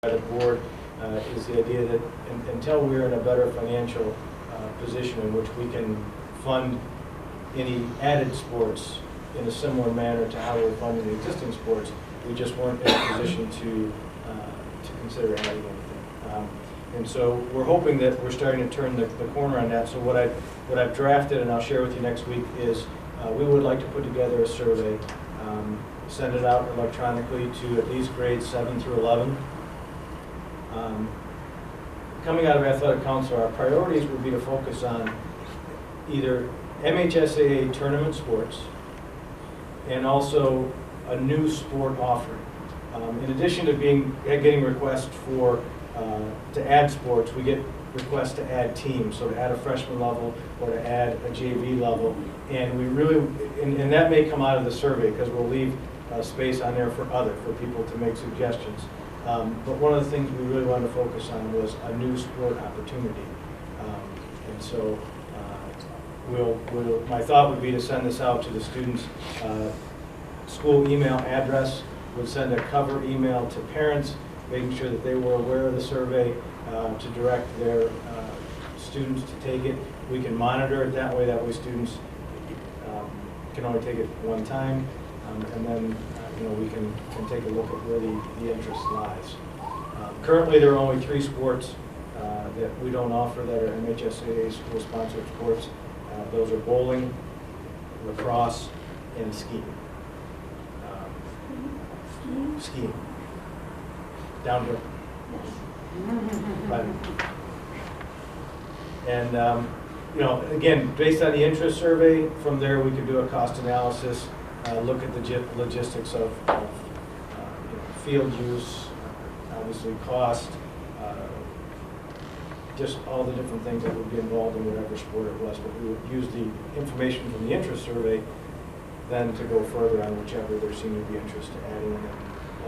by the board is the idea that until we're in a better financial position in which we can fund any added sports in a similar manner to how we're funding the existing sports, we just weren't in a position to consider adding anything. And so we're hoping that we're starting to turn the corner on that. So what I've drafted, and I'll share with you next week, is we would like to put together a survey, send it out electronically to at least grades 7 through 11. Coming out of Athletic Council, our priorities would be to focus on either MHSAA tournament sports and also a new sport offering. In addition to getting requests for to add sports, we get requests to add teams, so to add a freshman level or to add a JV level. And we really, and that may come out of the survey because we'll leave space on there for people to make suggestions. But one of the things we really wanted to focus on was a new sport opportunity. And so my thought would be to send this out to the students' school email address, would send a cover email to parents, making sure that they were aware of the survey, to direct their students to take it. We can monitor it that way students can only take it one time, and then we can take a look at where the interest lies. Currently, there are only 3 sports that we don't offer that are MHSAA school-sponsored sports. Those are bowling, lacrosse, and skiing. Skiing. Downhill. And again, based on the interest survey, from there we can do a cost analysis, look at the logistics of field use, obviously cost, just all the different things that would be involved in whatever sport it was. But we would use the information from the interest survey then to go further on whichever there seemed to be interest to add in, and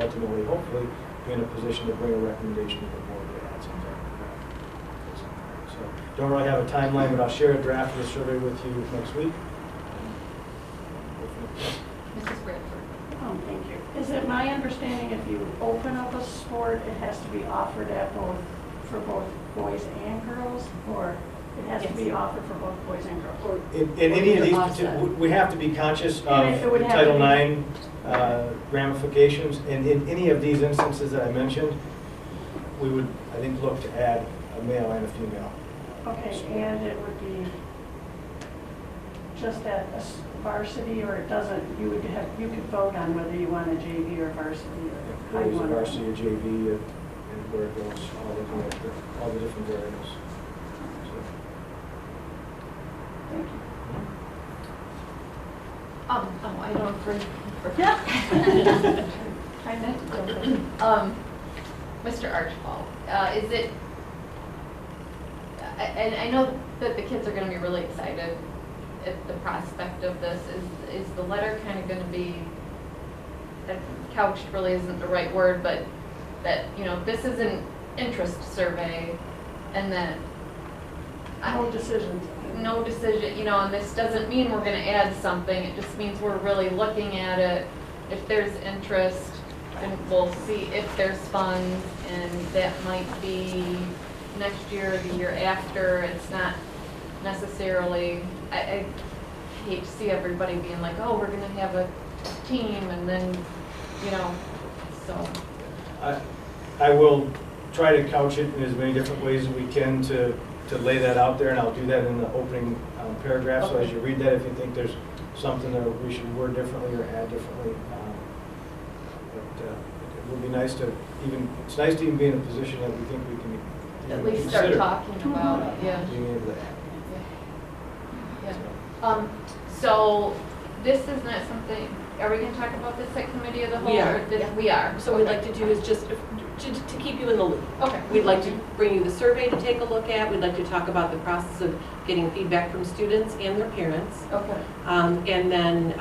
ultimately, hopefully, be in a position to bring a recommendation to the board to add something. So don't really have a timeline, but I'll share a draft of the survey with you next week. Mrs. Bradford. Thank you. Is it my understanding if you open up a sport, it has to be offered for both boys and girls, or it has to be offered for both boys and girls? In any of these, we have to be conscious of the Title IX ramifications, and in any of these instances that I mentioned, we would, I think, look to add a male and a female. Okay, and it would be just at a varsity, or it doesn't, you could vote on whether you want a JV or varsity, or how you want a varsity or JV, and where it goes, all the different variables. Thank you. I don't agree. Yeah. I meant to go. Mr. Archibald, is it, and I know that the kids are going to be really excited at the prospect of this. Is the letter kind of going to be, couched really isn't the right word, but that, this is an interest survey, and that No decisions. No decision, and this doesn't mean we're going to add something. It just means we're really looking at it. If there's interest, then we'll see if there's funds, and that might be next year or the year after. It's not necessarily, I hate to see everybody being like, oh, we're going to have a team, and then, so. I will try to couch it in as many different ways as we can to lay that out there, and I'll do that in the opening paragraph. Okay. So as you read that, if you think there's something that we should word differently or add differently, but it would be nice to it's nice to even be in a position that we think we can at least start talking about it, yeah. Being able to add. Yeah. So this is not something, are we going to talk about this at committee of the whole? We are. We are. So what we'd like to do is just to keep you in the loop. Okay. We'd like to bring you the survey to take a look at. We'd like to talk about the process of getting feedback from students and their parents. Okay. And then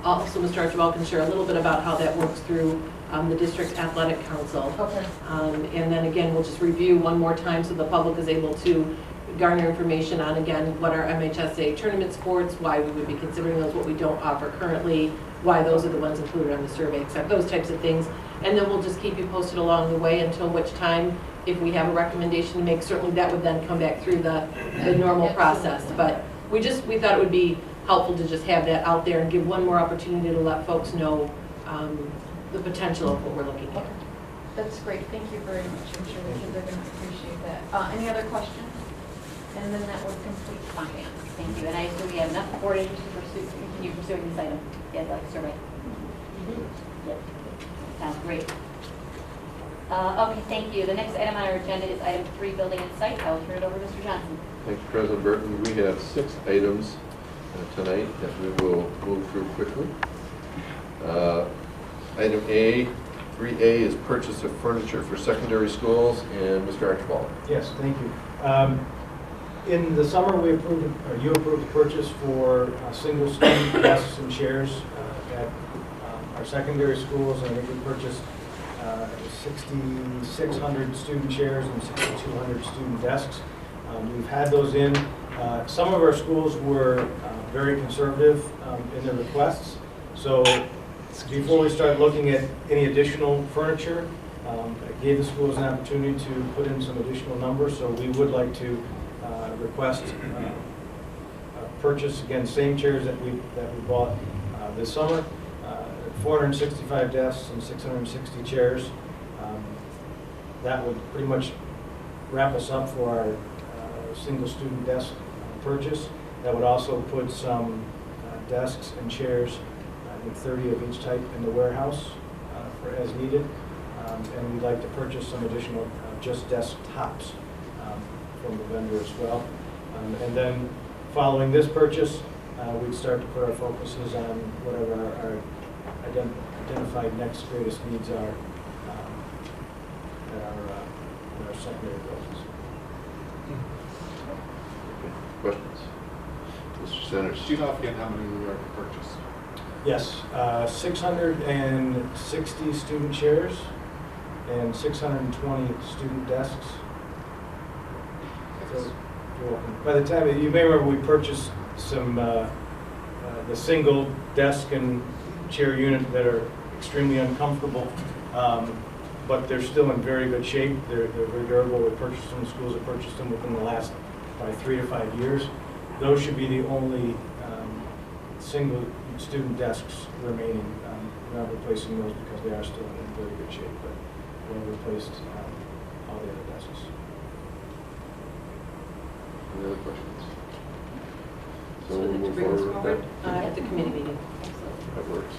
also Mr. Archibald can share a little bit about how that works through the district athletic council. Okay. And then again, we'll just review one more time so the public is able to garner information on, again, what are MHSA tournament sports, why we would be considering those, what we don't offer currently, why those are the ones included on the survey, except those types of things. And then we'll just keep you posted along the way until which time, if we have a recommendation to make, certainly that would then come back through the normal process. But we thought it would be helpful to just have that out there and give one more opportunity to let folks know the potential of what we're looking at. That's great, thank you very much. I'm sure the kids are going to appreciate that. Any other questions? And then that would complete finance. Thank you, and I assume we have enough board interest to continue pursuing this item, the athletic survey. Yep, sounds great. Okay, thank you. The next item on our agenda is item 3, building and site. I will turn it over to Mr. Johnson. Thank you, President Burton. We have 6 items tonight that we will move through quickly. Item 3A is purchase of furniture for secondary schools, and Mr. Archibald. Yes, thank you. In the summer, you approved the purchase for single student desks and chairs at our secondary schools, and I think we purchased 6,600 student chairs and 6,200 student desks. We've had those in. Some of our schools were very conservative in their requests, so before we start looking at any additional furniture, I gave the schools an opportunity to put in some additional numbers, so we would like to request purchase, again, same chairs that we bought this summer, 465 desks and 660 chairs. That would pretty much wrap us up for our single student desk purchase. That would also put some desks and chairs, I think 30 of each type, in the warehouse for as needed. And we'd like to purchase some additional just desktops from the vendor as well. And then following this purchase, we'd start to put our focuses on whatever our identified next greatest needs are at our secondary buildings. Questions? Mr. Centers. Do you know offhand how many we are purchased? Yes, 660 student chairs and 620 student desks. So, you're welcome. By the time, you may remember we purchased some, the single desk and chair unit that are extremely uncomfortable, but they're still in very good shape. They're very durable. We purchased them, the schools have purchased them within the last probably 3 to 5 years. Those should be the only single student desks remaining. We're not replacing those because they are still in very good shape, but we'll replace all the other desks. Any other questions? So we'll to move bring us forward with forward at the committee meeting. that works.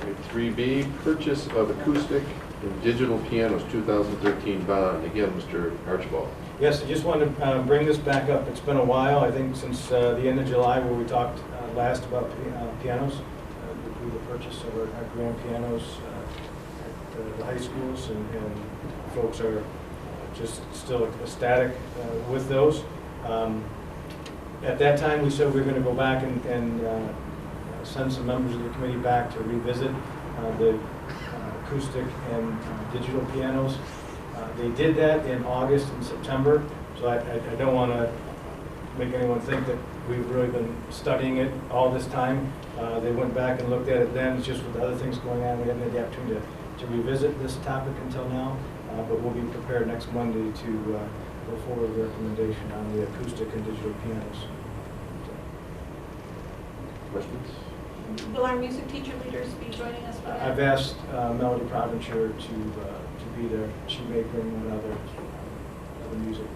Okay, 3B, purchase of acoustic and digital pianos, 2013 bond. Again, Mr. Archibald. Yes, I just wanted to bring this back up. It's been a while, I think since the end of July where we talked last about pianos. We the purchase of our grand pianos at the high schools, and folks are just still ecstatic with those. At that time, we said we were going to go back and send some members of the committee back to revisit the acoustic and digital pianos. They did that in August and September, so I don't want to make anyone think that we've really been studying it all this time. They went back and looked at it then. It's just with other things going on, we haven't had the opportunity to revisit this topic until now, but we'll be prepared next Monday to go forward with a recommendation on the acoustic and digital pianos. Questions? Will our music teacher leaders be joining us for that? I've asked Melody Provencher to be there. She may bring one other music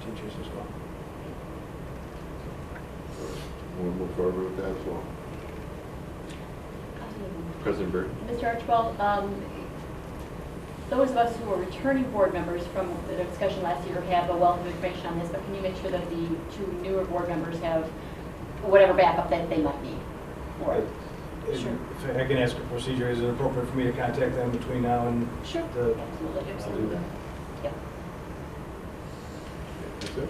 teachers as well. We'll move forward with that as well. President Burton. Mr. Archibald, those of us who are returning board members from the discussion last year have a wealth of information on this, but can you make sure that the 2 newer board members have whatever backup that they might need for it? Sure. If I can ask a procedure, is it appropriate for me to contact them between now and Sure. the... Absolutely. Absolutely. Yep. That's it.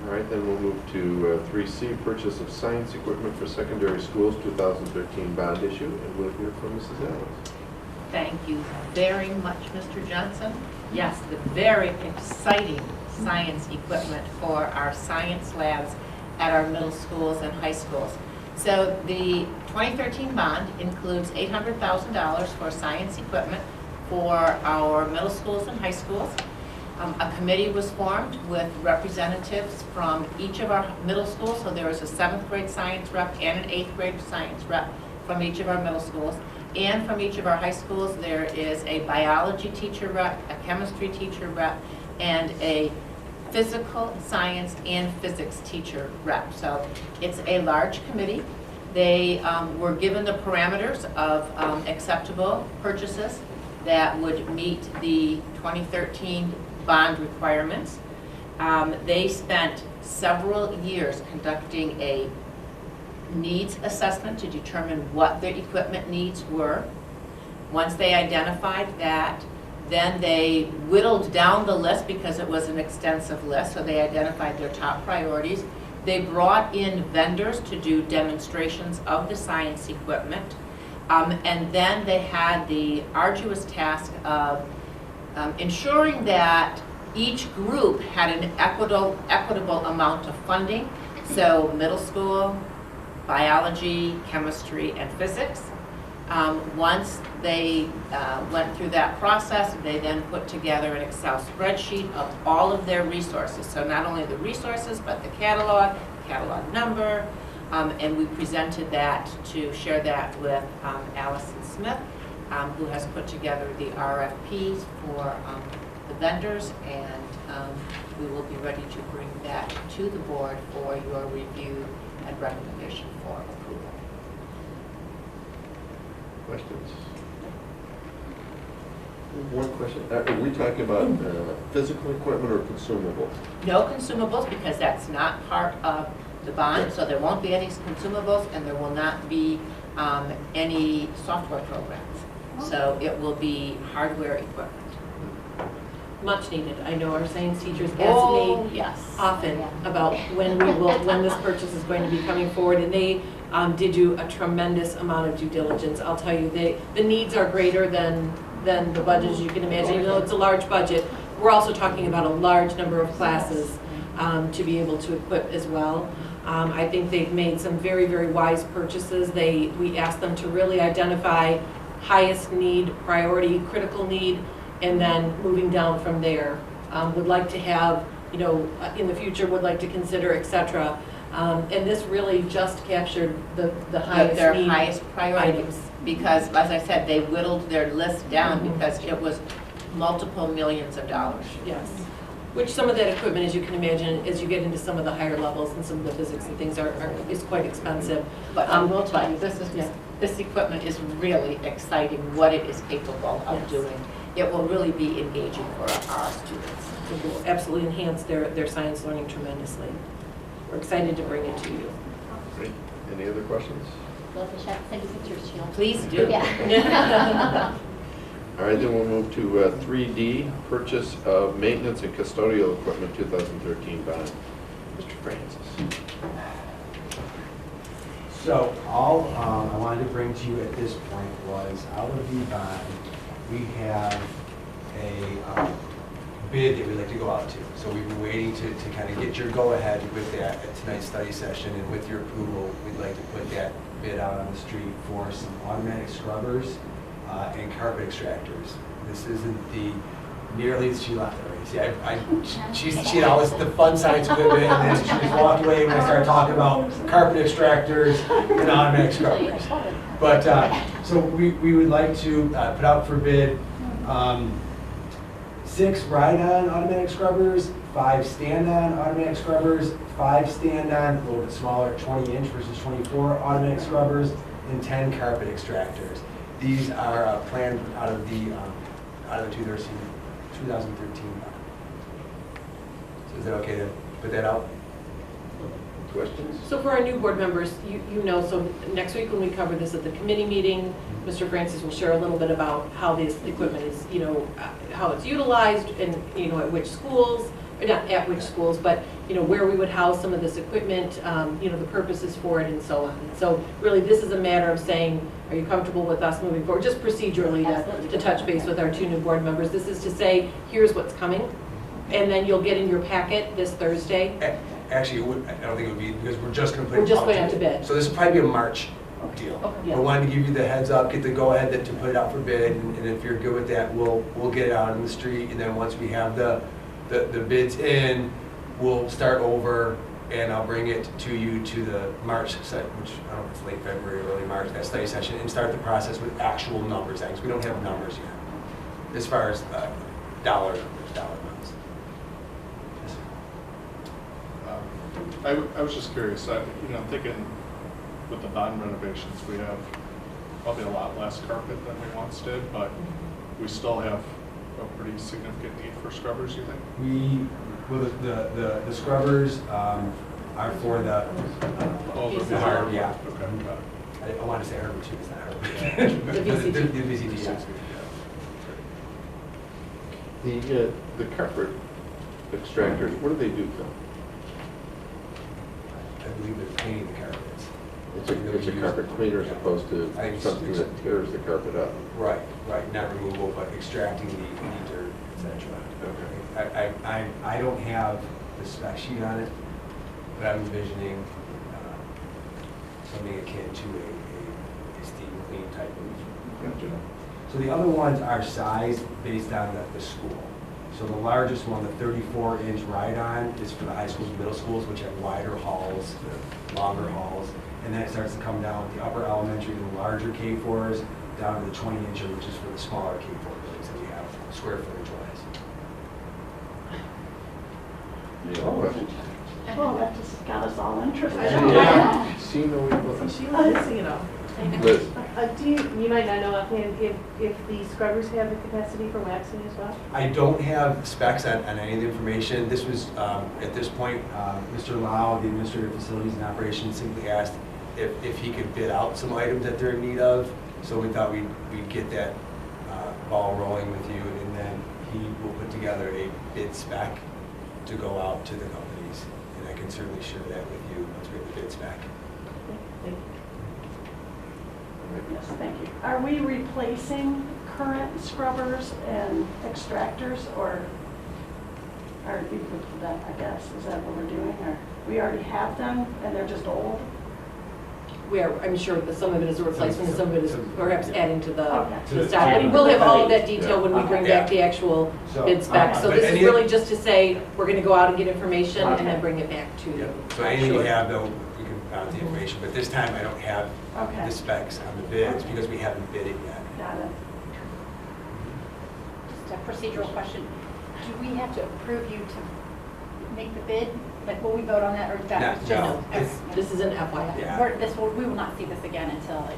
All right, then we'll move to 3C, purchase of science equipment for secondary schools, 2013 bond issue, and we'll hear from Mrs. Adams. Thank you very much, Mr. Johnson. Yes, the very exciting science equipment for our science labs at our middle schools and high schools. So the 2013 bond includes $800,000 for science equipment for our middle schools and high schools. A committee was formed with representatives from each of our middle schools, so there was a 7th grade science rep and an 8th grade science rep from each of our middle schools. And from each of our high schools, there is a biology teacher rep, a chemistry teacher rep, and a physical science and physics teacher rep. So it's a large committee. They were given the parameters of acceptable purchases that would meet the 2013 bond requirements. They spent several years conducting a needs assessment to determine what their equipment needs were. Once they identified that, then they whittled down the list because it was an extensive list, so they identified their top priorities. They brought in vendors to do demonstrations of the science equipment. And then they had the arduous task of ensuring that each group had an equitable amount of funding. So middle school, biology, chemistry, and physics. Once they went through that process, they then put together an Excel spreadsheet of all of their resources. So not only the resources, but the catalog number, and we presented that to share that with Allison Smith, who has put together the RFPs for the vendors, and we will be ready to bring that to the board for your review and recommendation for approval. Questions? One question, are we talking about physical equipment or consumables? No consumables, because that's not part of the bond, so there won't be any consumables, and there will not be any software programs. So it will be hardware equipment. Much needed. I know our science teachers ask Oh, me yes. often about when this purchase is going to be coming forward, and they did do a tremendous amount of due diligence. I'll tell you, the needs are greater than the budget, as you can imagine. Even though it's a large budget, we're also talking about a large number of classes to be able to equip as well. I think they've made some very, very wise purchases. We asked them to really identify highest need, priority, critical need, and then moving down from there. Would like to have, in the future, would like to consider, et cetera. And this really just captured the highest Their need highest priorities, items. because, as I said, they whittled their list down because it was multiple millions of dollars. Yes. Which some of that equipment, as you can imagine, as you get into some of the higher levels and some of the physics and things is quite expensive. But I will tell you, this equipment is really exciting, what it is capable of Yes. doing. It will really be engaging for our students. It will absolutely enhance their science learning tremendously. We're excited to bring it to you. Great. Any other questions? Well, if you send you pictures, Sheila. Please do. Yeah. All right, then we'll move to 3D, purchase of maintenance and custodial equipment 2013 bond. Mr. Francis. So all I wanted to bring to you at this point was, out of the bond, we have a bid that we'd like to go out to. So we've been waiting to kind of get your go-ahead with that at tonight's study session, and with your approval, we'd like to put that bid out on the street for some automatic scrubbers and carpet extractors. This isn't nearly, she laughed already. See, she had all this, the fun science equipment, and then she just walked away when I started talking about carpet extractors and automatic scrubbers. But, so we would like to put out for bid 6 ride-on automatic scrubbers, 5 stand-on automatic scrubbers, 5 stand-on, a little bit smaller, 20-inch versus 24 automatic scrubbers, and 10 carpet extractors. These are planned out of the 2013 bond. So is it okay to put that out? Questions? So for our new board members, so next week when we cover this at the committee meeting, Mr. Francis will share a little bit about how this equipment is, how it's utilized and, at which schools, or not at which schools, but, where we would house some of this equipment, the purposes for it and so on. So really, this is a matter of saying, are you comfortable with us moving forward? Just procedurally to touch base with our 2 new board members. This is to say, here's what's coming, and then you'll get in your packet this Thursday actually, I don't think it would be, because we're just gonna put it We're just out putting it out to bid. So this will probably be a March deal. Okay. We wanted to give you the heads up, get the go-ahead to put it out for bid, and if you're good with that, we'll get it out in the street, and then once we have the bids in, we'll start over, and I'll bring it to you to the March set, which I don't know if it's late February or early March, that study session, and start the process with actual numbers, because we don't have numbers yet, as far as dollar amounts. Yes, sir. I was just curious, thinking with the bond renovations, we have probably a lot less carpet than we once did, but we still have a pretty significant need for scrubbers, you think? The scrubbers are for the hard, yeah. Okay. I want to say hardwood too, it's not hardwood. The VCT. The VCT, yeah. The carpet extractors, what do they do, Phil? I believe they're painting the carpets. It's a carpet cleaner as opposed to I think something that tears the carpet up. Right, not removal, but extracting the dirt, et cetera. I don't have the spec sheet on it, but I'm envisioning something akin to a steam clean type of. Gotcha. So the other ones are sized based on the school. So the largest one, the 34-inch ride-on, is for the high schools and middle schools, which have wider halls, longer halls. And then it starts to come down with the upper elementary, the larger K4s, down to the 20-incher, which is for the smaller K4 buildings that we have, square footage wise. Any other questions? Well, that just got us all interested. I know. Yeah. See no evil. She was, Liz, You might not know offhand if the scrubbers have the capacity for waxing as well? I don't have specs on any of the information. This was, at this point, Mr. Lau, the Administrator of Facilities and Operations, simply asked if he could bid out some items that they're in need of. So we thought we'd get that ball rolling with you, and then he will put together a bid spec to go out to the companies. And I can certainly share that with you once we have the bid spec. Thank you. Yes, thank you. Are we replacing current scrubbers and extractors, or are you, that, I guess, is that what we're doing? Or we already have them and they're just old? I'm sure that some of it is a replacement and some of it is perhaps adding to the Okay. to the stock. And we'll have all of that detail when we bring Yeah. back the actual So, bid spec. So but this is any- really just to say, we're going to go out and get information and Okay. then bring it back to Yeah. you. So anything you Sure. have, though, we can bounce the information, but this time I don't have Okay, the specs on the bids because we haven't bid it yet. got it. Just a procedural question. Do we have to approve you to make the bid? Like, will we vote on that, or is that No, just? no. Okay. This is an FYI. Yeah. We will not see this again until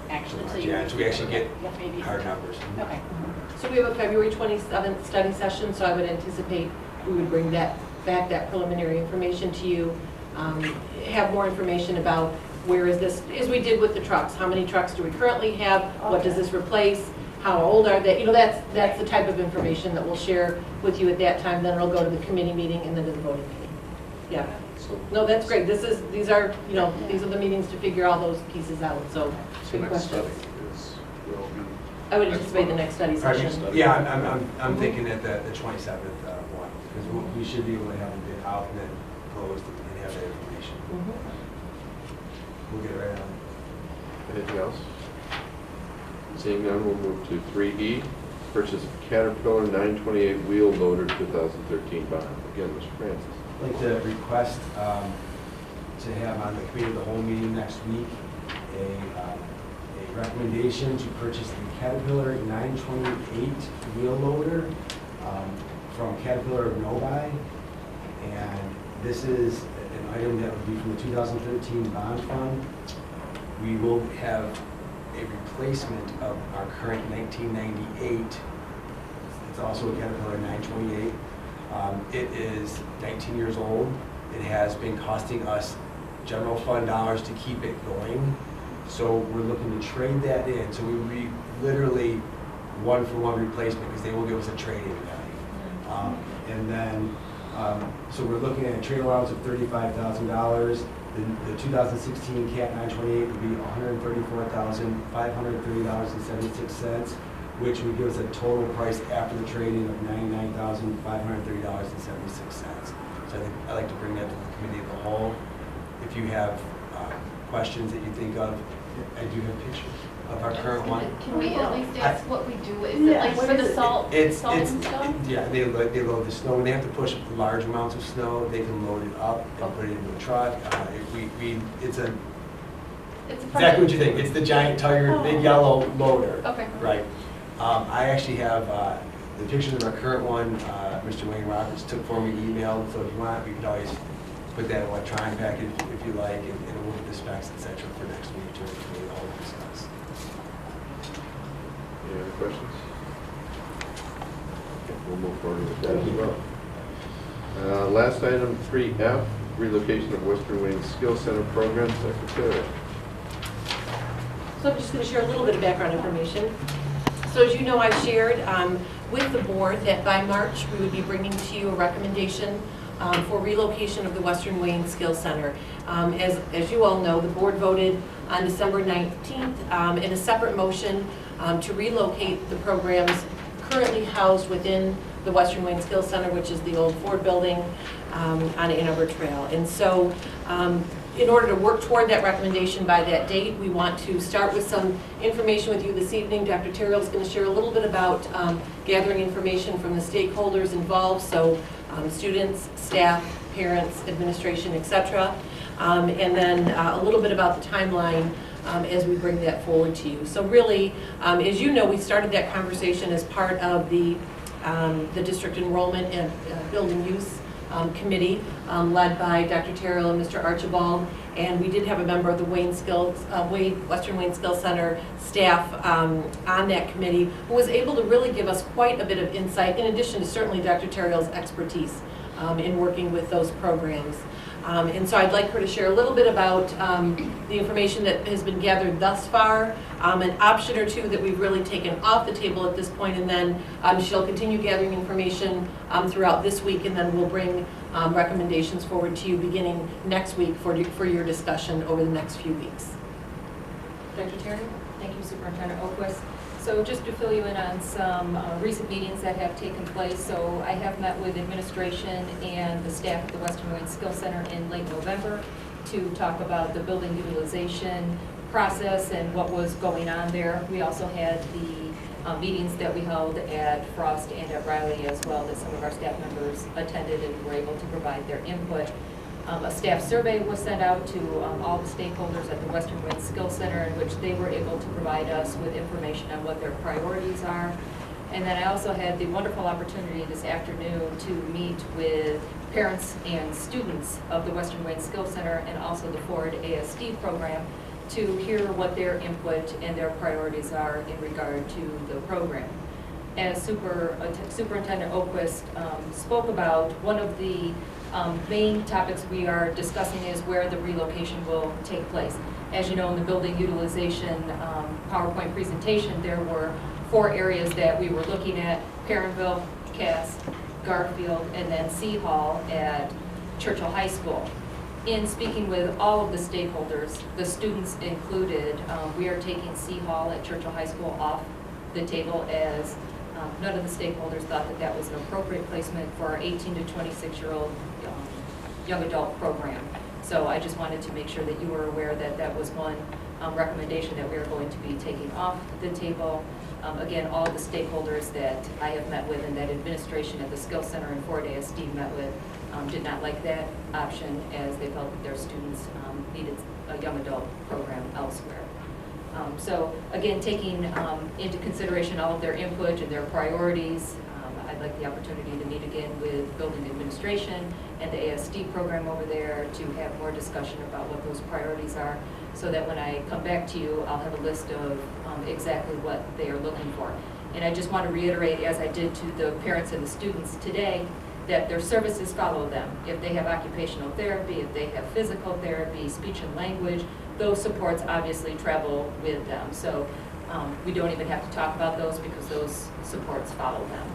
you. Yeah, until we actually get Yeah, maybe. hard numbers. Okay. So we have a February 27th study session, so I would anticipate we would bring that preliminary information to you, have more information about where is this, as we did with the trucks. How many trucks do we currently have? What does this replace? How old are they? That's the type of information that we'll share with you at that time. Then it'll go to the committee meeting and then to the voting meeting. Yeah. So No, that's great. These are the meetings to figure all those pieces out, so good next study questions. will be. I would anticipate the next study Pardon me? session. Yeah, I'm thinking at the 27th one, because we should be able to have a bid out and then closed and have that information. Mhm. We'll get right on it. anything else? Seeing none, we'll move to 3E, purchase of Caterpillar 928 wheel loader 2013 bond. Again, Mr. Francis. I'd like to request to have on the committee of the whole meeting next week a recommendation to purchase the Caterpillar 928 wheel loader from Caterpillar of Novi. And this is an item that would be from the 2013 bond fund. We will have a replacement of our current 1998. It's also a Caterpillar 928. It is 19 years old. It has been costing us general fund dollars to keep it going. So we're looking to trade that in. So we would be literally one-for-one replacement because they will give us a trade-in value. And then, so we're looking at a trade allowance of $35,000. The 2016 Cat 928 would be $134,530.76, which would give us a total price after the trade-in of $99,530.76. So I think I like to bring that to the committee as a whole. If you have questions that you think of, I do have pictures of our current one. Can we at least ask what we do? Is it Yeah, like what for is the it? salt It's, and stuff? yeah, they load the snow, when they have to push large amounts of snow, they can load it up and put it into a truck. It's a, It's a exactly what you think, it's the giant tire, big yellow loader. Okay. Right. I actually have the pictures of our current one, Mr. Wayne Roberts took for me, emailed, so if you want, we could always put that electronic package if you like, and we'll get the specs, et cetera, for next week to all discuss. Any other questions? Okay, we'll move forward with that as well. Last item, 3F, relocation of Western Wayne Skill Center program, Secretary. So I'm just going to share a little bit of background information. So as you know, I've shared with the board that by March, we would be bringing to you a recommendation for relocation of the Western Wayne Skills Center. As you all know, the board voted on December 19th in a separate motion to relocate the programs currently housed within the Western Wayne Skills Center, which is the old Ford building on Ann Arbor Trail. And so in order to work toward that recommendation by that date, we want to start with some information with you this evening. Dr. Terrell is going to share a little bit about gathering information from the stakeholders involved, so students, staff, parents, administration, etc. And then a little bit about the timeline as we bring that forward to you. So really, as you know, we started that conversation as part of the district enrollment and building use committee led by Dr. Terrell and Mr. Archibald, and we did have a member of the Western Wayne Skills Center staff on that committee who was able to really give us quite a bit of insight, in addition to certainly Dr. Terrell's expertise in working with those programs. And so I'd like her to share a little bit about the information that has been gathered thus far, an option or two that we've really taken off the table at this point, and then she'll continue gathering information throughout this week, and then we'll bring recommendations forward to you beginning next week for your discussion over the next few weeks. Dr. Terry? Thank you, Superintendent Oquist. So just to fill you in on some recent meetings that have taken place, so I have met with administration and the staff at the Western Wayne Skills Center in late November to talk about the building utilization process and what was going on there. We also had the meetings that we held at Frost and at Riley as well, that some of our staff members attended and were able to provide their input. A staff survey was sent out to all the stakeholders at the Western Wayne Skills Center, in which they were able to provide us with information on what their priorities are. And then I also had the wonderful opportunity this afternoon to meet with parents and students of the Western Wayne Skills Center and also the Ford ASD program to hear what their input and their priorities are in regard to the program. As Superintendent Oquist spoke about, one of the main topics we are discussing is where the relocation will take place. As you know, in the building utilization PowerPoint presentation, there were 4 areas that we were looking at: Perrinville, Cass, Garfield, and then C Hall at Churchill High School. In speaking with all of the stakeholders, the students included, we are taking C Hall at Churchill High School off the table, as none of the stakeholders thought that that was an appropriate placement for our 18 to 26-year-old young adult program. So I just wanted to make sure that you were aware that that was one recommendation that we are going to be taking off the table. Again, all the stakeholders that I have met with and that administration at the Skills Center and Ford ASD met with did not like that option, as they felt that their students needed a young adult program elsewhere. So again, taking into consideration all of their input and their priorities, I'd like the opportunity to meet again with building administration and the ASD program over there to have more discussion about what those priorities are, so that when I come back to you, I'll have a list of exactly what they are looking for. And I just want to reiterate, as I did to the parents and the students today, that their services follow them. If they have occupational therapy, if they have physical therapy, speech and language, those supports obviously travel with them. So we don't even have to talk about those because those supports follow them.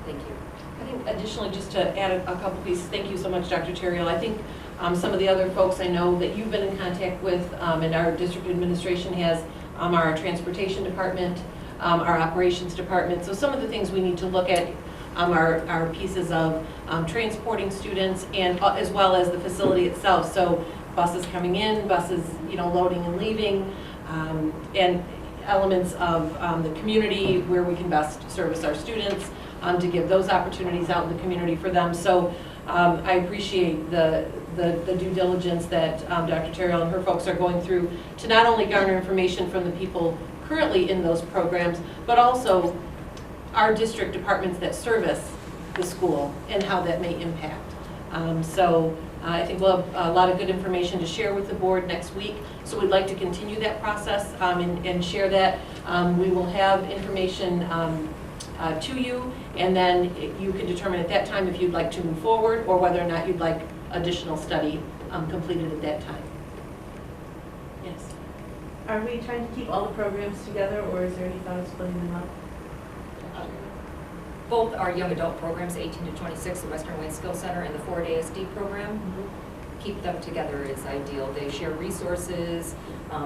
Thank you. I think additionally, just to add a couple pieces, thank you so much, Dr. Terrell. I think some of the other folks I know that you've been in contact with, and our district administration has, our transportation department, our operations department. So some of the things we need to look at our pieces of transporting students and as well as the facility itself. So buses coming in, buses, loading and leaving, and elements of the community where we can best service our students, to give those opportunities out in the community for them. So I appreciate the due diligence that Dr. Terrell and her folks are going through to not only garner information from the people currently in those programs, but also our district departments that service the school and how that may impact. So I think we'll have a lot of good information to share with the board next week. So we'd like to continue that process and share that. We will have information to you, and then you can determine at that time if you'd like to move forward or whether or not you'd like additional study completed at that time. Yes. Are we trying to keep all the programs together, or is there any thought of splitting them up? Both our young adult programs, 18 to 26, the Western Wayne Skills Center, and the Ford ASD program, keep them together is ideal. They share resources,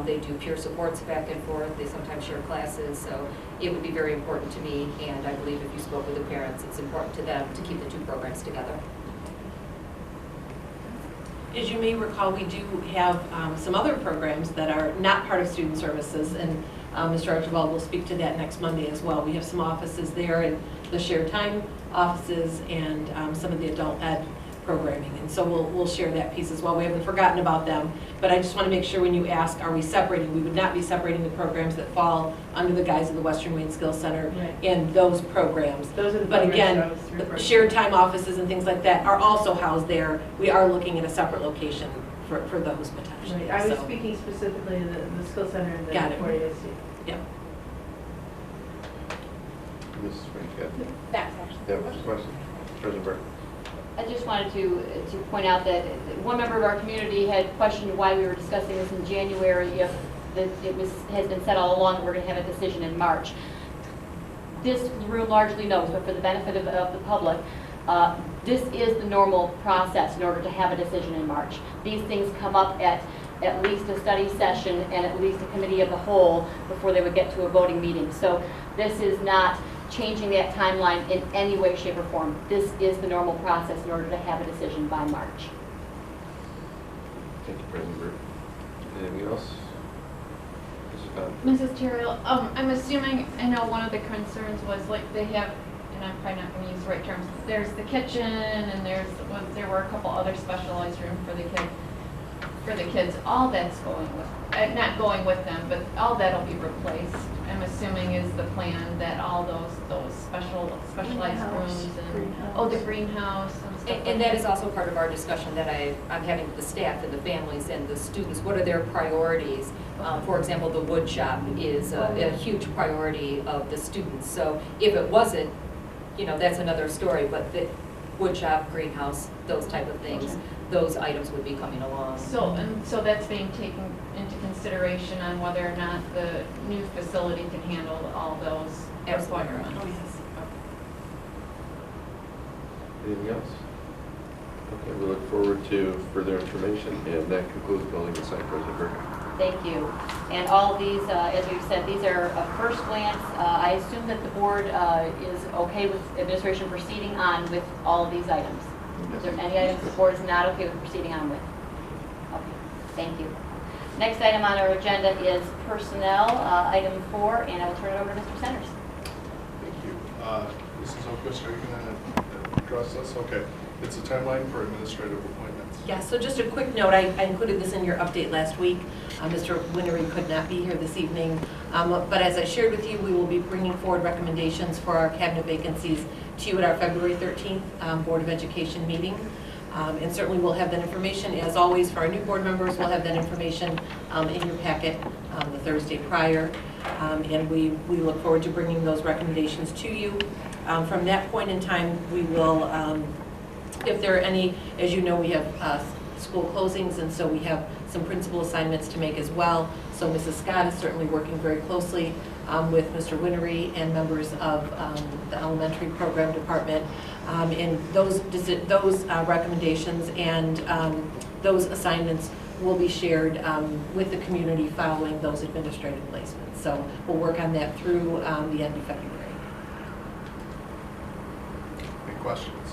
they do peer supports back and forth, they sometimes share classes, so it would be very important to me, and I believe if you spoke with the parents, it's important to them to keep the two programs together. As you may recall, we do have some other programs that are not part of student services, and Mr. Archibald will speak to that next Monday as well. We have some offices there, and the shared time offices, and some of the adult ed programming, and so we'll share that piece as well. We haven't forgotten about them, but I just want to make sure when you ask, are we separating? We would not be separating the programs that fall under the guise of the Western Wayne Skills Center and those programs. Those are the But programs again, that I was referring the to. shared time offices and things like that are also housed there. We are looking at a separate location for those potentially. Right. I was So, speaking specifically to the skill center and the Got it. Ford ASD. Yep. Mrs. Frank, That's actually. you have a question? President Burke? I just wanted to point out that one member of our community had questioned why we were discussing this in January if has been said all along we're going to have a decision in March. This room largely knows, but for the benefit of the public, this is the normal process in order to have a decision in March. These things come up at least a study session and at least a committee of the whole before they would get to a voting meeting. So this is not changing that timeline in any way, shape, or form. This is the normal process in order to have a decision by March. Thank you, President Burke. Anything else? Mrs. Bowden? Mrs. Terrell, I'm assuming, I know one of the concerns was like they have, and I'm probably not going to use the right terms, there's the kitchen and there were a couple other specialized rooms for the kids. All that's going with, not going with them, but all that'll be replaced. I'm assuming is the plan that all those specialized rooms and, the greenhouse and stuff. And that is also part of our discussion that I'm having with the staff and the families and the students. What are their priorities? For example, the wood shop is a huge priority of the students. So if it wasn't, that's another story, but the wood shop, greenhouse, those type of things, those items would be coming along. So that's being taken into consideration on whether or not the new facility can handle all those requirements. Oh, yes. Anything else? Okay, we look forward to further information, and that concludes building and site, President Burke. Thank you. And all of these, as we've said, these are a first glance. I assume that the board is okay with administration proceeding on with all of these items. Is there any items the board is not okay with proceeding on with? Okay, thank you. Next item on our agenda is personnel, item 4, and I will turn it over to Mr. Centers. Thank you. Mrs. Oquist, are you going to address this? Okay. It's a timeline for administrative appointments. Yeah, so just a quick note, I included this in your update last week. Mr. Winery could not be here this evening, but as I shared with you, we will be bringing forward recommendations for our cabinet vacancies to you at our February 13th Board of Education meeting. And certainly we'll have that information, as always, for our new board members, we'll have that information in your packet the Thursday prior. And we look forward to bringing those recommendations to you. From that point in time, we will, if there are any, as you know, we have school closings, and so we have some principal assignments to make as well. So Mrs. Scott is certainly working very closely with Mr. Winery and members of the elementary program department. And those recommendations and those assignments will be shared with the community following those administrative placements. So we'll work on that through the end of February. questions?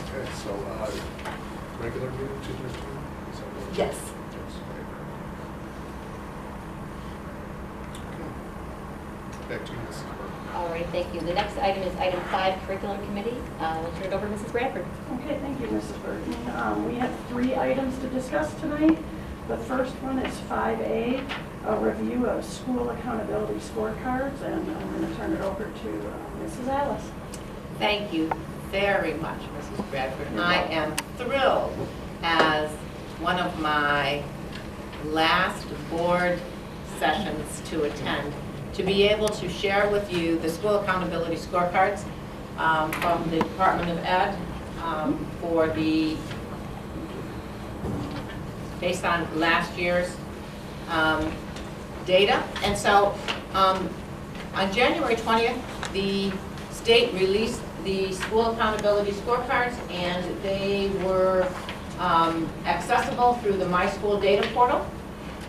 Okay, so, regular meeting, 2:13? Is that what- Yes. Yes, okay. Back to you, Mrs. Burke. All right, thank you. The next item is item 5, Curriculum Committee. We'll turn it over to Mrs. Bradford. Okay, thank you, Mrs. Burton. We have 3 items to discuss tonight. The first one is 5A, a review of school accountability scorecards, and I'm going to turn it over to Mrs. Alice. Thank you very much, Mrs. Bradford. I am thrilled, as one of my last board sessions to attend, to be able to share with you the school accountability scorecards from the Department of Ed for the, based on last year's data. And so on January 20th, the state released the school accountability scorecards, and they were accessible through the My School Data Portal.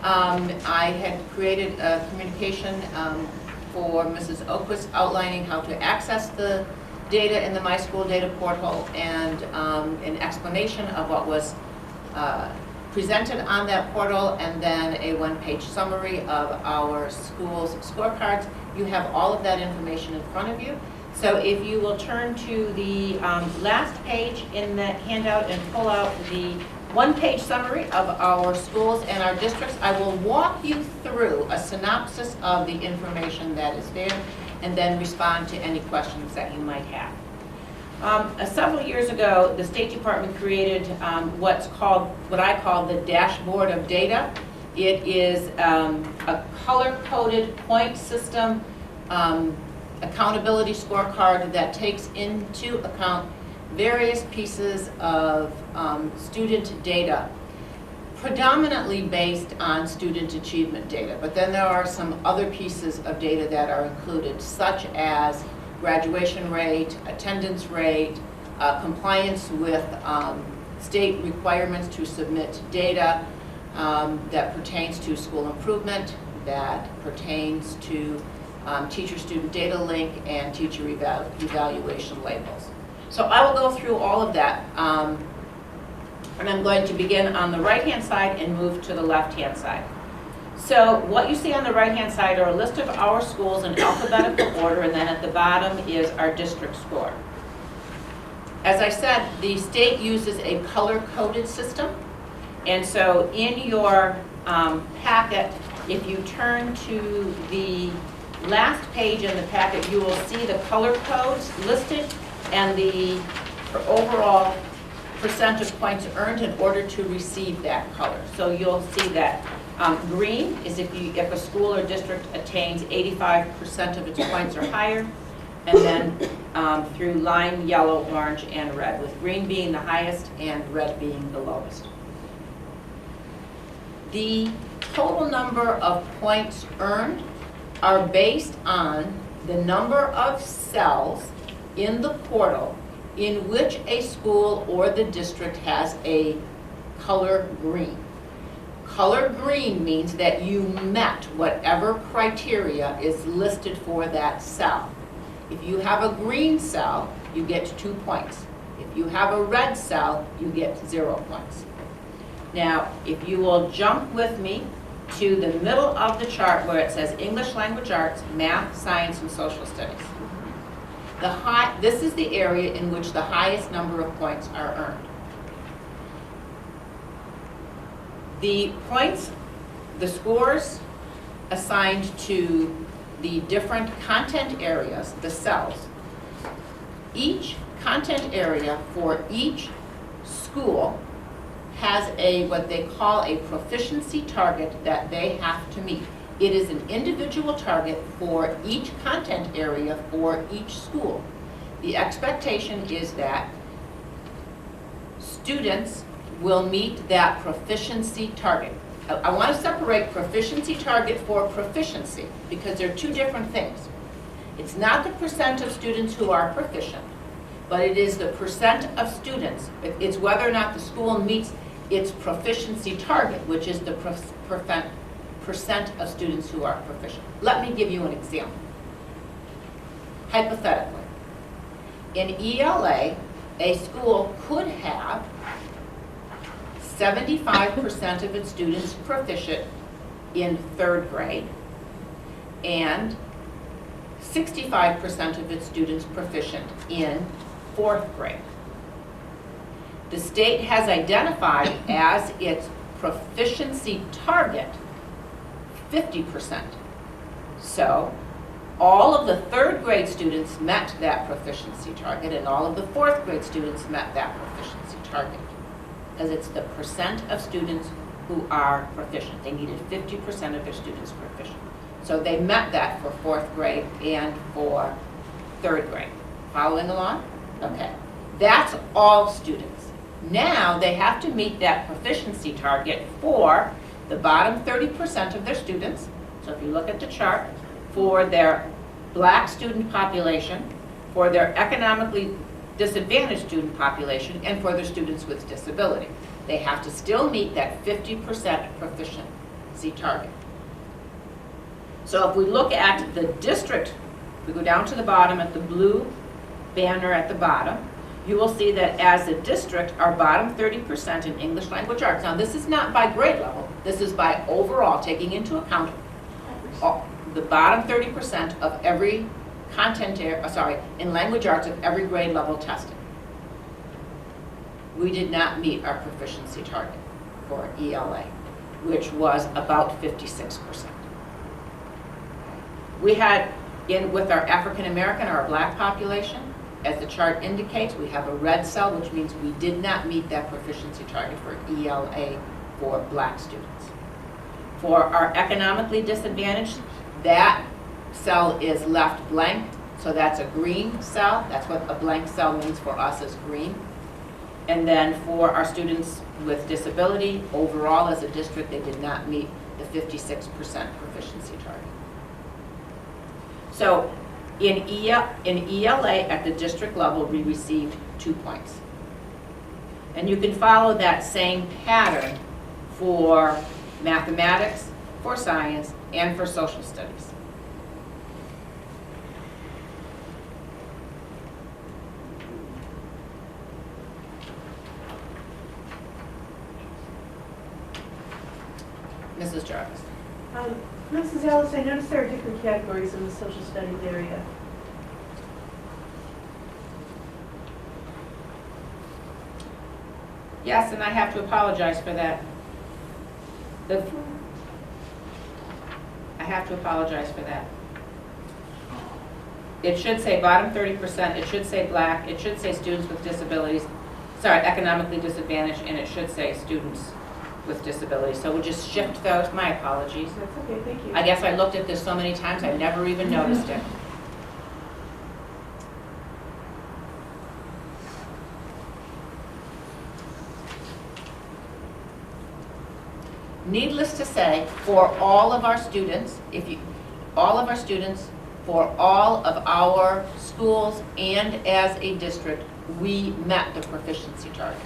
I had created a communication for Mrs. Oquist outlining how to access the data in the My School Data Portal, and an explanation of what was presented on that portal, and then a 1-page summary of our school's scorecards. You have all of that information in front of you. So if you will turn to the last page in that handout and pull out the 1-page summary of our schools and our districts, I will walk you through a synopsis of the information that is there, and then respond to any questions that you might have. Several years ago, the State Department created what I call the dashboard of data. It is a color-coded point system accountability scorecard that takes into account various pieces of student data, predominantly based on student achievement data. But then there are some other pieces of data that are included, such as graduation rate, attendance rate, compliance with state requirements to submit data that pertains to school improvement, that pertains to teacher-student data link, and teacher evaluation labels. So I will go through all of that, and I'm going to begin on the right-hand side and move to the left-hand side. So what you see on the right-hand side are a list of our schools in alphabetical order, and then at the bottom is our district score. As I said, the state uses a color-coded system, and so in your packet, if you turn to the last page in the packet, you will see the color codes listed and the overall percent of points earned in order to receive that color. So you'll see that green is if a school or district attains 85% of its points or higher, and then through lime, yellow, orange, and red, with green being the highest and red being the lowest. The total number of points earned are based on the number of cells in the portal in which a school or the district has a color green. Color green means that you met whatever criteria is listed for that cell. If you have a green cell, you get 2 points. If you have a red cell, you get 0 points. Now, if you will jump with me to the middle of the chart where it says English Language Arts, Math, Science, and Social Studies. This is the area in which the highest number of points are earned. The points, the scores assigned to the different content areas, the cells, each content area for each school has what they call a proficiency target that they have to meet. It is an individual target for each content area for each school. The expectation is that students will meet that proficiency target. I want to separate proficiency target for proficiency because they're 2 different things. It's not the percent of students who are proficient, but it is the percent of students. It's whether or not the school meets its proficiency target, which is the percent of students who are proficient. Let me give you an example. hypothetically, in ELA, a school could have 75% of its students proficient in 3rd grade and 65% of its students proficient in 4th grade. The state has identified as its proficiency target 50%. So all of the 3rd grade students met that proficiency target and all of the 4th grade students met that proficiency target. Because it's the percent of students who are proficient. They needed 50% of their students proficient. So they met that for 4th grade and for 3rd grade. Following along? Okay. That's all students. Now they have to meet that proficiency target for the bottom 30% of their students. So if you look at the chart, for their Black student population, for their economically disadvantaged student population, and for their students with disability. They have to still meet that 50% proficiency target. So if we look at the district, we go down to the bottom at the blue banner at the bottom, you will see that as a district, our bottom 30% in English language arts, now this is not by grade level, this is by overall, taking into account the bottom 30% of every content area, in language arts of every grade level tested. We did not meet our proficiency target for ELA, which was about 56%. We had, with our African American or our Black population, as the chart indicates, we have a red cell, which means we did not meet that proficiency target for ELA for Black students. For our economically disadvantaged, that cell is left blank, so that's a green cell. That's what a blank cell means for us as green. And then for our students with disability, overall as a district, they did not meet the 56% proficiency target. So in ELA at the district level, we received 2 points. And you can follow that same pattern for mathematics, for science, and for social studies. Mrs. Jarvis. Mrs. Ellis, I noticed there are different categories in the social studies area. Yes, and I have to apologize for that. I have to apologize for that. It should say bottom 30%, it should say Black, it should say students with disabilities, economically disadvantaged, and it should say students with disabilities. So we'll just shift those, my apologies. That's okay, thank you. I guess I looked at this so many times, I never even noticed it. Needless to say, for all of our students, for all of our schools and as a district, we met the proficiency targets.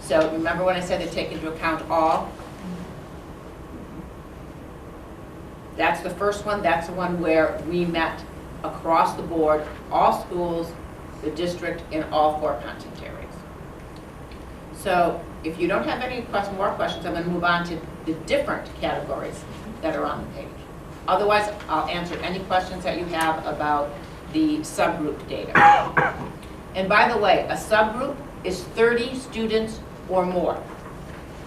So remember when I said they take into account all? That's the first one. That's the one where we met across the board, all schools, the district, in all 4 content areas. So if you don't have any more questions, I'm going to move on to the different categories that are on the page. Otherwise, I'll answer any questions that you have about the subgroup data. And by the way, a subgroup is 30 students or more.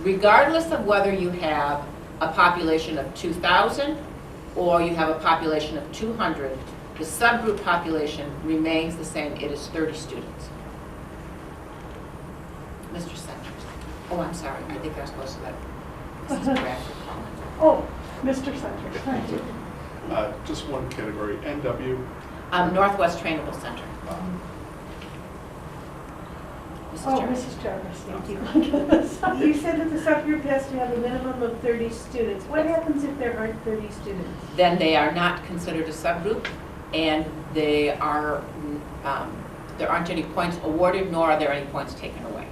Regardless of whether you have a population of 2,000 or you have a population of 200, the subgroup population remains the same. It is 30 students. Mr. Centers. Oh, I'm sorry. I think I was supposed to let Mrs. Bradford call in. Oh, Mr. Centers, thank you. Just one category, NW. Northwest Trainable Center. Mrs. Oh, Jarvis. Mrs. Jarvis, thank you. You said that the subgroup has to have a minimum of 30 students. What happens if there aren't 30 students? Then they are not considered a subgroup, and they are, there aren't any points awarded, nor are there any points taken away.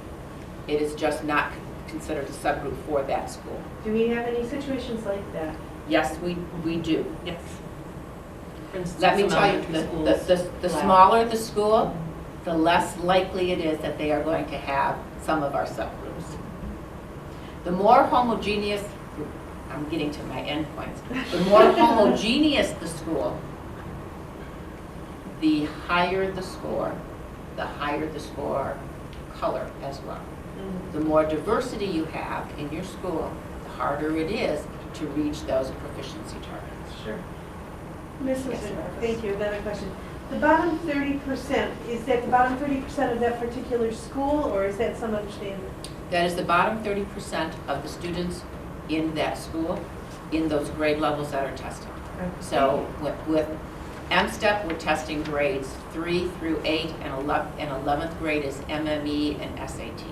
It is just not considered a subgroup for that school. Do we have any situations like that? Yes, we do. Yes. For instance, Let me some tell you, elementary schools the allow- smaller the school, the less likely it is that they are going to have some of our subgroups. The more homogeneous, I'm getting to my endpoints, the more homogeneous the school, the higher the score color as well. The more diversity you have in your school, the harder it is to reach those proficiency targets. Sure. Mrs. Yes. Thank you, another question. The bottom 30%, is that the bottom 30% of that particular school, or is that some other standard? That is the bottom 30% of the students in that school, in those grade levels that are tested. So with M-STEP, we're testing grades 3 through 8, and 11th grade is MME and SAT.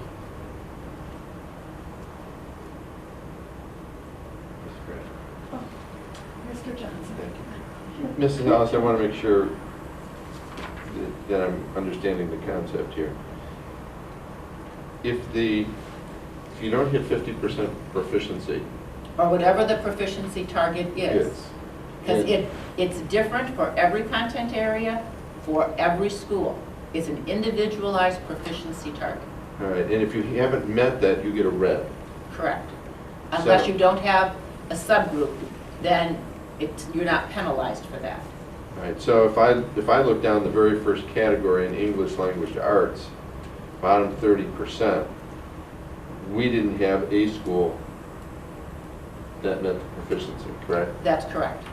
That's great. Mr. Johnson. Thank you. Mrs. Hollis, I want to make sure that I'm understanding the concept here. If you don't hit 50% proficiency, Or whatever the proficiency target is. yes. Because And- it's different for every content area, for every school. It's an individualized proficiency target. All right, and if you haven't met that, you get a red. Correct. Unless So- you don't have a subgroup, then you're not penalized for that. All right, so if I look down the very first category in English language arts, bottom 30%, we didn't have a school that met the proficiency, correct? That's correct.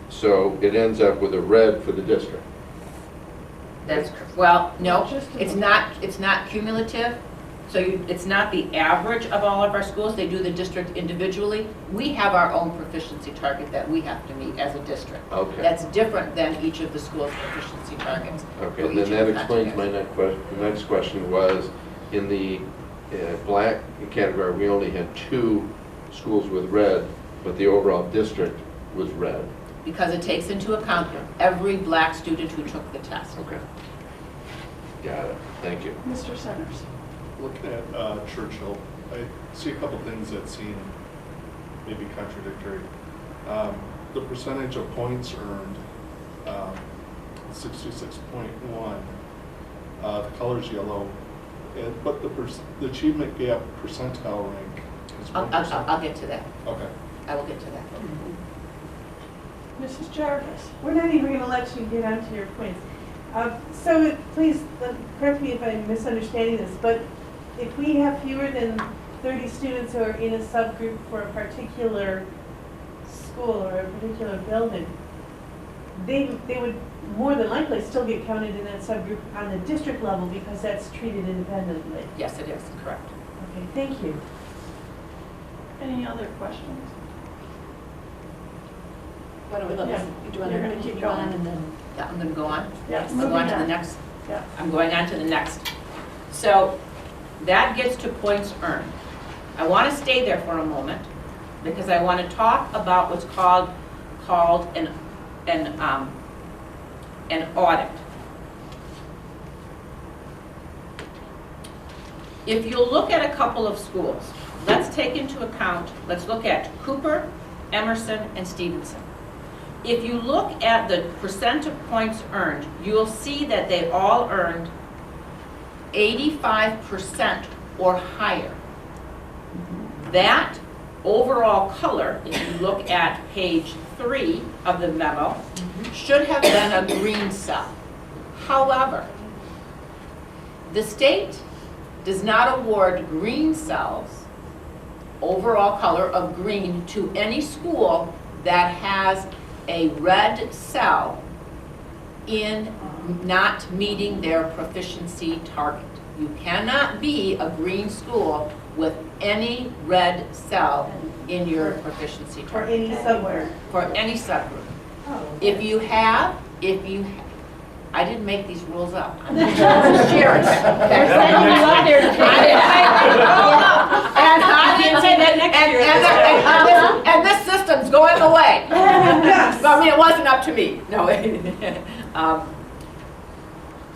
So it ends up with a red for the district. Well, no, Just a it's not cumulative. So it's not the average of all of our schools. They do the district individually. We have our own proficiency target that we have to meet as a district. Okay. That's different than each of the schools' proficiency targets. Okay, for and each then of that the explains my content next question. The next question was, in the black category, we only had 2 schools with red, but the overall district was red. areas. Because it takes into account every black student who took the test. Okay. Got it. Thank you. Mr. Centers. Looking at Churchill, I see a couple things that seem maybe contradictory. The percentage of points earned, 66.1, the color's yellow, but the achievement gap percentile rank is 1%. I'll get to that. Okay. I will get to that. Mrs. Jarvis. We're not even going to let you get onto your points. So please, correct me if I'm misunderstanding this, but if we have fewer than 30 students who are in a subgroup for a particular school or a particular building, they would more than likely still get counted in that subgroup on the district level because that's treated independently. Yes, it is, correct. Okay, thank you. Any other questions? Why don't we let Yeah. us, do you want You're to gonna keep continue on going. and then? Yeah, I'm going to go on. Yes. I'll go on to the next. Yeah. I'm going on to the next. So that gets to points earned. I want to stay there for a moment because I want to talk about what's called an audit. If you look at a couple of schools, let's take into account, let's look at Cooper, Emerson, and Stevenson. If you look at the percent of points earned, you'll see that they all earned 85% or higher. That overall color, if you look at page 3 of the memo, should have been a green cell. However, the state does not award green cells, overall color of green, to any school that has a red cell in not meeting their proficiency target. You cannot be a green school with any red cell in your proficiency For target, any subgroup. for any subgroup. Oh. If you I didn't make these rules up. I'm just sharing them. They're sending you out there to And I didn't say that next year. And this system's going away. I mean, it wasn't up to me, no.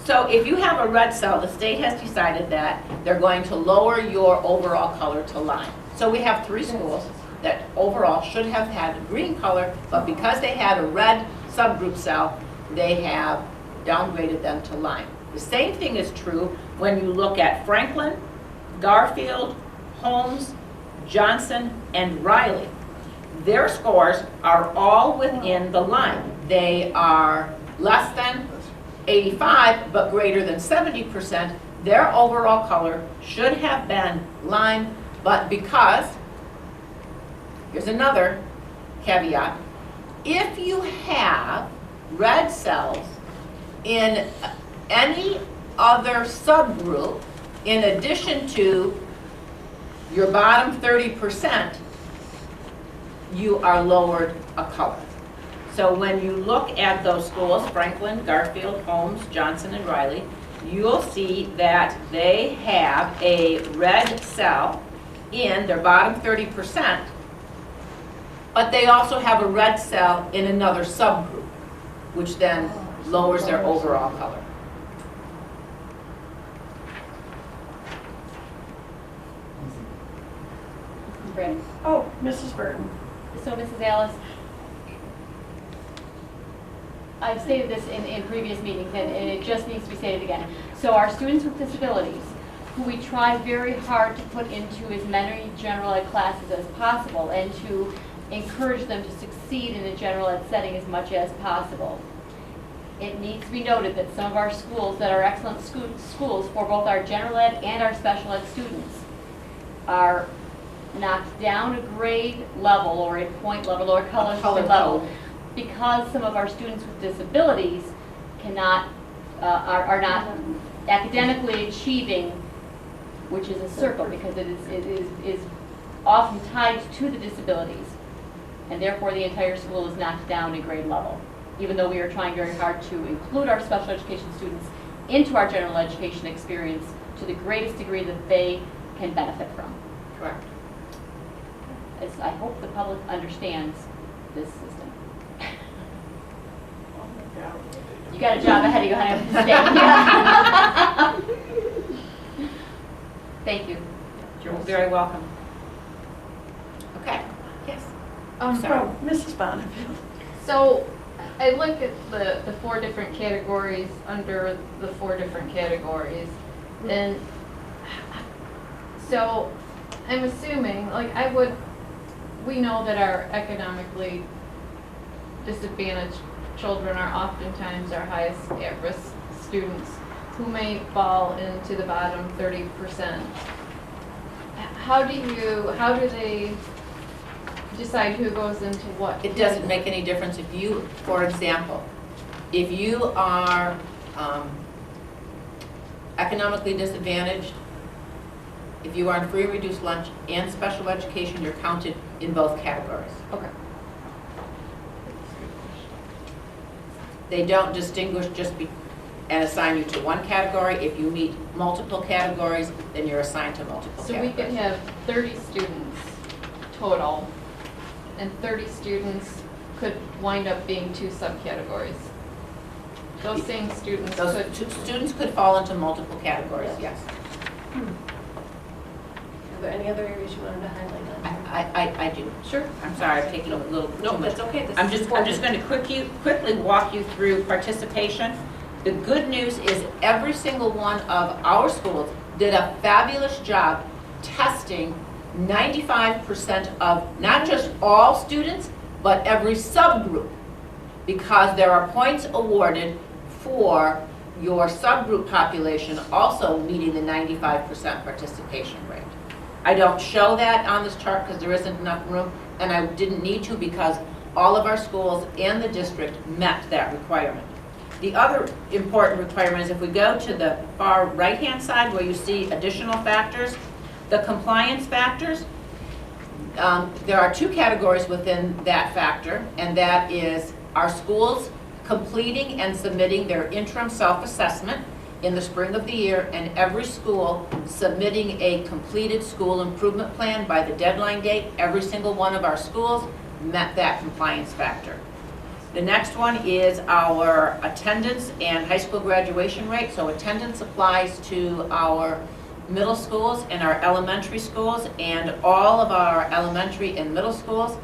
So if you have a red cell, the state has decided that they're going to lower your overall color to lime. So we have 3 schools that overall should have had a green color, but because they had a red subgroup cell, they have downgraded them to lime. The same thing is true when you look at Franklin, Garfield, Holmes, Johnson, and Riley. Their scores are all within the line. They are less than 85, but greater than 70%. Their overall color should have been lime, but because, here's another caveat, if you have red cells in any other subgroup, in addition to your bottom 30%, you are lowered a color. So when you look at those schools, Franklin, Garfield, Holmes, Johnson, and Riley, you'll see that they have a red cell in their bottom 30%, but they also have a red cell in another subgroup, which then lowers their overall color. Brandon. Oh, Mrs. Burton. So Mrs. Alice, I've stated this in previous meetings, and it just needs to be stated again. So our students with disabilities, who we try very hard to put into as many general ed classes as possible and to encourage them to succeed in a general ed setting as much as possible. It needs to be noted that some of our schools that are excellent schools for both our general ed and our special ed students are knocked down a grade level or a point level or color level code. because some of our students with disabilities cannot, are not academically achieving, which is a circle because it is often tied to the disabilities. And therefore the entire school is knocked down a grade level, even though we are trying very hard to include our special education students into our general education experience to the greatest degree that they can benefit from. Correct. I hope the public understands this system. You got a job ahead of you, honey. Thank you. You're very welcome. Okay, yes. Sorry. Oh, Mrs. Bonneville. So I look at the four different categories under the four different categories. And so I'm assuming, like we know that our economically disadvantaged children are oftentimes our highest at-risk students who may fall into the bottom 30%. How do they decide who goes into what? It doesn't make any difference if you, for example, if you are economically disadvantaged, if you are on free or reduced lunch and special education, you're counted in both categories. Okay. They don't distinguish and assign you to one category. If you meet multiple categories, then you're assigned to multiple So categories. we could have 30 students total, and 30 students could wind up being two subcategories. Those same students Those could. students could fall into multiple categories, yes. Are there any other areas you wanted to highlight on? I do. Sure. I'm sorry, I'm taking a little too No, much. that's okay. This I'm is just important. going to quickly walk you through participation. The good news is every single one of our schools did a fabulous job testing 95% of not just all students, but every subgroup, because there are points awarded for your subgroup population also meeting the 95% participation rate. I don't show that on this chart because there isn't enough room, and I didn't need to because all of our schools and the district met that requirement. The other important requirement is if we go to the far right-hand side where you see additional factors, the compliance factors, there are two categories within that factor, and that is our schools completing and submitting their interim self-assessment in the spring of the year, and every school submitting a completed school improvement plan by the deadline date. Every single one of our schools met that compliance factor. The next one is our attendance and high school graduation rate. So attendance applies to our middle schools and our elementary schools, and all of our elementary and middle schools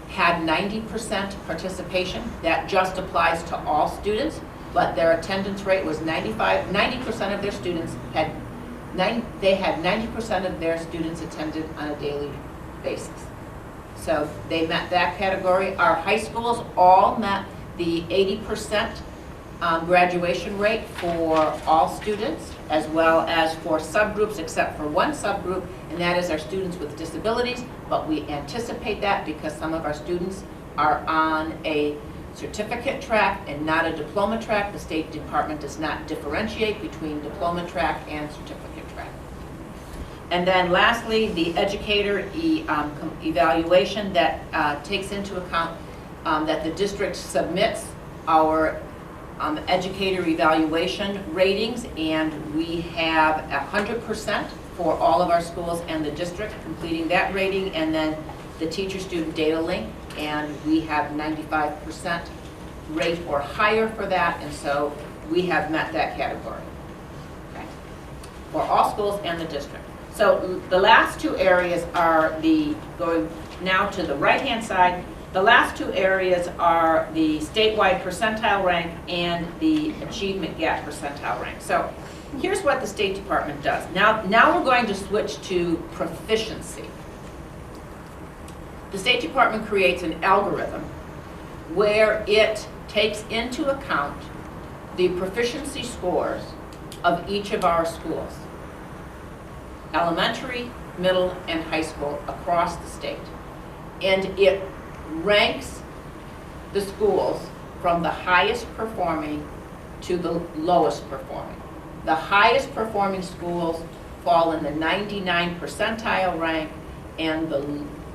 had 90% participation. That just applies to all students, but their attendance rate was 90% of their students had 90% of their students attended on a daily basis. So they met that category. Our high schools all met the 80% graduation rate for all students, as well as for subgroups, except for one subgroup, and that is our students with disabilities. But we anticipate that because some of our students are on a certificate track and not a diploma track. The State Department does not differentiate between diploma track and certificate track. And then lastly, the educator evaluation that takes into account that the district submits our educator evaluation ratings, and we have 100% for all of our schools and the district completing that rating, and then the teacher-student data link, and we have 95% rate or higher for that, and so we have met that category. Okay. For all schools and the district. So the last two areas are going now to the right-hand side. The last two areas are the statewide percentile rank and the achievement gap percentile rank. So here's what the State Department does. Now we're going to switch to proficiency. The State Department creates an algorithm where it takes into account the proficiency scores of each of our schools, elementary, middle, and high school across the state. And it ranks the schools from the highest performing to the lowest performing. The highest performing schools fall in the 99 percentile rank, and the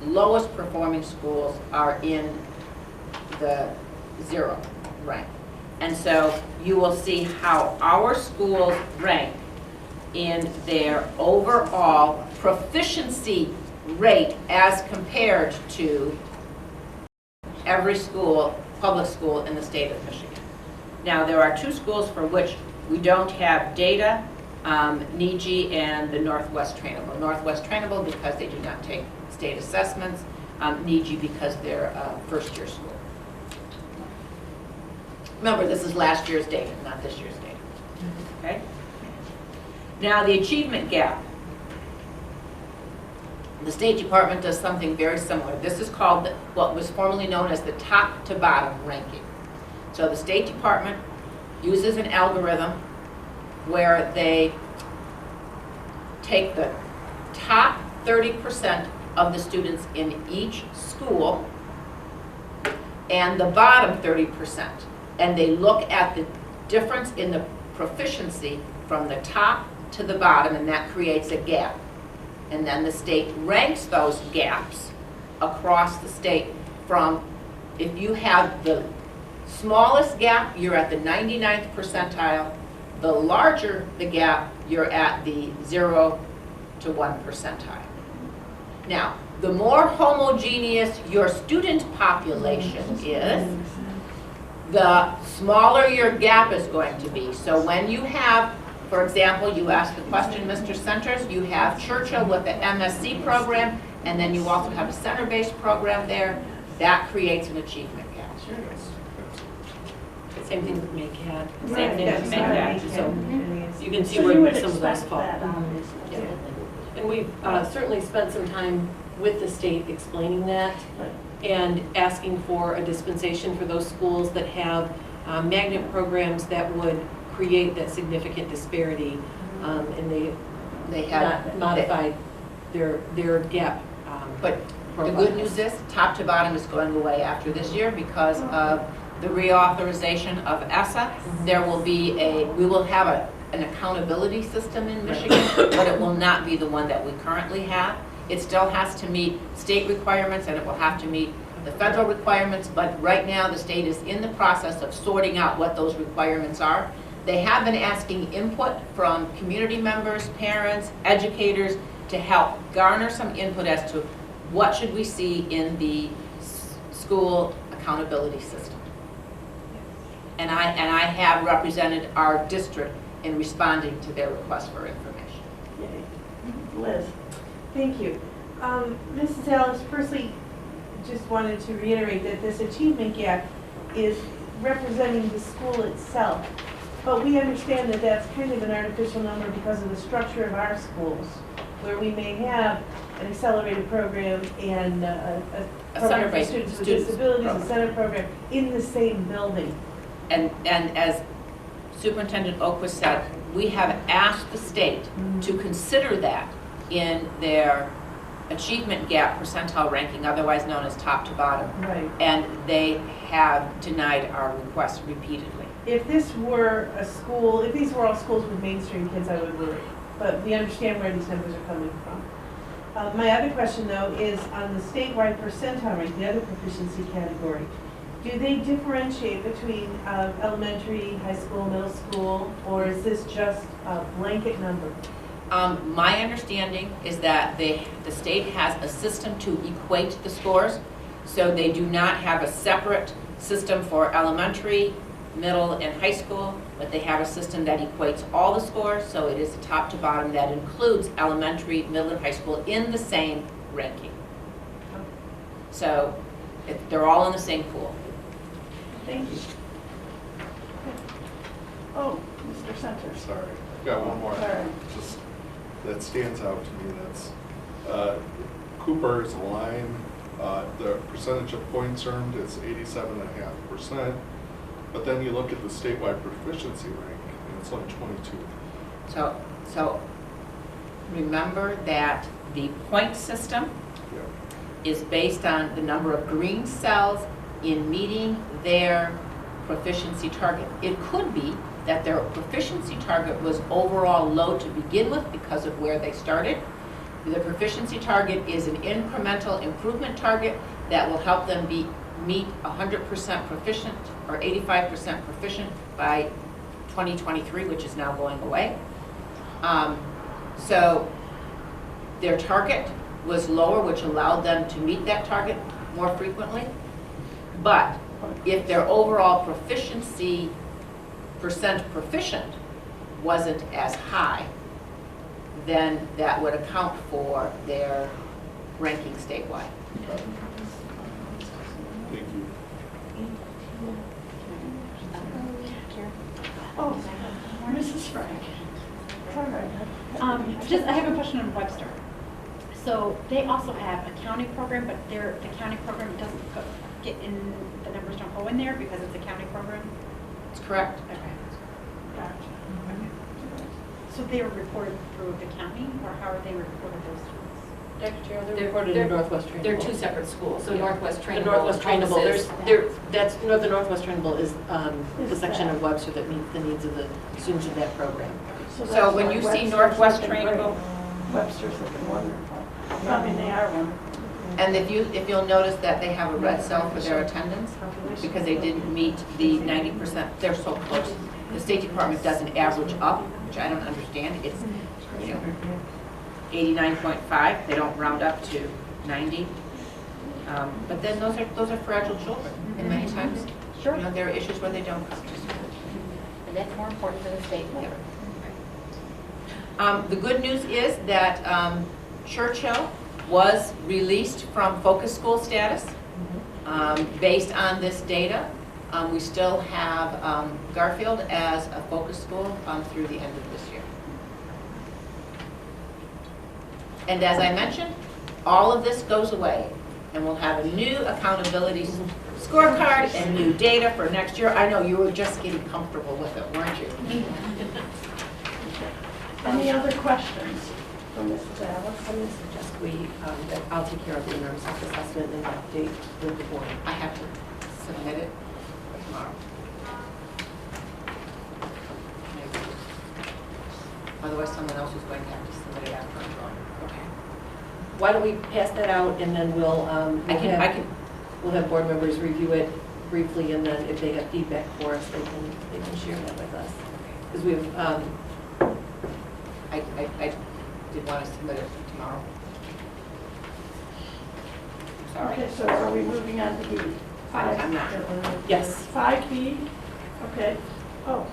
lowest performing schools are in the 0 rank. And so you will see how our schools rank in their overall proficiency rate as compared to every school, public school in the state of Michigan. Now, there are two schools for which we don't have data, NEG and the Northwest Trainable. Northwest Trainable because they do not take state assessments, NEG because they're a first-year school. Remember, this is last year's data, not this year's data. Okay? Now, the achievement gap. The State Department does something very similar. This is called what was formerly known as the top to bottom ranking. So the State Department uses an algorithm where they take the top 30% of the students in each school and the bottom 30%. And they look at the difference in the proficiency from the top to the bottom, and that creates a gap. And then the state ranks those gaps across the state from, if you have the smallest gap, you're at the 99th percentile. The larger the gap, you're at the 0 to 1 percentile. Now, the more homogeneous your student population is, the smaller your gap is going to be. So when you have, for example, you asked the question, Mr. Centers, you have Churchill with the MSc program, and then you also have a center-based program there. That creates an achievement gap. Same thing with MACAD. Right, Same thing with that's MACAD. right. So you can see So you where would some of those expect fall. that, obviously. Yeah. And we've certainly spent some time with the state explaining that and asking for a dispensation for those schools that have magnet programs that would create that significant disparity, and They have not modified their gap. But the good news is, top to bottom is going away after this year because of the reauthorization of ESSA. There will be we will have an accountability system in Michigan, but it will not be the one that we currently have. It still has to meet state requirements and it will have to meet the federal requirements, but right now the state is in the process of sorting out what those requirements are. They have been asking input from community members, parents, educators to help garner some input as to what should we see in the school accountability system. And I have represented our district in responding to their request for information. Yay. Liz? Thank you. Mrs. Ellis, firstly, just wanted to reiterate that this achievement gap is representing the school itself. But we understand that that's kind of an artificial number because of the structure of our schools, where we may have an accelerated program and a program for center-based students with students disabilities, a program. center program, in the same building. And as Superintendent Oquist said, we have asked the state to consider that in their achievement gap percentile ranking, otherwise known as top to bottom. Right. And they have denied our request repeatedly. If this were a school, if these were all schools with mainstream kids, I would worry. But we understand where these numbers are coming from. My other question, though, is on the statewide percentile rank, the other proficiency category. Do they differentiate between elementary, high school, middle school, or is this just a blanket number? My understanding is that the state has a system to equate the scores, so they do not have a separate system for elementary, middle, and high school, but they have a system that equates all the scores, so it is a top to bottom that includes elementary, middle, and high school in the same ranking. So they're all in the same pool. Thank you. Oh, Mr. Center. Sorry, I've got one more. Sorry. Just, that stands out to me, that's, Cooper's line, the percentage of points earned is 87.5%, but then you look at the statewide proficiency rank, and it's only 22. So remember that the point system Yeah. is based on the number of green cells in meeting their proficiency target. It could be that their proficiency target was overall low to begin with because of where they started. The proficiency target is an incremental improvement target that will help them meet 100% proficient or 85% proficient by 2023, which is now going away. So their target was lower, which allowed them to meet that target more frequently. But if their overall proficiency percent proficient wasn't as high, then that would account for their ranking statewide. Thank you. Oh, Mrs. Frank. All right. I have a question on Webster. So they also have a county program, but the county program doesn't get in, the numbers don't go in there because it's a county program? That's correct. Okay. Gotcha. So they are reported through the county, or how are they reported those students? Dr. Chair, they're reported in Northwest Trainable. They're two seperate schools, so Northwest The Trainable. Northwest Trainable, encompasses- the Northwest Trainable is the section of Webster that meets the needs of the students in that program. So that's when why you see Webster's Northwest looking Trainable- great. Webster's looking wonderful. I mean, they are wonderful. And if you'll notice that they have a red cell for their attendance, because they didn't meet the 90%, they're so close. The State Department doesn't average up, which I don't understand. It's, 89.5, they don't round up to 90. But then those are fragile children, and many times, Sure. there are issues where they don't come to school. And that's more important for the state. The good news is that Churchill was released from focus school status based on this data. We still have Garfield as a focus school through the end of this year. And as I mentioned, all of this goes away, and we'll have a new accountability scorecard and new data for next year. I know you were just getting comfortable with it, weren't you? Any other questions for Mrs. Alice? I'm going to suggest that I'll take care of the interim self-assessment and update with the board. I have to submit it tomorrow. Otherwise, someone else is going to have to submit it after I'm gone. Okay. Why don't we pass that out and then we'll we'll have board members review it briefly, and then if they have feedback for us, they can share that with us. Because we have, I did want to submit it tomorrow. Sorry. Okay, so are we moving on to B? I'm not. yes. 5B? Okay. Oh,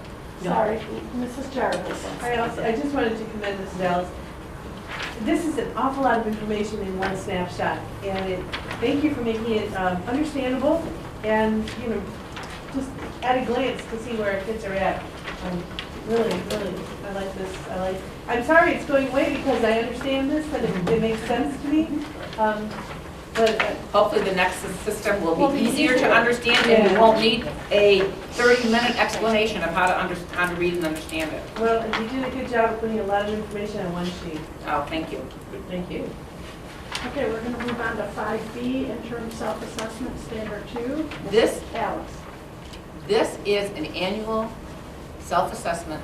No. sorry, Mrs. Jarvis. I just wanted to commend Mrs. Alice. this is an awful lot of information in one snapshot, and thank you for making it understandable and, you know, just at a glance to see where our kids are at. Really, I like this. I'm sorry it's going away because I understand this, and it makes sense to me. But Hopefully the next system will Will be be easier to easier. understand and you Yeah. won't need a 30-minute explanation of how to read and understand it. well, you did a good job of putting a lot of information on one sheet. Oh, thank you. Thank you. Okay, we're going to move on to 5B, interim self-assessment standard 2. This Alice. This is an annual self-assessment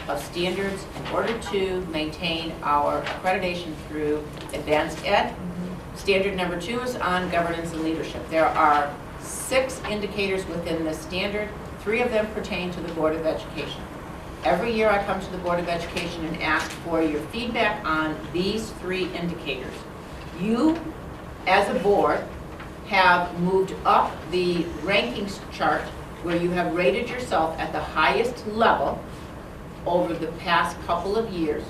of standards in order to maintain our accreditation through advanced ed. Standard number 2 is on governance and leadership. There are 6 indicators within this standard. 3 of them pertain to the Board of Education. Every year I come to the Board of Education and ask for your feedback on these 3 indicators. You, as a board, have moved up the rankings chart where you have rated yourself at the highest level over the past couple of years,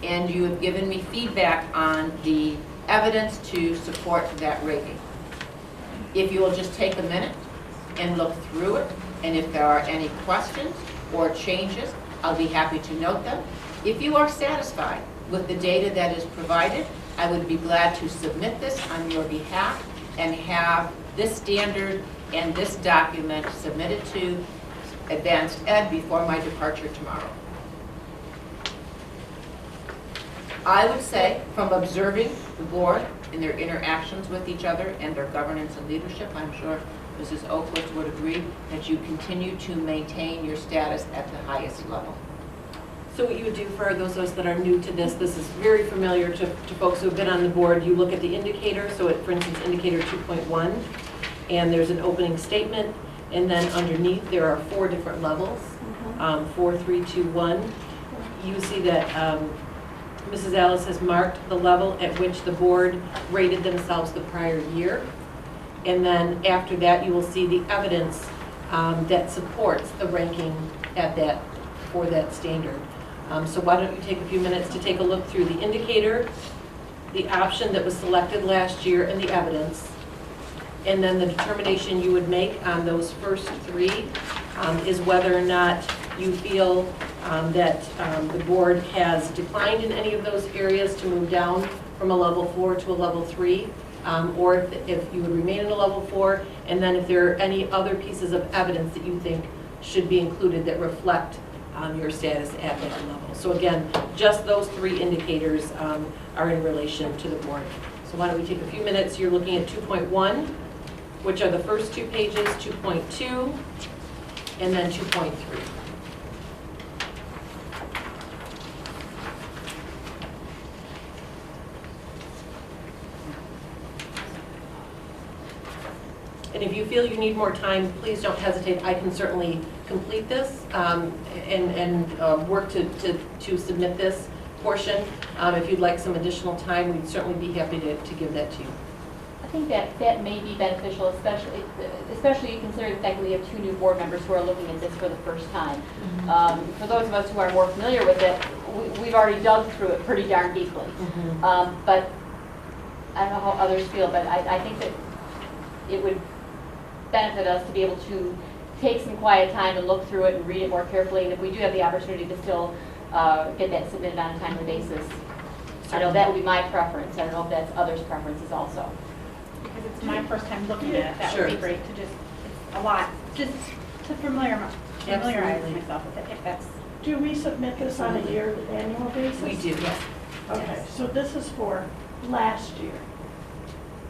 and you have given me feedback on the evidence to support that rating. If you will just take a minute and look through it, and if there are any questions or changes, I'll be happy to note them. If you are satisfied with the data that is provided, I would be glad to submit this on your behalf and have this standard and this document submitted to Advanced Ed before my departure tomorrow. I would say, from observing the board in their interactions with each other and their governance and leadership, I'm sure Mrs. Oakwith would agree that you continue to maintain your status at the highest level. So what you would do for those of us that are new to this is very familiar to folks who have been on the board. You look at the indicator, so for instance, indicator 2.1, and there's an opening statement, and then underneath there are 4 different levels, 4, 3, 2, 1. You see that Mrs. Alice has marked the level at which the board rated themselves the prior year. And then after that, you will see the evidence that supports the ranking at that, for that standard. So why don't you take a few minutes to take a look through the indicator, the option that was selected last year, and the evidence. And then the determination you would make on those first 3 is whether or not you feel that the board has declined in any of those areas to move down from a level 4 to a level 3, or if you would remain in a level 4, and then if there are any other pieces of evidence that you think should be included that reflect your status at that level. So again, just those 3 indicators are in relation to the board. So why don't we take a few minutes. You're looking at 2.1, which are the first 2 pages, 2.2, and then 2.3. And if you feel you need more time, please don't hesitate. I can certainly complete this and work to submit this portion. If you'd like some additional time, we'd certainly be happy to give that to you. I think that may be beneficial, especially considering the fact that we have 2 new board members who are looking at this for the first time. For those of us who are more familiar with it, we've already dug through it pretty darn deeply. But I don't know how others feel, but I think that it would benefit us to be able to take some quiet time and look through it and read it more carefully. And if we do have the opportunity to still get that submitted on a timely basis, I know that would be my preference. I don't know if that's others' preferences also. Because it's my first time looking at it, that would be Sure. great to just, it's a lot, just to familiarize myself with it, if that's. Do we submit this on a year annual basis? We do, yes. Okay, so this is for last year?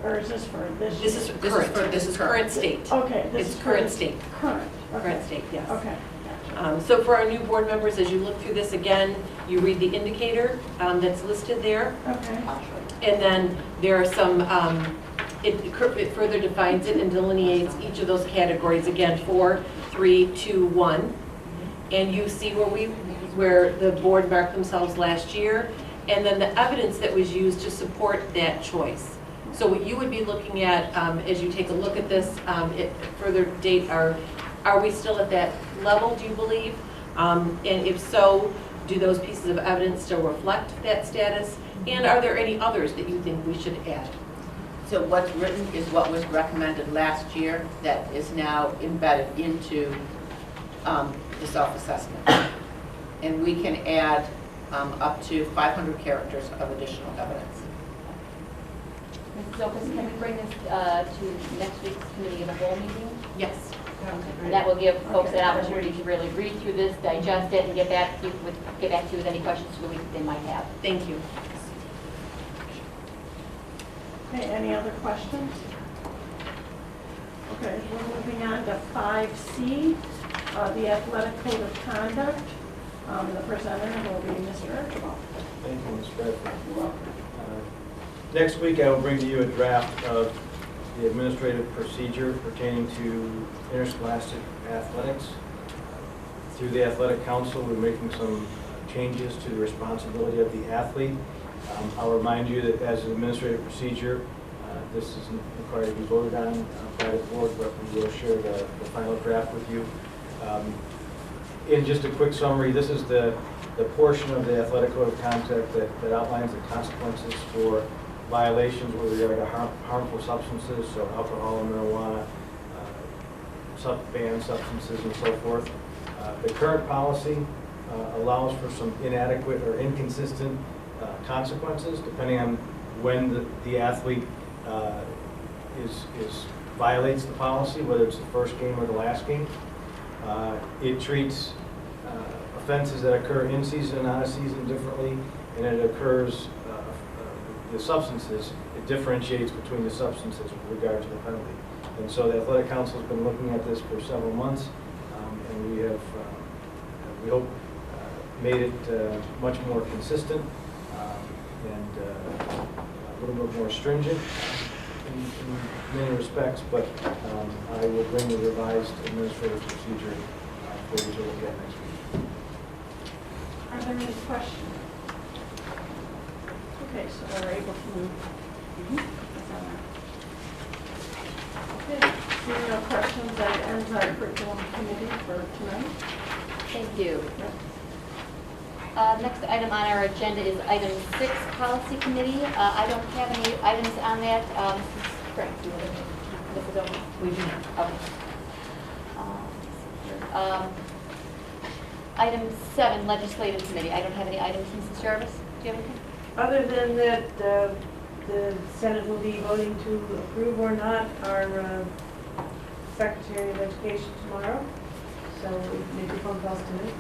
Or is this for this year? This is current state. Okay, this It's is current state. Current, okay. Current state, yes. Okay, gotcha. So for our new board members, as you look through this again, you read the indicator that's listed there. Okay. And then there are some, it further defines it and delineates each of those categories, again, 4, 3, 2, 1. And you see where the board marked themselves last year, and then the evidence that was used to support that choice. So what you would be looking at as you take a look at this, further date, are we still at that level, do you believe? And if so, Do those pieces of evidence still reflect that status? And are there any others that you think we should add? So what's written is what was recommended last year that is now embedded into the self-assessment. And we can add up to 500 characters of additional evidence. Mrs. Opus, can we bring this to next week's committee of the whole meeting? Yes. And that will give folks an opportunity to really read through this, digest it, and get back to you with any questions for the week they might have. Thank you. Okay, any other questions? Okay, we're moving on to 5C, the athletic code of conduct. The presenter will be Mr. Archibald. Thank you, Ms. Bradford. Next week, I will bring to you a draft of the administrative procedure pertaining to interscholastic athletics. Through the Athletic Council, we're making some changes to the responsibility of the athlete. I'll remind you that as an administrative procedure, this isn't required to be voted on by the board, but we will share the final draft with you. In just a quick summary, this is the portion of the athletic code of conduct that outlines the consequences for violations with regard to harmful substances, so alcohol and marijuana, banned substances and so forth. The current policy allows for some inadequate or inconsistent consequences depending on when the athlete violates the policy, whether it's the first game or the last game. It treats offenses that occur in season and out of season differently, and it occurs, the substances, it differentiates between the substances with regard to the penalty. And so the Athletic Council has been looking at this for several months, and we have, we hope, made it much more consistent and a little bit more stringent in many respects, but I will bring the revised administrative procedure for you to look at next week. Are there any questions? Okay, so we're able to move. Okay, seeing no questions, that ends our curriculum committee for tonight. Thank you. Next item on our agenda is item 6, policy committee. I don't have any items on that. Mrs. Frank, do you want to, Mrs. Owen? We do not. Okay. Item 7, legislative committee. I don't have any items. Mrs. Jarvis, do you have anything? Other than that, the Senate will be voting to approve or not our Secretary of Education tomorrow. So we make the phone calls tonight.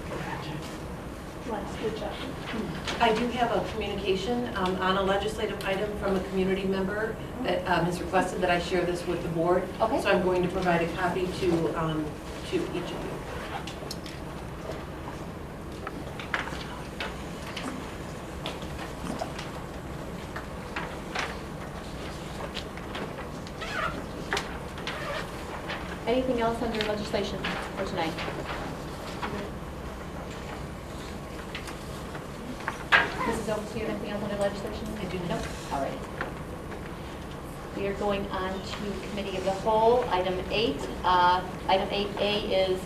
Last good job. I do have a communication on a legislative item from a community member that has requested that I share this with the board. Okay. So I'm going to provide a copy to each of you. Anything else under legislation for tonight? Mrs. Oaks, do you have anything else under legislation? I do not. No? All right. We are going on to committee of the whole, item 8. Item 8A is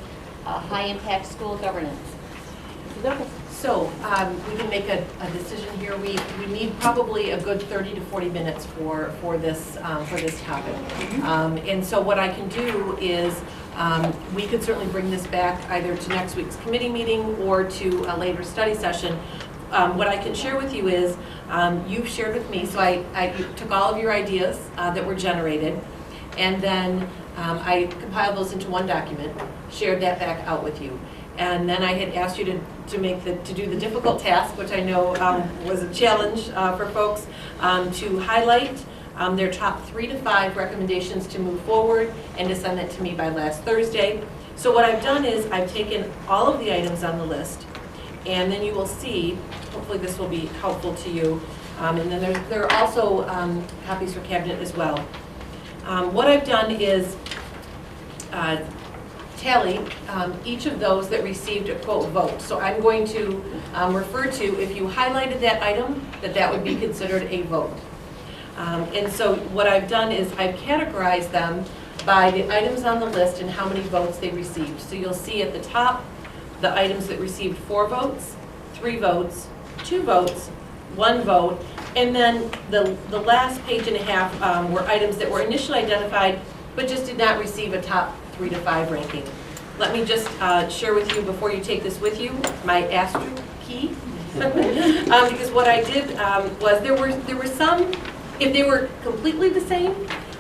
high-impact school governance. Mrs. Oaks? So we can make a decision here. We need probably a good 30 to 40 minutes for this topic. And so what I can do is we could certainly bring this back either to next week's committee meeting or to a later study session. What I can share with you is you've shared with me, so I took all of your ideas that were generated, and then I compiled those into one document, shared that back out with you. And then I had asked you to do the difficult task, which I know was a challenge for folks, to highlight their top 3 to 5 recommendations to move forward and to send it to me by last Thursday. So what I've done is I've taken all of the items on the list, and then you will see, hopefully this will be helpful to you, and then there are also copies for cabinet as well. What I've done is tally each of those that received a quote vote. So I'm going to refer to, if you highlighted that item, that would be considered a vote. And so what I've done is I've categorized them by the items on the list and how many votes they received. So you'll see at the top the items that received 4 votes, 3 votes, 2 votes, 1 vote, and then the last page and a half were items that were initially identified, but just did not receive a top 3 to 5 ranking. Let me just share with you, before you take this with you, my asterisk key. Because what I did was there were some, if they were completely the same,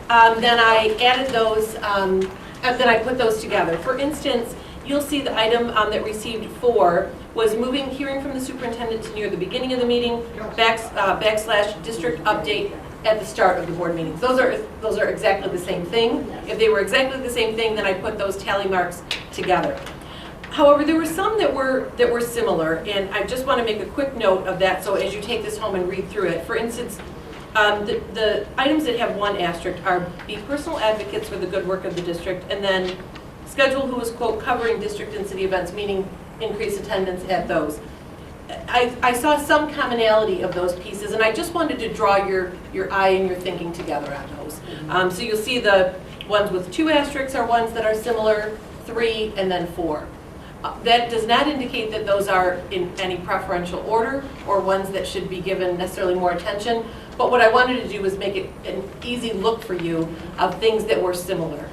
then I added those, then I put those together. For instance, you'll see the item that received 4 was moving hearing from the superintendent to near the beginning of the meeting, backslash district update at the start of the board meetings. Those are exactly the same thing. If they were exactly the same thing, then I put those tally marks together. However, there were some that were similar, and I just want to make a quick note of that, so as you take this home and read through it. For instance, the items that have 1 asterisk are be personal advocates for the good work of the district, and then schedule who is, quote, covering district and city events, meaning increase attendance at those. I saw some commonality of those pieces, and I just wanted to draw your eye and your thinking together on those. So you'll see the ones with 2 asterisks are ones that are similar, 3, and then 4. That does not indicate that those are in any preferential order or ones that should be given necessarily more attention, but what I wanted to do was make it an easy look for you of things that were similar.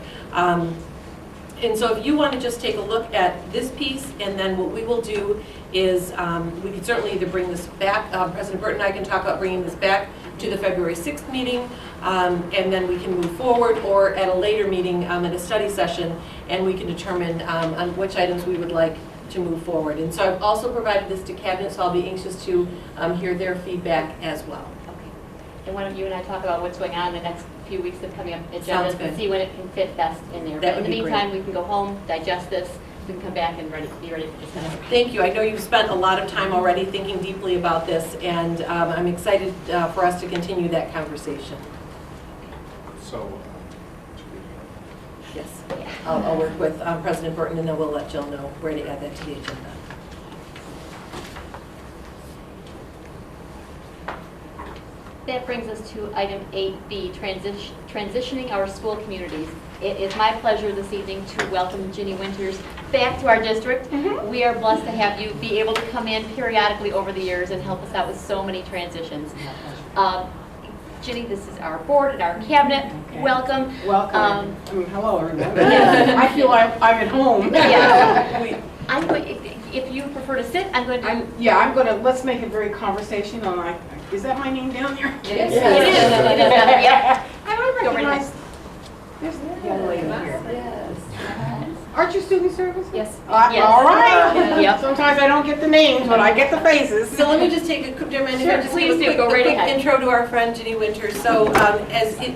And so if you want to just take a look at this piece, and then what we will do is we could certainly either bring this back, President Burton and I can talk about bringing this back to the February 6th meeting, and then we can move forward, or at a later meeting at a study session, and we can determine on which items we would like to move forward. And so I've also provided this to Cabinet, so I'll be anxious to hear their feedback as well. Okay. And why don't you and I talk about what's going on in the next few weeks of coming up Sounds agendas good. and see when it can fit best in there. That But in would the be meantime, great. we can go home, digest this, we can come back and be ready for discussion. Thank you. I know you've spent a lot of time already thinking deeply about this, and I'm excited for us to continue that conversation. So, Yes. I'll work with President Burton, and then we'll let Jill know where to add that to the agenda. That brings us to item 8B, transitioning our school communities. It is my pleasure this evening to welcome Ginny Winters back to our district. We are blessed to have you be able to come in periodically over the years and help us out with so many transitions. Ginny, this is our board and our cabinet. Welcome. Welcome. Hello, everyone. Yes. I feel I'm at home. Yes. I'm going, if you prefer to sit, I'm going to. Let's make it very conversational. Is that my name down there? It is. Yeah. I don't Go right recognize. There's the young lady here. Yes. Aren't you student services? Yes. All right. Yep. Sometimes I don't get the names, but I get the faces. So let me just take a quick, do you mind if I Sure, just please give do. a quick, Go right ahead. intro to our friend Ginny Winters. So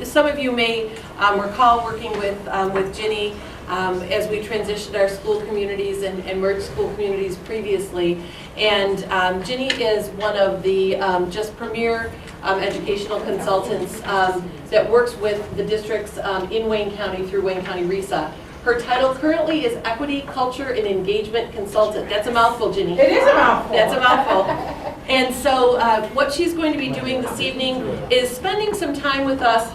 some of you may recall working with Ginny as we transitioned our school communities and merged school communities previously. And Ginny is one of the just premier educational consultants that works with the districts in Wayne County through Wayne County RESA. Her title currently is Equity, Culture, and Engagement Consultant. That's a mouthful, Ginny. It is a mouthful. That's a mouthful. And so what she's going to be doing this evening is spending some time with us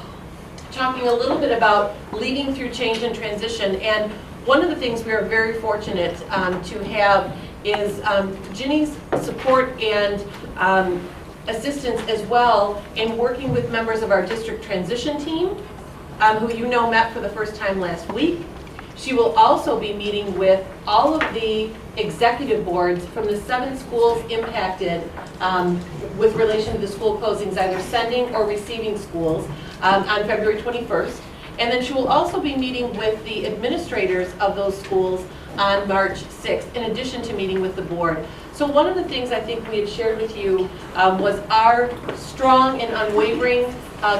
talking a little bit about leading through change and transition. And one of the things we are very fortunate to have is Ginny's support and assistance as well in working with members of our district transition team, who you know met for the first time last week. She will also be meeting with all of the executive boards from the 7 schools impacted with relation to the school closings, either sending or receiving schools, on February 21st. And then she will also be meeting with the administrators of those schools on March 6th, in addition to meeting with the board. So one of the things I think we had shared with you was our strong and unwavering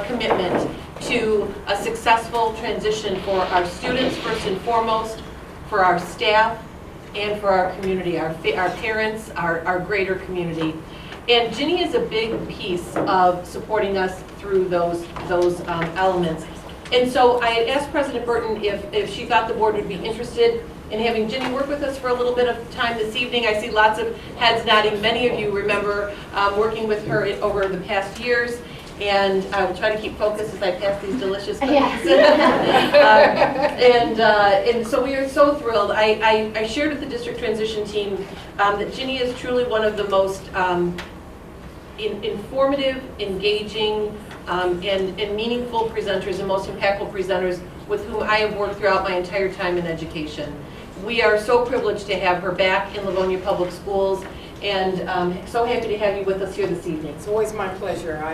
commitment to a successful transition for our students first and foremost, for our staff, and for our community, our parents, our greater community. And Ginny is a big piece of supporting us through those elements. And so I had asked President Burton if she thought the board would be interested in having Ginny work with us for a little bit of time this evening. I see lots of heads nodding. Many of you remember working with her over the past years. And I will try to keep focused as I pass these delicious cookies. Yeah. And so we are so thrilled. I shared with the district transition team that Ginny is truly one of the most informative, engaging, and meaningful presenters and most impactful presenters with whom I have worked throughout my entire time in education. We are so privileged to have her back in Livonia Public Schools, and so happy to have you with us here this evening. It's always my pleasure.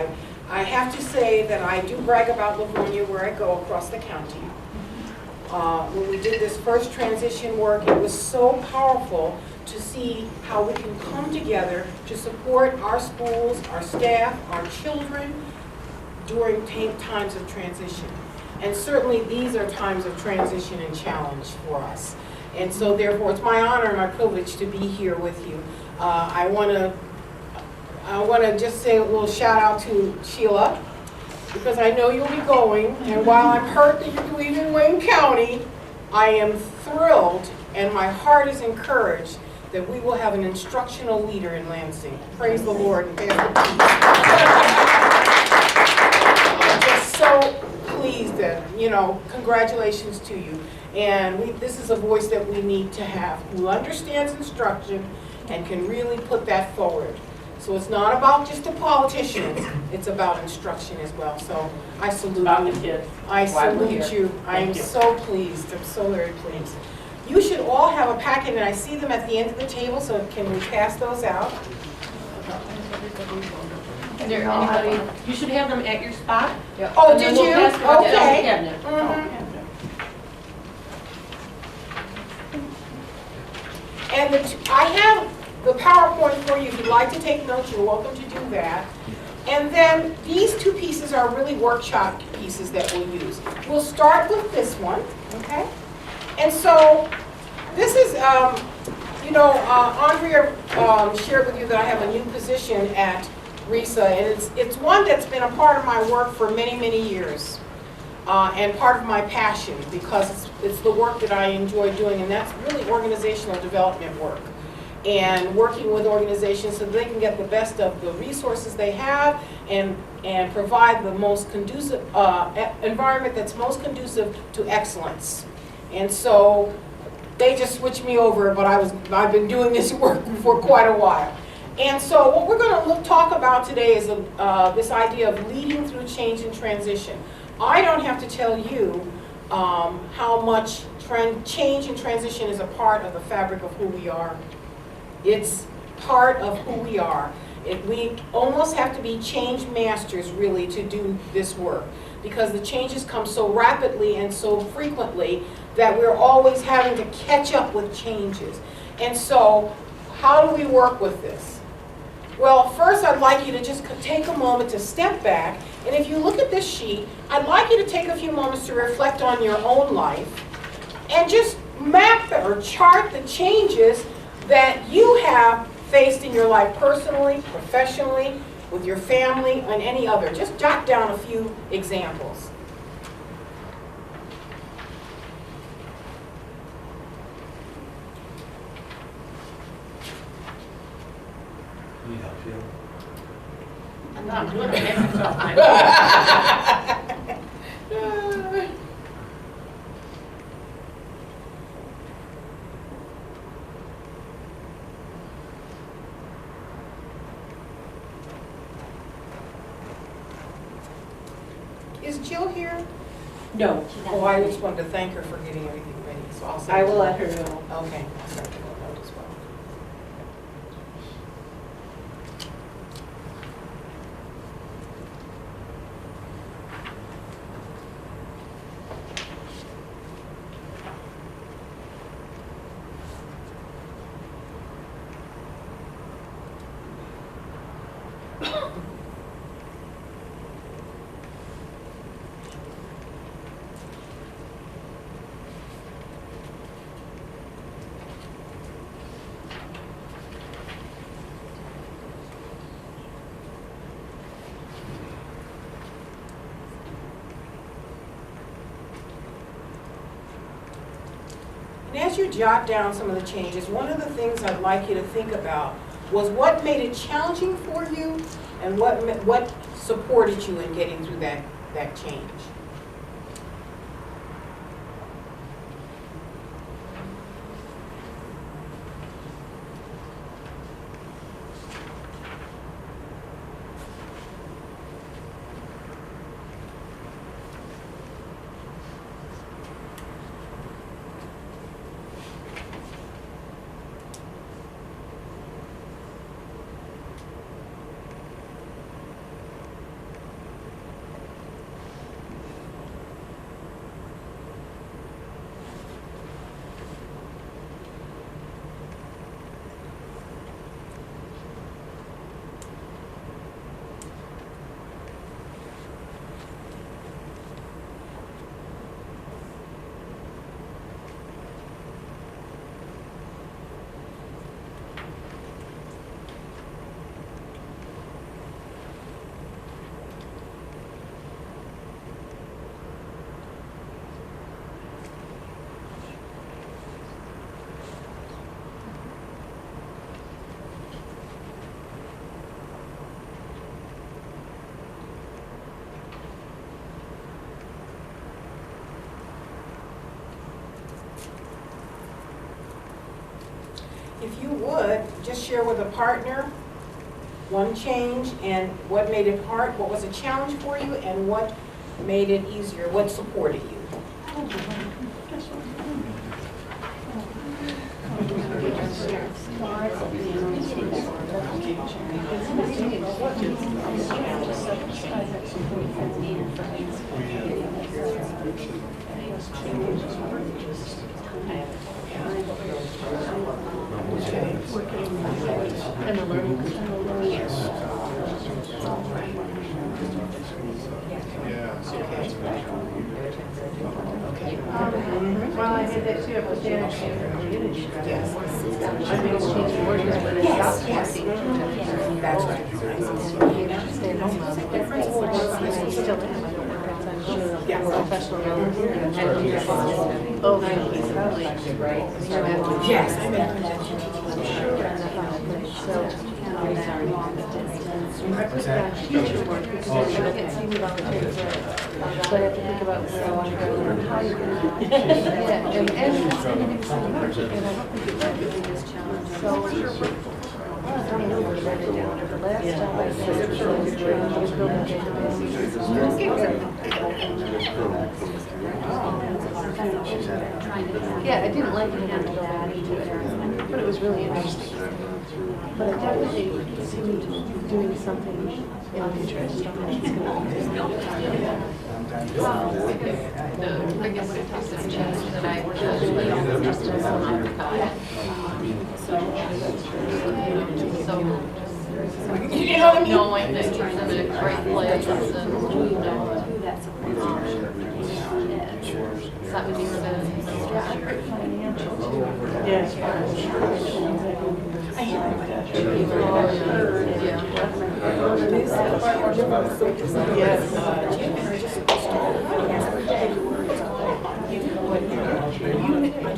I have to say that I do brag about Livonia where I go across the county. When we did this first transition work, it was so powerful to see how we can come together to support our schools, our staff, our children during times of transition. And certainly these are times of transition and challenge for us. And so therefore, it's my honor and my privilege to be here with you. I want to just say a little shout out to Sheila, because I know you'll be going, and while I'm hurt that you're leaving Wayne County, I am thrilled and my heart is encouraged that we will have an instructional leader in Lansing. Praise the Lord and thank the I'm just so pleased that, congratulations to you. And this is a voice that we need to have, who understands instruction and can really put that forward. So it's not about just the politicians, it's about instruction as well. So I salute About you. the kids. I Why we're salute here. you. I am Thank you. so pleased. I'm so very pleased. You should all have a packet, and I see them at the end of the table, so can we pass those out? Is there anybody, you should have them at your spot. Oh, And then did we'll you? pass them out to the Okay. cabinet. Mhm. And I have the PowerPoint for you. If you'd like to take notes, you're welcome to do that. And then these two pieces are really workshop pieces that we'll use. We'll start with this one, okay? And so this is, Andrea shared with you that I have a new position at RISA, and it's one that's been a part of my work for many, many years. And part of my passion, because it's the work that I enjoy doing, and that's really organizational development work. And working with organizations so they can get the best of the resources they have and provide the most conducive environment that's most conducive to excellence. And so they just switched me over, but I've been doing this work for quite a while. And so what we're going to talk about today is this idea of leading through change and transition. I don't have to tell you how much change and transition is a part of the fabric of who we are. It's part of who we are. We almost have to be change masters, really, to do this work, because the changes come so rapidly and so frequently that we're always having to catch up with changes. And so, how do we work with this? Well, first I'd like you to just take a moment to step back, and if you look at this sheet, I'd like you to take a few moments to reflect on your own life and just map or chart the changes that you have faced in your life personally, professionally, with your family, and any other. Just jot down a few examples. Need help, Sheila? I'm not doing it myself. Is Jill here? No, Oh, I just wanted to thank her for getting everything ready, so I'll send I it will to let her know. Okay, I'll send her a note as well. And as you jot down some of the changes, one of the things I'd like you to think about was what made it challenging for you and what supported you in getting through that change? If you would, just share with a partner one change and what made it hard, what was a challenge for you, and what made it easier, what supported you. Well, I did that too, I put down community. Yes. I think it's changing more just when it Yes, stops yes. working. That's right. Stay at home, mom. I still am, I don't work outside, sure, Yes. professional level. Oh, man, he's probably, right? Yes, I remember So, I put down future work because I can't see me volunteers there. So I have to think about where I want to go and how you're going to. Yeah, and it's going to be so much, and I don't think it's going to be this challenge. So, I don't know what I did down. The last time I did it, I was building databases. Yeah, I didn't like it having to go back into it, but it was really interesting. But I definitely seem to be doing something in interest. The biggest change that I did just as You know what I mean? knowing that he's in a great place and, that would be for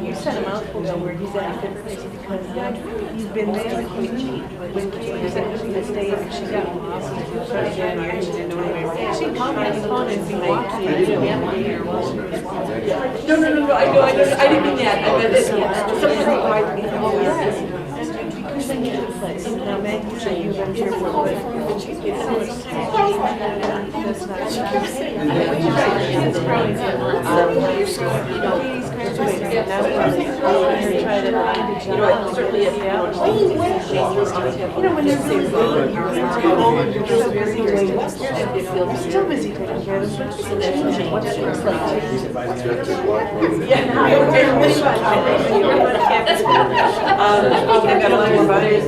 You sent him out to know where he's at because he's been there. When you said he's gonna stay in, she got she called me on the phone and be walking. No, I didn't mean that. I meant this. Oh, yes. Because they need a place. Now, Maggie said you have here for still busy taking care of this, but changing what it looks like. I've got a lot more bodies.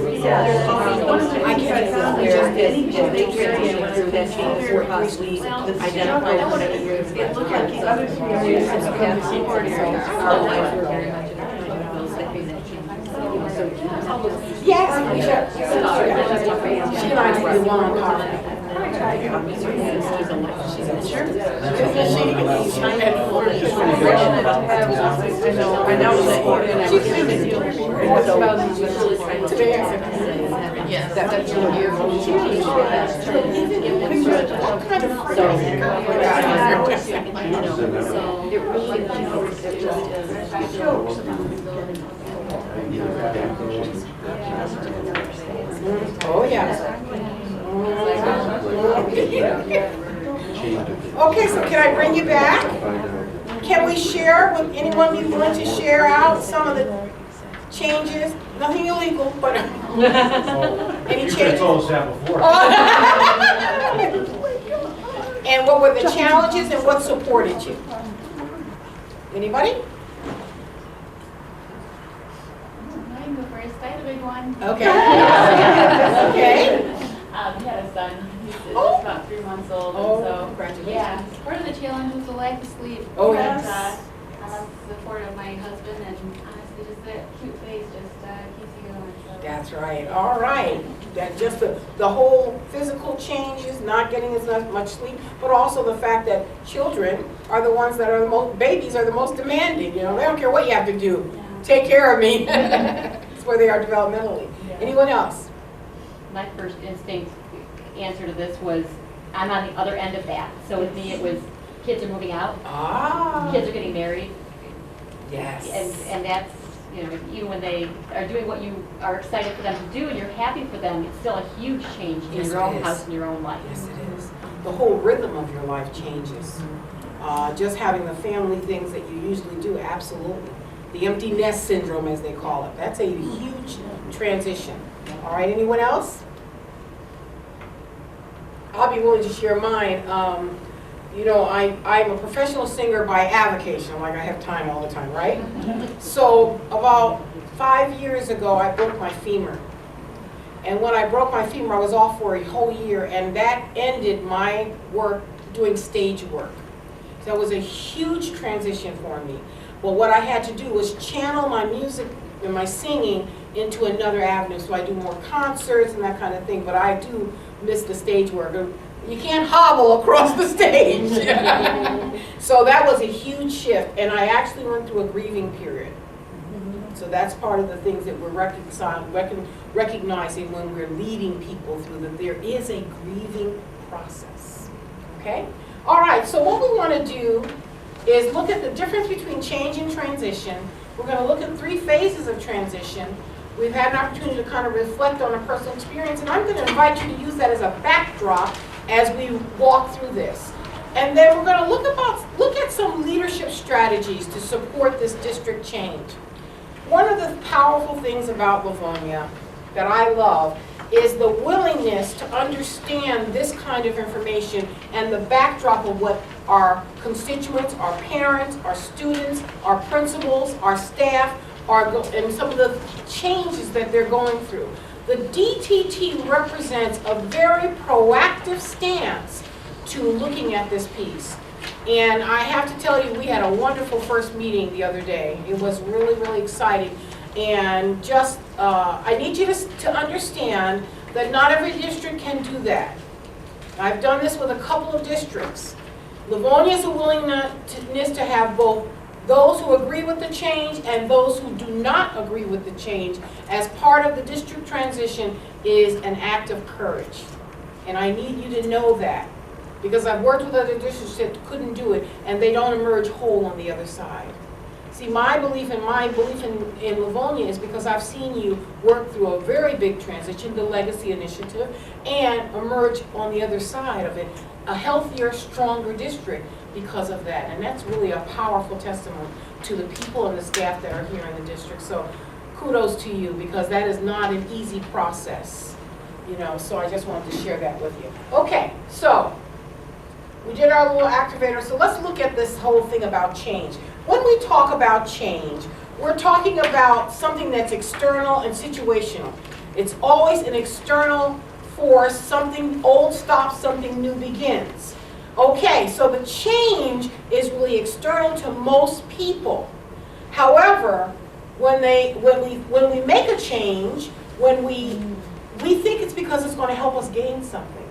I can't found through that change for us, we identified what it is. It looked like the other 3 areas of our lives were very much yes, we should. She and I did the one car. I know that That's a year from the change. Oh, yeah. Okay, so can I bring you back? Can we share, would anyone be willing to share out some of the changes? Nothing illegal, but any You could have changes? told us that before. And what were the challenges and what supported you? Anybody? I can go first. I had a big one. Okay. Okay. We had a son. He's just Oh. about 3 months old, and Oh, so congratulations. yeah. Part of the challenge was the lack of sleep. Oh, But, yes. I have the support of my husband, and honestly, just that cute face just keeps you going. So. That's right. All right. That just the whole physical changes, not getting as much sleep, but also the fact that children are the ones that are the most, babies are the most demanding. You know, they don't care what you have to do. Yeah. Take care of me. That's where they are developmentally. Yeah. Anyone else? My first instinct answer to this was, I'm on the other end of that. So with me, it was kids are moving out, Ah. kids are getting married, Yes. and that's, you know, even when they are doing what you are excited for them to do and you're happy for them, it's still a huge change in Yes, your it own is. house and your own life. Yes, it is. The whole rhythm of your life changes. Just having the family things that you usually do, absolutely. The empty nest syndrome, as they call it. That's a huge transition. All right, anyone else? I'll be willing to share mine. You know, I'm a professional singer by avocation, like I have time all the time, right? So about 5 years ago, I broke my femur. And when I broke my femur, I was off for a whole year, and that ended my work doing stage work. So that was a huge transition for me. But what I had to do was channel my music and my singing into another avenue. So I do more concerts and that kind of thing, but I do miss the stage work. You can't hobble across the stage. So that was a huge shift, and I actually went through a grieving period. So that's part of the things that we're recognizing when we're leading people through, that there is a grieving process. Okay? All right, so what we want to do is look at the difference between change and transition. We're going to look at 3 phases of transition. We've had an opportunity to kind of reflect on a personal experience, and I'm going to invite you to use that as a backdrop as we walk through this. And then we're going to look at some leadership strategies to support this district change. One of the powerful things about Livonia that I love is the willingness to understand this kind of information and the backdrop of what our constituents, our parents, our students, our principals, our staff, and some of the changes that they're going through. The DTT represents a very proactive stance to looking at this piece. And I have to tell you, we had a wonderful first meeting the other day. It was really, really exciting. And just, I need you to understand that not every district can do that. I've done this with a couple of districts. Livonia has a willingness to have both those who agree with the change and those who do not agree with the change as part of the district transition is an act of courage. And I need you to know that, because I've worked with other districts that couldn't do it, and they don't emerge whole on the other side. See, my belief in Livonia is because I've seen you work through a very big transition, the Legacy Initiative, and emerge on the other side of it, a healthier, stronger district because of that. And that's really a powerful testimony to the people and the staff that are here in the district. So kudos to you, because that is not an easy process. You know, so I just wanted to share that with you. Okay, so we did our little activator, so let's look at this whole thing about change. When we talk about change, we're talking about something that's external and situational. It's always an external force, something old stops, something new begins. Okay, so the change is really external to most people. However, when we make a change, when we think it's because it's going to help us gain something.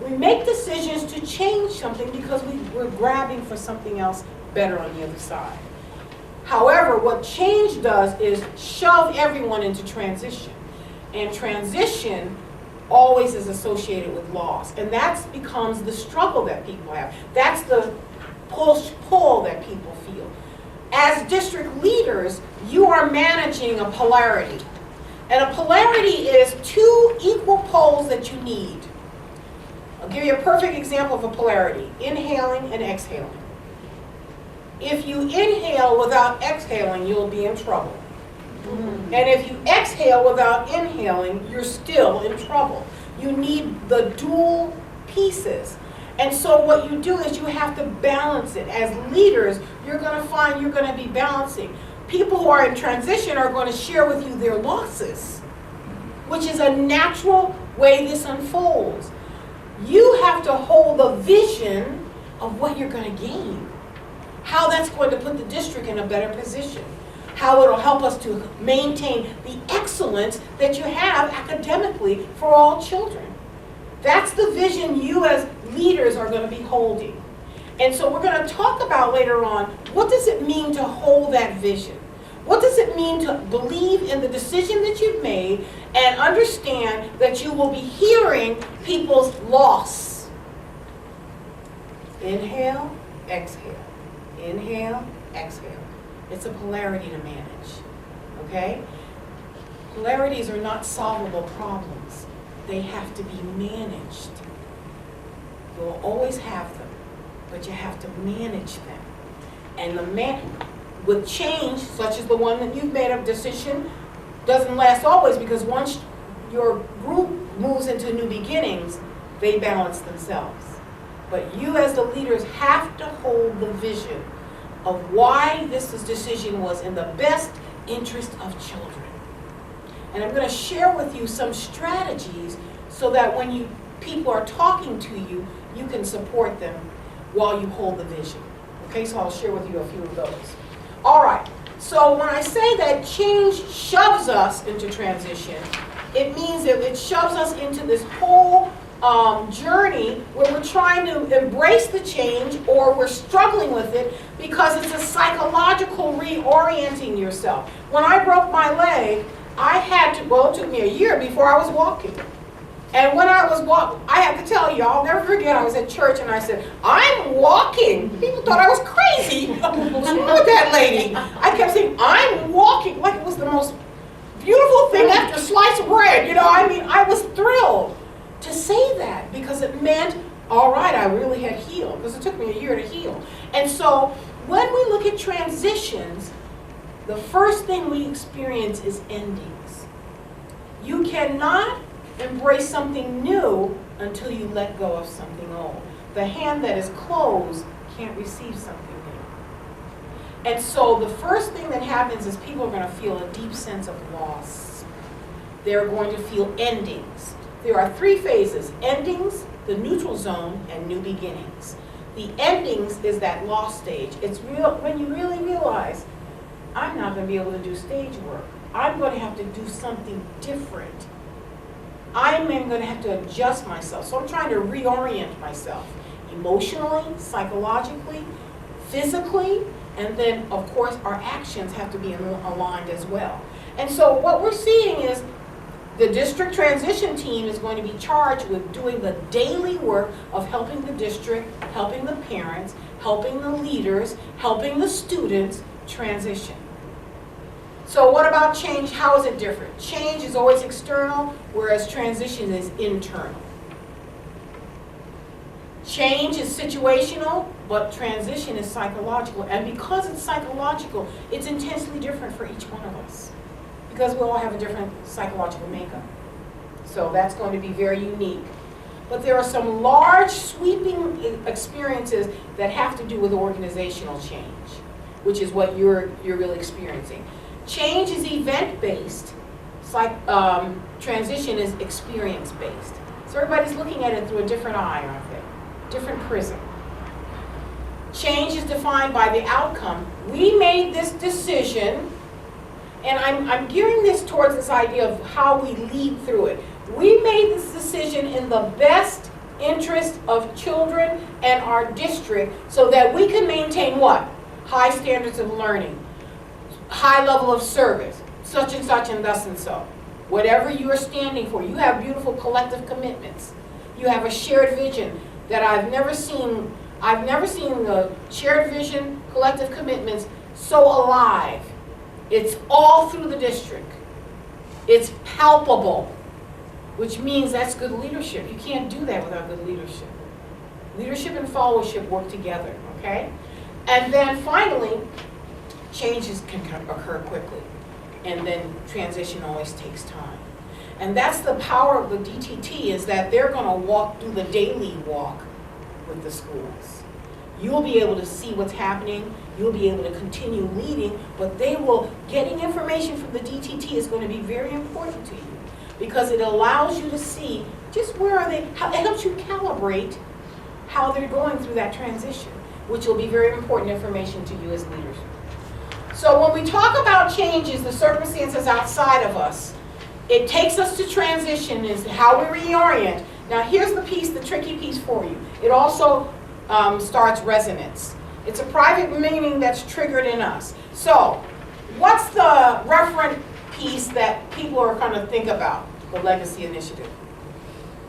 We make decisions to change something because we're grabbing for something else better on the other side. However, what change does is shove everyone into transition. And transition always is associated with loss. And that becomes the struggle that people have. That's the push-pull that people feel. As district leaders, you are managing a polarity. And a polarity is two equal poles that you need. I'll give you a perfect example of a polarity, inhaling and exhaling. If you inhale without exhaling, you'll be in trouble. And if you exhale without inhaling, you're still in trouble. You need the dual pieces. And so what you do is you have to balance it. As leaders, you're going to find you're going to be balancing. People who are in transition are going to share with you their losses, which is a natural way this unfolds. You have to hold the vision of what you're going to gain, how that's going to put the district in a better position, how it'll help us to maintain the excellence that you have academically for all children. That's the vision you as leaders are going to be holding. And so we're going to talk about later on, what does it mean to hold that vision? What does it mean to believe in the decision that you've made and understand that you will be hearing people's loss? Inhale, exhale. Inhale, exhale. It's a polarity to manage, okay? Polarities are not solvable problems. They have to be managed. You'll always have them, but you have to manage them. And with change, such as the one that you've made a decision, doesn't last always, because once your group moves into new beginnings, they balance themselves. But you as the leaders have to hold the vision of why this decision was in the best interest of children. And I'm going to share with you some strategies so that when people are talking to you, you can support them while you hold the vision. Okay, so I'll share with you a few of those. All right, so when I say that change shoves us into transition, it means that it shoves us into this whole journey where we're trying to embrace the change or we're struggling with it because it's a psychological reorienting yourself. When I broke my leg, I had to, well, it took me a year before I was walking. And when I was walking, I have to tell you, I'll never forget, I was at church and I said, I'm walking. People thought I was crazy. What's wrong with that lady? I kept saying, I'm walking, like it was the most beautiful thing after a slice of bread. You know, I mean, I was thrilled to say that because it meant, all right, I really had healed, because it took me a year to heal. And so when we look at transitions, the first thing we experience is endings. You cannot embrace something new until you let go of something old. The hand that is closed can't receive something new. And so the first thing that happens is people are going to feel a deep sense of loss. They're going to feel endings. There are three phases: endings, the neutral zone, and new beginnings. The endings is that loss stage. It's real when you really realize, I'm not going to be able to do stage work. I'm going to have to do something different. I'm going to have to adjust myself. So I'm trying to reorient myself emotionally, psychologically, physically, and then, of course, our actions have to be aligned as well. And so what we're seeing is the district transition team is going to be charged with doing the daily work of helping the district, helping the parents, helping the leaders, helping the students transition. So what about change? How is it different? Change is always external, whereas transition is internal. Change is situational, but transition is psychological. And because it's psychological, it's intensely different for each one of us, because we all have a different psychological makeup. So that's going to be very unique. But there are some large, sweeping experiences that have to do with organizational change, which is what you're really experiencing. Change is event-based. Transition is experience-based. So everybody's looking at it through a different eye, aren't they? Different prism. Change is defined by the outcome. We made this decision, and I'm gearing this towards this idea of how we lead through it. We made this decision in the best interest of children and our district so that we can maintain what? High standards of learning, high level of service, such and thus and so. whatever you are standing for. You have beautiful collective commitments. You have a shared vision that I've never seen the shared vision, collective commitments so alive. It's all through the district. It's palpable, which means that's good leadership. You can't do that without good leadership. Leadership and followership work together, okay? And then finally, changes can occur quickly. And then transition always takes time. And that's the power of the DTT, is that they're gonna walk through the daily walk with the schools. You'll be able to see what's happening, you'll be able to continue leading, but getting information from the DTT is gonna be very important to you, because it allows you to see just where are they, it helps you calibrate how they're going through that transition, which will be very important information to you as leaders. So when we talk about changes, the circumstances outside of us, it takes us to transition, is how we reorient. Now here's the piece, the tricky piece for you. It also starts resonance. It's a private meaning that's triggered in us. So what's the referent piece that people are going to think about? The legacy initiative.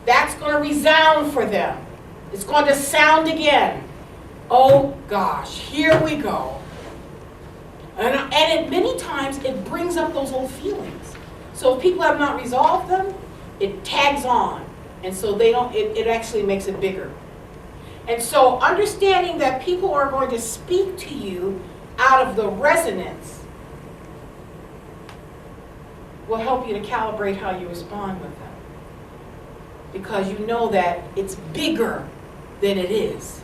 That's going to resound for them. It's going to sound again. Oh gosh, here we go. And many times it brings up those old feelings. So if people have not resolved them, it tags on. And so it actually makes it bigger. And so understanding that people are going to speak to you out of the resonance will help you to calibrate how you respond with them. Because you know that it's bigger than it is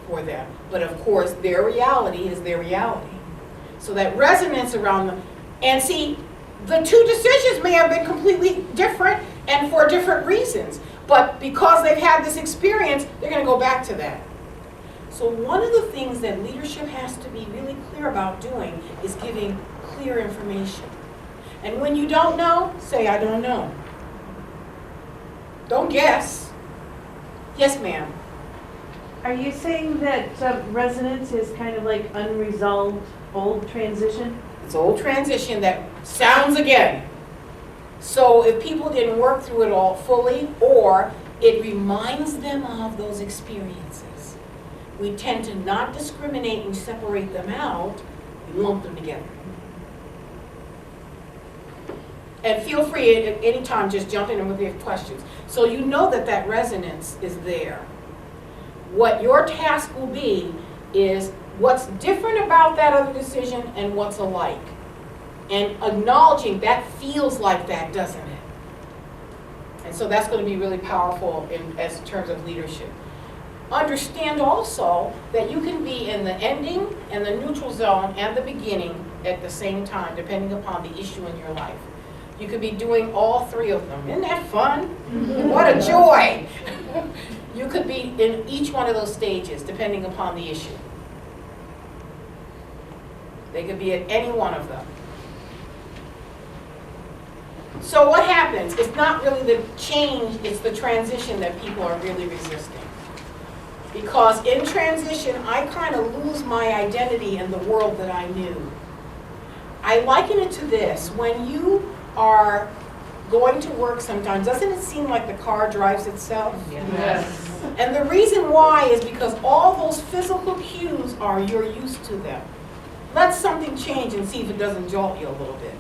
for them. But of course, their reality is their reality. So that resonance around them. And see, the two decisions may have been completely different and for different reasons. But because they've had this experience, they're going to go back to that. So one of the things that leadership has to be really clear about doing is giving clear information. And when you don't know, say, I don't know. Don't guess. Yes, ma'am. Are you saying that resonance is kind of like unresolved old transition? It's old transition that sounds again. So if people didn't work through it all fully, or it reminds them of those experiences, we tend to not discriminate and separate them out, we lump them together. And feel free at any time, just jump in with your questions. So you know that that resonance is there. What your task will be is what's different about that other decision and what's alike. And acknowledging that feels like that, doesn't it? And so that's going to be really powerful in terms of leadership. Understand also that you can be in the ending and the neutral zone and the beginning at the same time, depending upon the issue in your life. You could be doing all three of them. Isn't that fun? What a joy! You could be in each one of those stages, depending upon the issue. They could be at any one of them. So what happens? It's not really the change, it's the transition that people are really resisting. Because in transition, I kind of lose my identity in the world that I knew. I liken it to this. When you are going to work sometimes, doesn't it seem like the car drives itself? Yes. And the reason why is because all those physical cues are you're used to them. Let something change and see if it doesn't jolt you a little bit.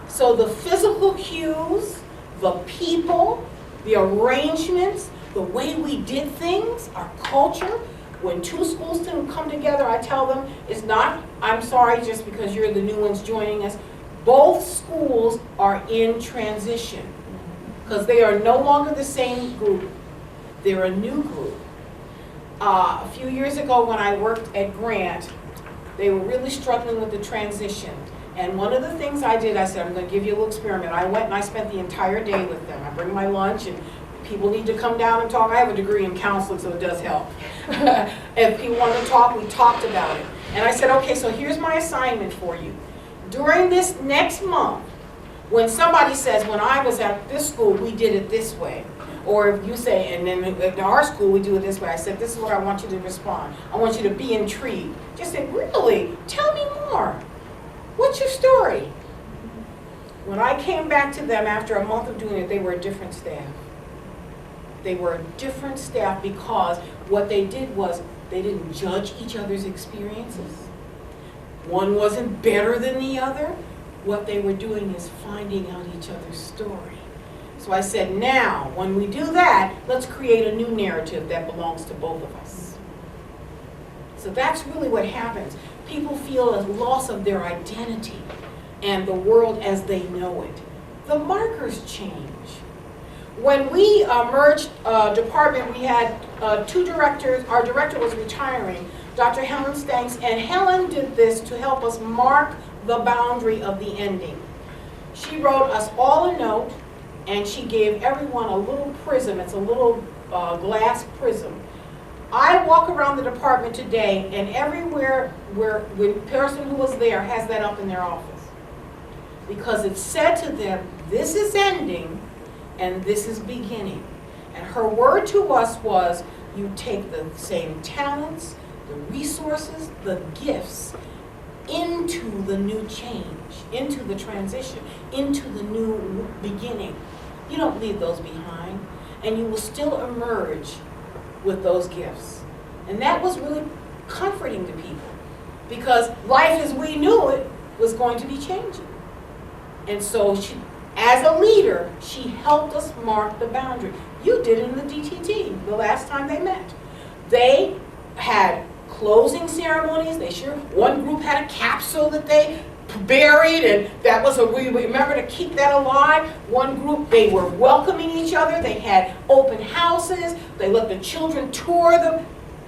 So the physical cues, the people, the arrangements, the way we did things, our culture, when two schools didn't come together, I tell them, it's not, I'm sorry, just because you're the new ones joining us. Both schools are in transition because they are no longer the same group. They're a new group. A few years ago when I worked at Grant, they were really struggling with the transition. And one of the things I did, I said, I'm going to give you a little experiment. I went and I spent the entire day with them. I bring my lunch and people need to come down and talk. I have a degree in counseling, so it does help. If people want to talk, we talked about it. And I said, okay, so here's my assignment for you. During this next month, when somebody says, when I was at this school, we did it this way. Or if you say, and then at our school, we do it this way. I said, this is what I want you to respond. I want you to be intrigued. Just say, really? Tell me more. What's your story? When I came back to them after a month of doing it, they were a different staff. They were a different staff because what they did was they didn't judge each other's experiences. One wasn't better than the other. What they were doing is finding out each other's story. So I said, now, when we do that, let's create a new narrative that belongs to both of us. So that's really what happens. People feel a loss of their identity and the world as they know it. The markers change. When we merged department, we had two directors. Our director was retiring, Dr. Helen Stanks, and Helen did this to help us mark the boundary of the ending. She wrote us all a note, and she gave everyone a little prism. It's a little glass prism. I walk around the department today, and everywhere where the person who was there has that up in their office. Because it said to them, this is ending, and this is beginning. And her word to us was, you take the same talents, the resources, the gifts, into the new change, into the transition, into the new beginning. You don't leave those behind, and you will still emerge with those gifts. And that was really comforting to people, because life as we knew it was going to be changing. And so she, as a leader, she helped us mark the boundary. You did it in the DTT the last time they met. They had closing ceremonies. One group had a capsule that they buried, and that was we remember to keep that alive. One group, they were welcoming each other. They had open houses. They let the children tour them.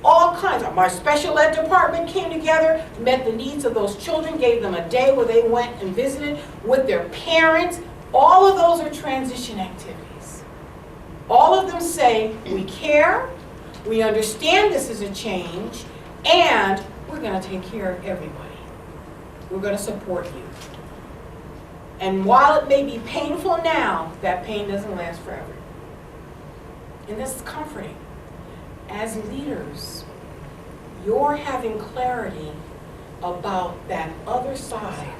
All kinds of, my special ed department came together, met the needs of those children, gave them a day where they went and visited with their parents. All of those are transition activities. All of them say, we care, we understand this is a change, and we're going to take care of everybody. We're going to support you. And while it may be painful now, that pain doesn't last forever. And this is comforting. As leaders, you're having clarity about that other side.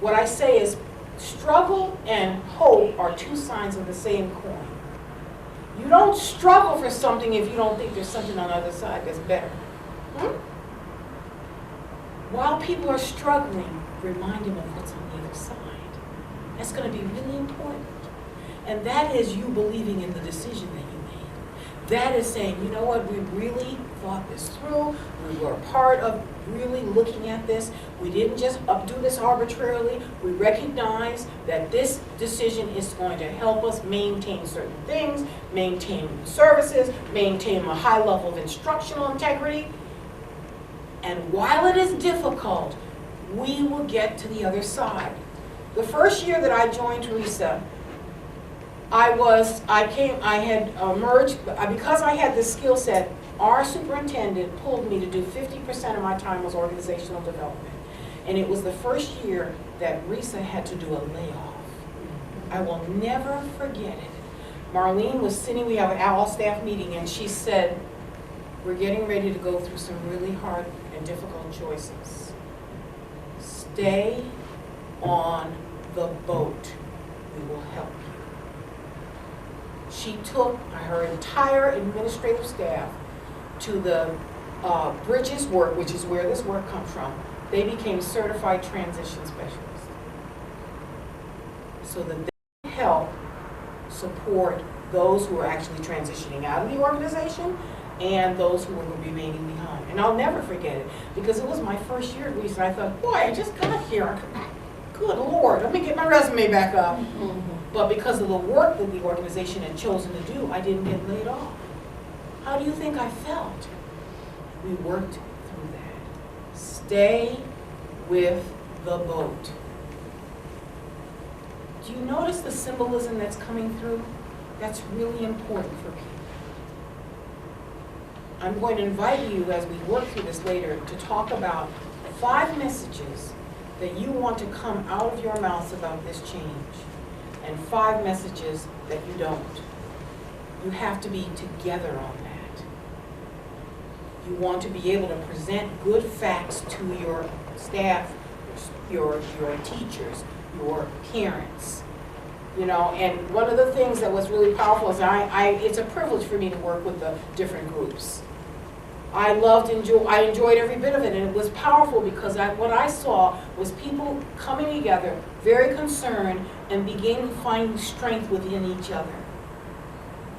What I say is, struggle and hope are two sides of the same coin. You don't struggle for something if you don't think there's something on the other side that's better. While people are struggling, remind them of what's on the other side. That's going to be really important. And that is you believing in the decision that you made. That is saying, you know what, we really thought this through. We were a part of really looking at this. We didn't just do this arbitrarily. We recognize that this decision is going to help us maintain certain things, maintain services, maintain a high level of instructional integrity. And while it is difficult, we will get to the other side. The first year that I joined Teresa, because I had this skill set, our superintendent pulled me to do 50% of my time was organizational development. And it was the first year that Risa had to do a layoff. I will never forget it. Marlene was sitting, we have an all-staff meeting, and she said, we're getting ready to go through some really hard and difficult choices. Stay on the boat. We will help you. She took her entire administrative staff to the Bridges work, which is where this work comes from. They became certified transition specialists, so that they can help support those who are actually transitioning out of the organization and those who are remaining behind. And I'll never forget it, because it was my first year at Reese, and I thought, boy, I just got here. Good Lord, let me get my resume back up. But because of the work that the organization had chosen to do, I didn't get laid off. How do you think I felt? We worked through that. Stay with the boat. Do you notice the symbolism that's coming through? That's really important for people. I'm going to invite you, as we work through this later, to talk about 5 messages that you want to come out of your mouths about this change, and 5 messages that you don't. You have to be together on that. You want to be able to present good facts to your staff, your teachers, your parents. You know, and one of the things that was really powerful is it's a privilege for me to work with the different groups. I enjoyed every bit of it, and it was powerful because what I saw was people coming together, very concerned, and beginning to find strength within each other.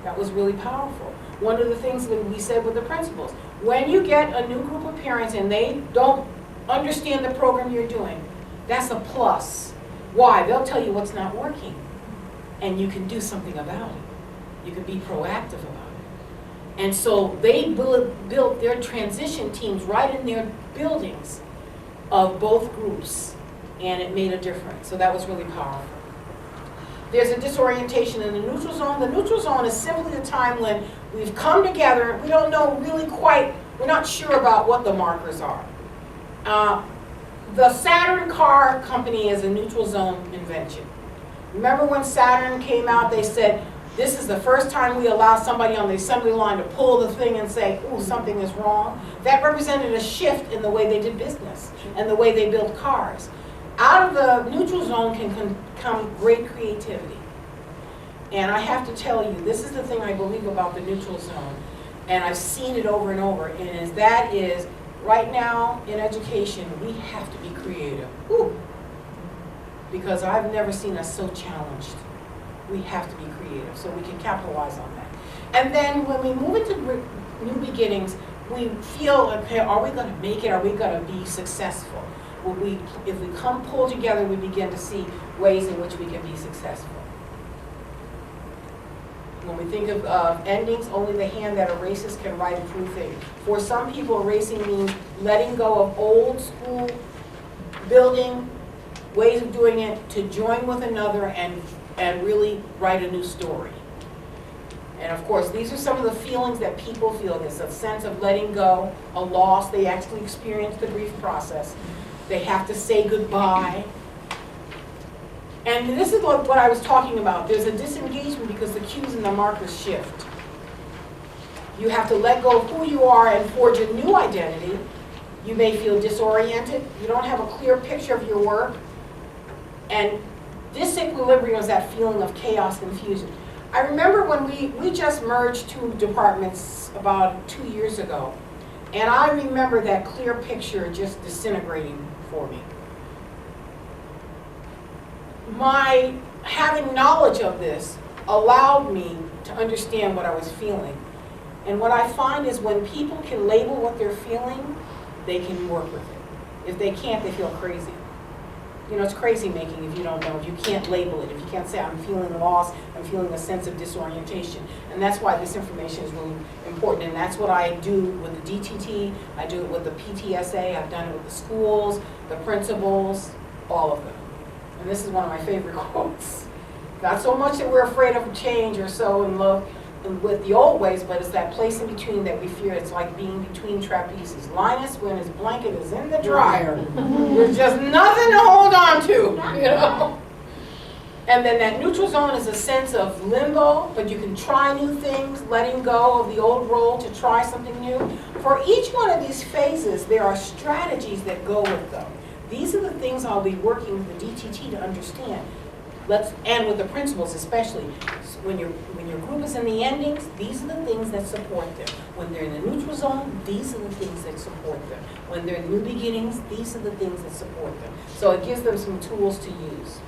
That was really powerful. One of the things that we said with the principals, when you get a new group of parents and they don't understand the program you're doing, that's a plus. Why? They'll tell you what's not working, and you can do something about it. You can be proactive about it. And so they built their transition teams right in their buildings of both groups, and it made a difference. So that was really powerful. There's a disorientation in the neutral zone. The neutral zone is simply the time when we've come together, we don't know really quite, we're not sure about what the markers are. The Saturn car company is a neutral zone invention. Remember when Saturn came out, they said, this is the first time we allow somebody on the assembly line to pull the thing and say, ooh, something is wrong. That represented a shift in the way they did business and the way they built cars. Out of the neutral zone can come great creativity. And I have to tell you, this is the thing I believe about the neutral zone, and I've seen it over and over, and that is, right now in education, we have to be creative. Ooh. Because I've never seen us so challenged. We have to be creative so we can capitalize on that. And then when we move into new beginnings, we feel, okay, are we going to make it? Are we going to be successful? If we come pull together, we begin to see ways in which we can be successful. When we think of endings, only the hand that erases can write a true thing. For some people, erasing means letting go of old school building ways of doing it to join with another and really write a new story. And of course, these are some of the feelings that people feel. There's a sense of letting go, a loss. They actually experience the grief process. They have to say goodbye. And this is what I was talking about. There's a disengagement because the cues and the markers shift. You have to let go of who you are and forge a new identity. You may feel disoriented. You don't have a clear picture of your work. And disequilibrium is that feeling of chaos, confusion. I remember when we just merged two departments about 2 years ago. And I remember that clear picture just disintegrating for me. My having knowledge of this allowed me to understand what I was feeling. And what I find is when people can label what they're feeling, they can work with it. If they can't, they feel crazy. You know, it's crazy making if you don't know, if you can't label it, if you can't say I'm feeling lost, I'm feeling a sense of disorientation. And that's why this information is really important. And that's what I do with the DTT, I do it with the PTSA, I've done it with the schools, the principals, all of them. And this is one of my favorite quotes. Not so much that we're afraid of change or so in love with the old ways, but it's that place in between that we fear. It's like being between trapezes. Linus, when his blanket is in the dryer, there's just nothing to hold on to, you know? And then that neutral zone is a sense of limbo, but you can try new things, letting go of the old role to try something new. For each one of these phases, there are strategies that go with them. These are the things I'll be working with the DTT to understand. And with the principals especially. When your group is in the endings, these are the things that support them. When they're in the neutral zone, these are the things that support them. When they're in new beginnings, these are the things that support them. So it gives them some tools to use.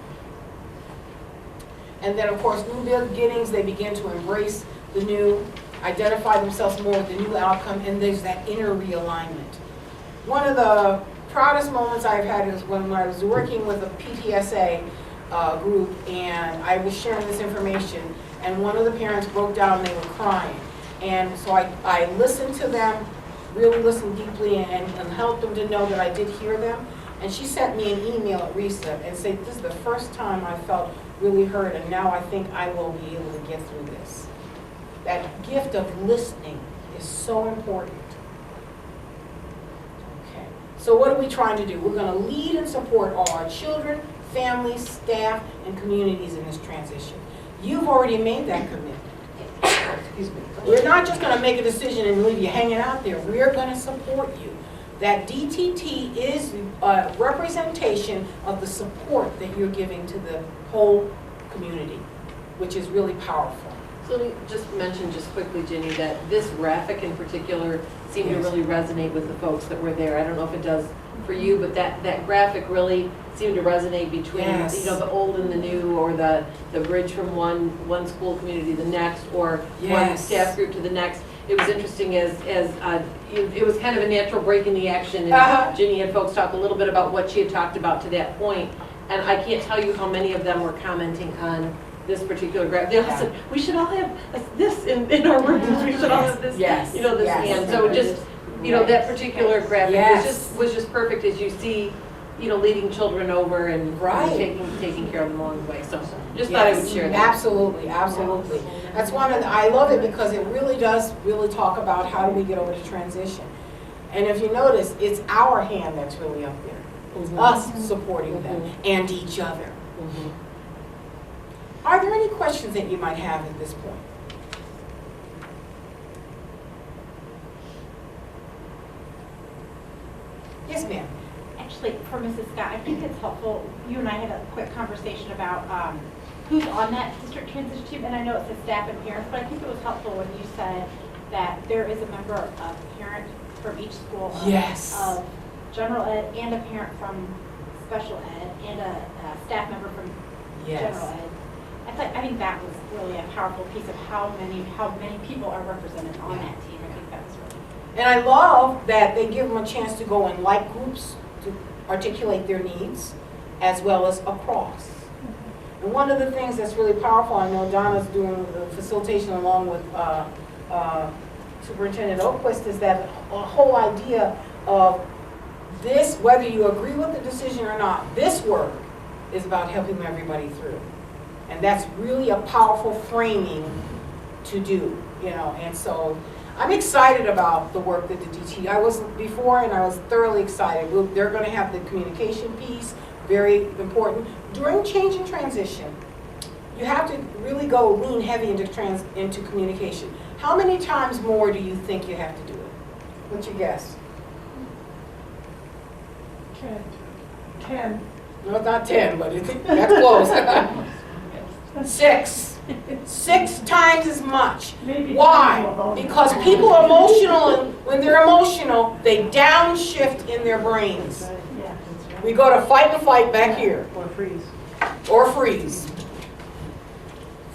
And then of course, new beginnings, they begin to embrace the new, identify themselves more with the new outcome, and there's that inner realignment. One of the proudest moments I've had is when I was working with a PTSA group, and I was sharing this information, and one of the parents broke down and they were crying. And so I listened to them, really listened deeply, and helped them to know that I did hear them. And she sent me an email at RISA and said, this is the first time I felt really heard, and now I think I will be able to get through this. That gift of listening is so important. Okay, so what are we trying to do? We're going to lead and support all our children, families, staff, and communities in this transition. You've already made that commitment. Excuse me. We're not just going to make a decision and leave you hanging out there. We're going to support you. that DTT is a representation of the support that you're giving to the whole community, which is really powerful. So let me just mention just quickly, Ginny, that this graphic in particular seemed to really resonate with the folks that were there. I don't know if it does for you, but that graphic really seemed to resonate between, Yes. you know, the old and the new, or the bridge from one school community to the next, or one Yes. staff group to the next. It was interesting as it was kind of a natural break in the action. Uh-huh. And Ginny had folks talk a little bit about what she had talked about to that point. And I can't tell you how many of them were commenting on this particular graph. They all said, we should all have this in our rooms. We should all have this, Yes. you know, this Yes. hand. So just, you know, that particular graphic Yes. was just perfect as you see, you know, leading children over and Right. taking care of them along the way. So just thought I would share that. Absolutely, absolutely. That's one of the, I love it because it really does really talk about how do we get over the transition. And if you notice, it's our hand that's really up there. Mhm. Us supporting them and each other. Mhm. Are there any questions that you might have at this point? Yes, ma'am. Actually, for Mrs. Scott, I think it's helpful, you and I had a quick conversation about who's on that district transition team, and I know it says staff and parents, but I think it was helpful when you said that there is a member of parent from each school Yes. of general ed and a parent from special ed and a staff member from general ed. I think that was really a powerful piece of how many people are represented on that team. I think that was really. And I love that they give them a chance to go in like groups to articulate their needs as well as across. And one of the things that's really powerful, I know Donna's doing the facilitation along with Superintendent Oquist, is that a whole idea of this, whether you agree with the decision or not, this work is about helping everybody through. And that's really a powerful framing to do, you know, and so I'm excited about the work that the DT, I was before and I was thoroughly excited. They're going to have the communication piece, very important. During change and transition, you have to really go lean heavy into communication. How many times more do you think you have to do it? What's your guess? 10. No, not 10, but that's close. 6. 6 times as much. Maybe Why? 10. Because people are emotional, and when they're emotional, they downshift in their brains. Yeah. We go to fight and flight back here, Or freeze. or freeze.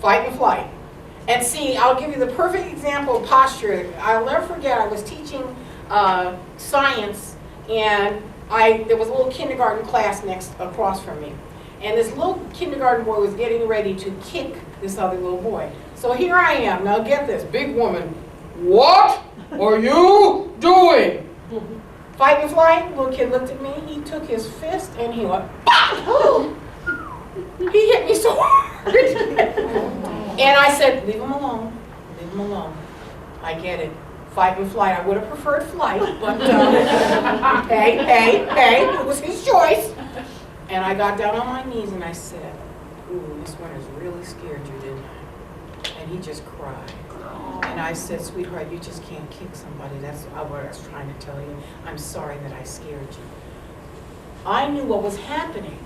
Fight and flight. And see, I'll give you the perfect example of posture. I'll never forget, I was teaching science, and there was a little kindergarten class across from me. And this little kindergarten boy was getting ready to kick this other little boy. So here I am, now get this, big woman. What are you doing? Fight and flight, little kid looked at me, he took his fist and he went, BOM! He hit me so hard. And I said, leave him alone, leave him alone. I get it. Fight and flight. I would have preferred flight, but hey, it was his choice. And I got down on my knees and I said, ooh, this one has really scared you, didn't I? And he just cried. And I said, sweetheart, you just can't kick somebody. That's what I was trying to tell you. I'm sorry that I scared you. I knew what was happening.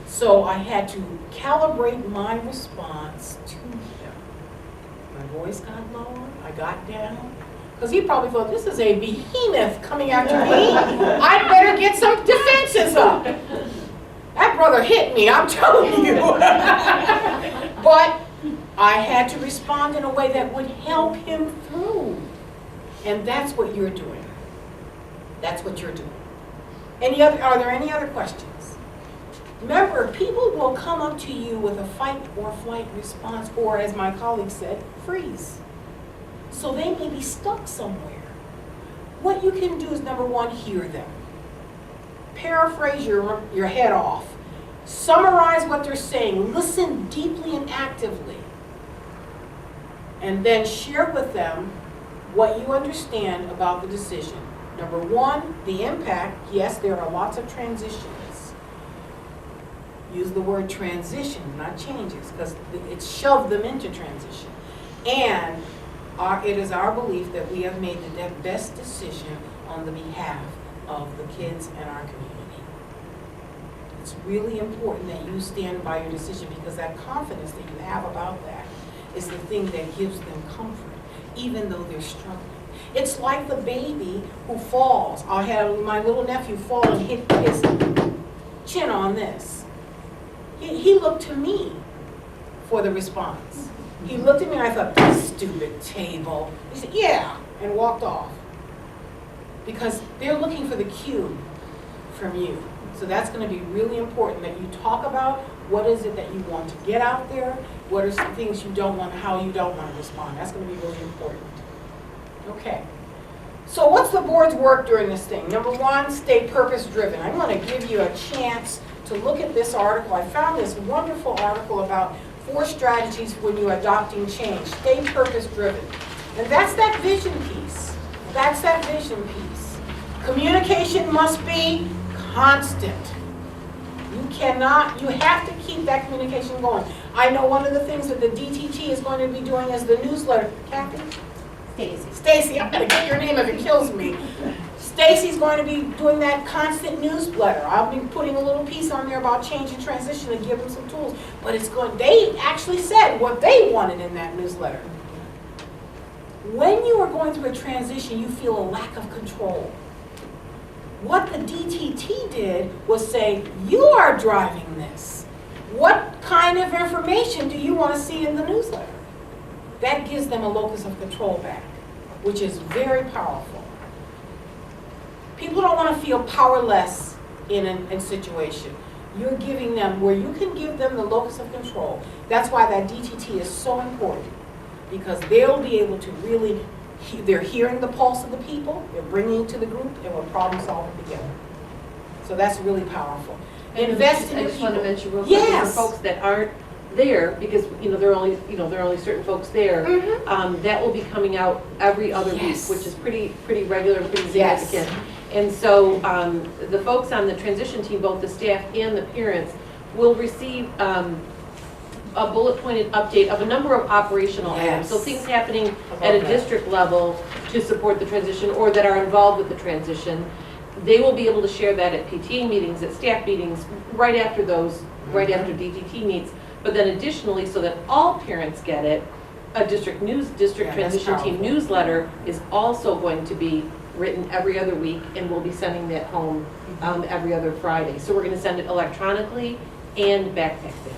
So I had to calibrate my response to him. My voice got lower, I got down. Because he probably thought, this is a behemoth coming after me. I'd better get some defenses up. That brother hit me, I'm telling you. But I had to respond in a way that would help him through. And that's what you're doing. That's what you're doing. Are there any other questions? Remember, people will come up to you with a fight or flight response, or as my colleague said, freeze. So they may be stuck somewhere. What you can do is, number one, hear them. Paraphrase your head off. Summarize what they're saying. Listen deeply and actively. And then share with them what you understand about the decision. Number one, the impact. Yes, there are lots of transitions. Use the word transition, not changes, because it shoved them into transition. And it is our belief that we have made the best decision on the behalf of the kids in our community. It's really important that you stand by your decision, because that confidence that you have about that is the thing that gives them comfort, even though they're struggling. It's like the baby who falls. I had my little nephew fall and hit his chin on this. He looked to me for the response. He looked at me and I thought, this stupid table. He said, yeah, and walked off. Because they're looking for the cue from you. So that's going to be really important that you talk about what is it that you want to get out there, what are some things you don't want, how you don't want to respond. That's going to be really important. Okay. So what's the board's work during this thing? Number one, stay purpose-driven. I'm going to give you a chance to look at this article. I found this wonderful article about 4 strategies when you're adopting change. Stay purpose-driven. And that's that vision piece. That's that vision piece. Communication must be constant. You have to keep that communication going. I know one of the things that the DTT is going to be doing is the newsletter. Kathy? Stacy, I'm going to get your name if it kills me. Stacy's going to be doing that constant newsletter. I'll be putting a little piece on there about change and transition and give them some tools. But they actually said what they wanted in that newsletter. When you are going through a transition, you feel a lack of control. What the DTT did was say, you are driving this. What kind of information do you want to see in the newsletter? That gives them a locus of control back, which is very powerful. People don't want to feel powerless in a situation. You're giving them where you can give them the locus of control. That's why that DTT is so important, because they'll be able to really, they're hearing the pulse of the people, they're bringing it to the group, and we're problem solving together. So that's really powerful. Invest in I your just want to people. mention real quick, Yes. for folks that aren't there, because there are only certain folks there. That will be coming out every other Yes. week, which is pretty regular, pretty Yes. significant. And so the folks on the transition team, both the staff and the parents, will receive a bullet pointed update of a number of operational items. So Yes. things happening About at a that. district level to support the transition or that are involved with the transition. They will be able to share that at PTA meetings, at staff meetings, right after those, right after DTT meets. But then additionally, so that all parents get it, a district Yeah, that's transition team powerful. newsletter is also going to be written every other week, and we'll be sending that home every other Friday. So we're going to send it electronically and backpack mail.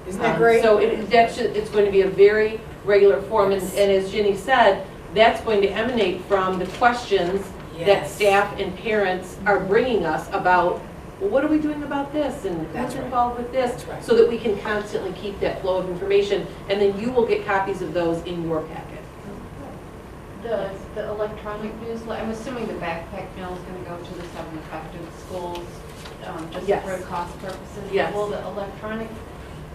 Isn't that great? So it's going to be a very regular form, Yes. and as Ginny said, that's going to emanate from the questions that Yes. staff and parents are bringing us about, well, what are we doing about this, and That's who's right. involved with this? That's right. So that we can constantly keep that flow of information, and then you will get copies of those in your packet. The electronic newsletter, I'm assuming the backpack mail is going to go to the 7 affected schools, just Yes. for cost purposes. Yes. Will the electronic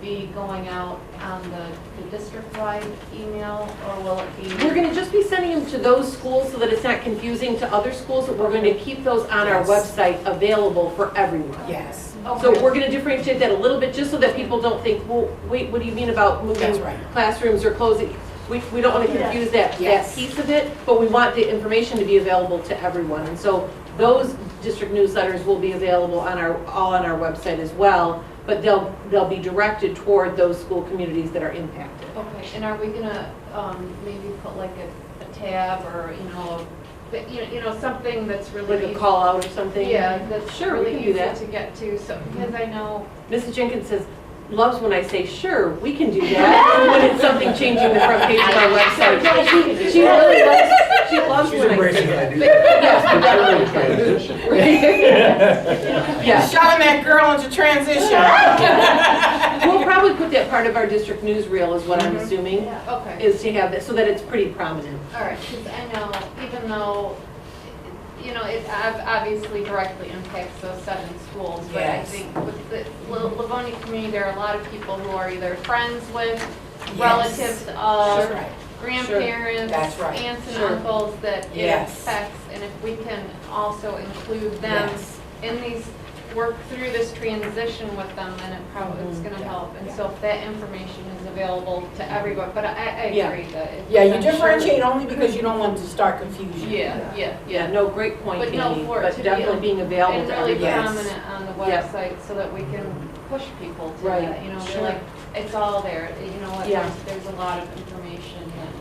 be going out on the district-wide email, or will it be? We're going to just be sending them to those schools so that it's not confusing to other schools, but we're going to keep those on our Yes. website available for everyone. Yes. So Okay. we're going to differentiate that a little bit, just so that people don't think, well, wait, what do you mean about moving That's right. classrooms or closing? We don't want to confuse that Yes. piece of it, but we want the information to be available to everyone. And so those district newsletters will be available all on our website as well, but they'll be directed toward those school communities that are impacted. Okay, and are we gonna, maybe put like a tab or, something that's really Like a easy- call out or something? Yeah, that's Sure, we really can do easy that. to get to, so, because I know, Mrs. Jenkins loves when I say, sure, we can do that, when it's something changing the front page of our website. She really loves, she loves She's when I embracing say it. that. Yes, we During definitely. transition. Yes. Shoving that girl into transition. We'll probably put that part of our district newsreel is what I'm assuming, okay. is to have that, so that it's pretty prominent. All right, because I know, even though, it obviously directly impacts those 7 schools, but I Yes. think with the Livonia community, there are a lot of people who are either friends with, Yes. relatives That's of, right. grandparents, That's right. aunts and Sure. uncles that it Yes. affects, and if we can also include them Yes. in these, work through this transition with them, then it probably, it's gonna help. And so if that information is available to everyone, but I Yeah. agree that. Yeah, you I'm sure- differentiate only because you don't want to start confusion. Yeah, no, great point, But no, Amy, for it but to be definitely being available And to really everybody. prominent on the Yeah. website so that we can push people to Right. that, you know, Sure. they're like, it's all there, you know what, Yeah. there's a lot of information and.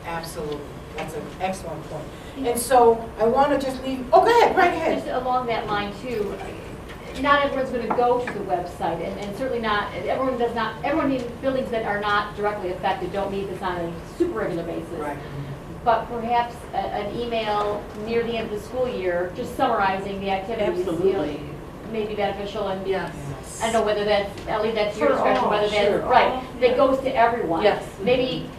Absolutely, that's an excellent point. And so I want to just leave, oh, go ahead, right ahead. Just along that line too, not everyone's going to go to the website, and certainly not, everyone in buildings that are not directly affected don't need this on a super regular basis. Right. But perhaps an email near the end of the school year, just summarizing the activities. Absolutely. May be beneficial, and Yes. I don't know whether that's, Ellie, that's your For discretion, all, whether that's, sure. right, that goes to everyone. Yes. Maybe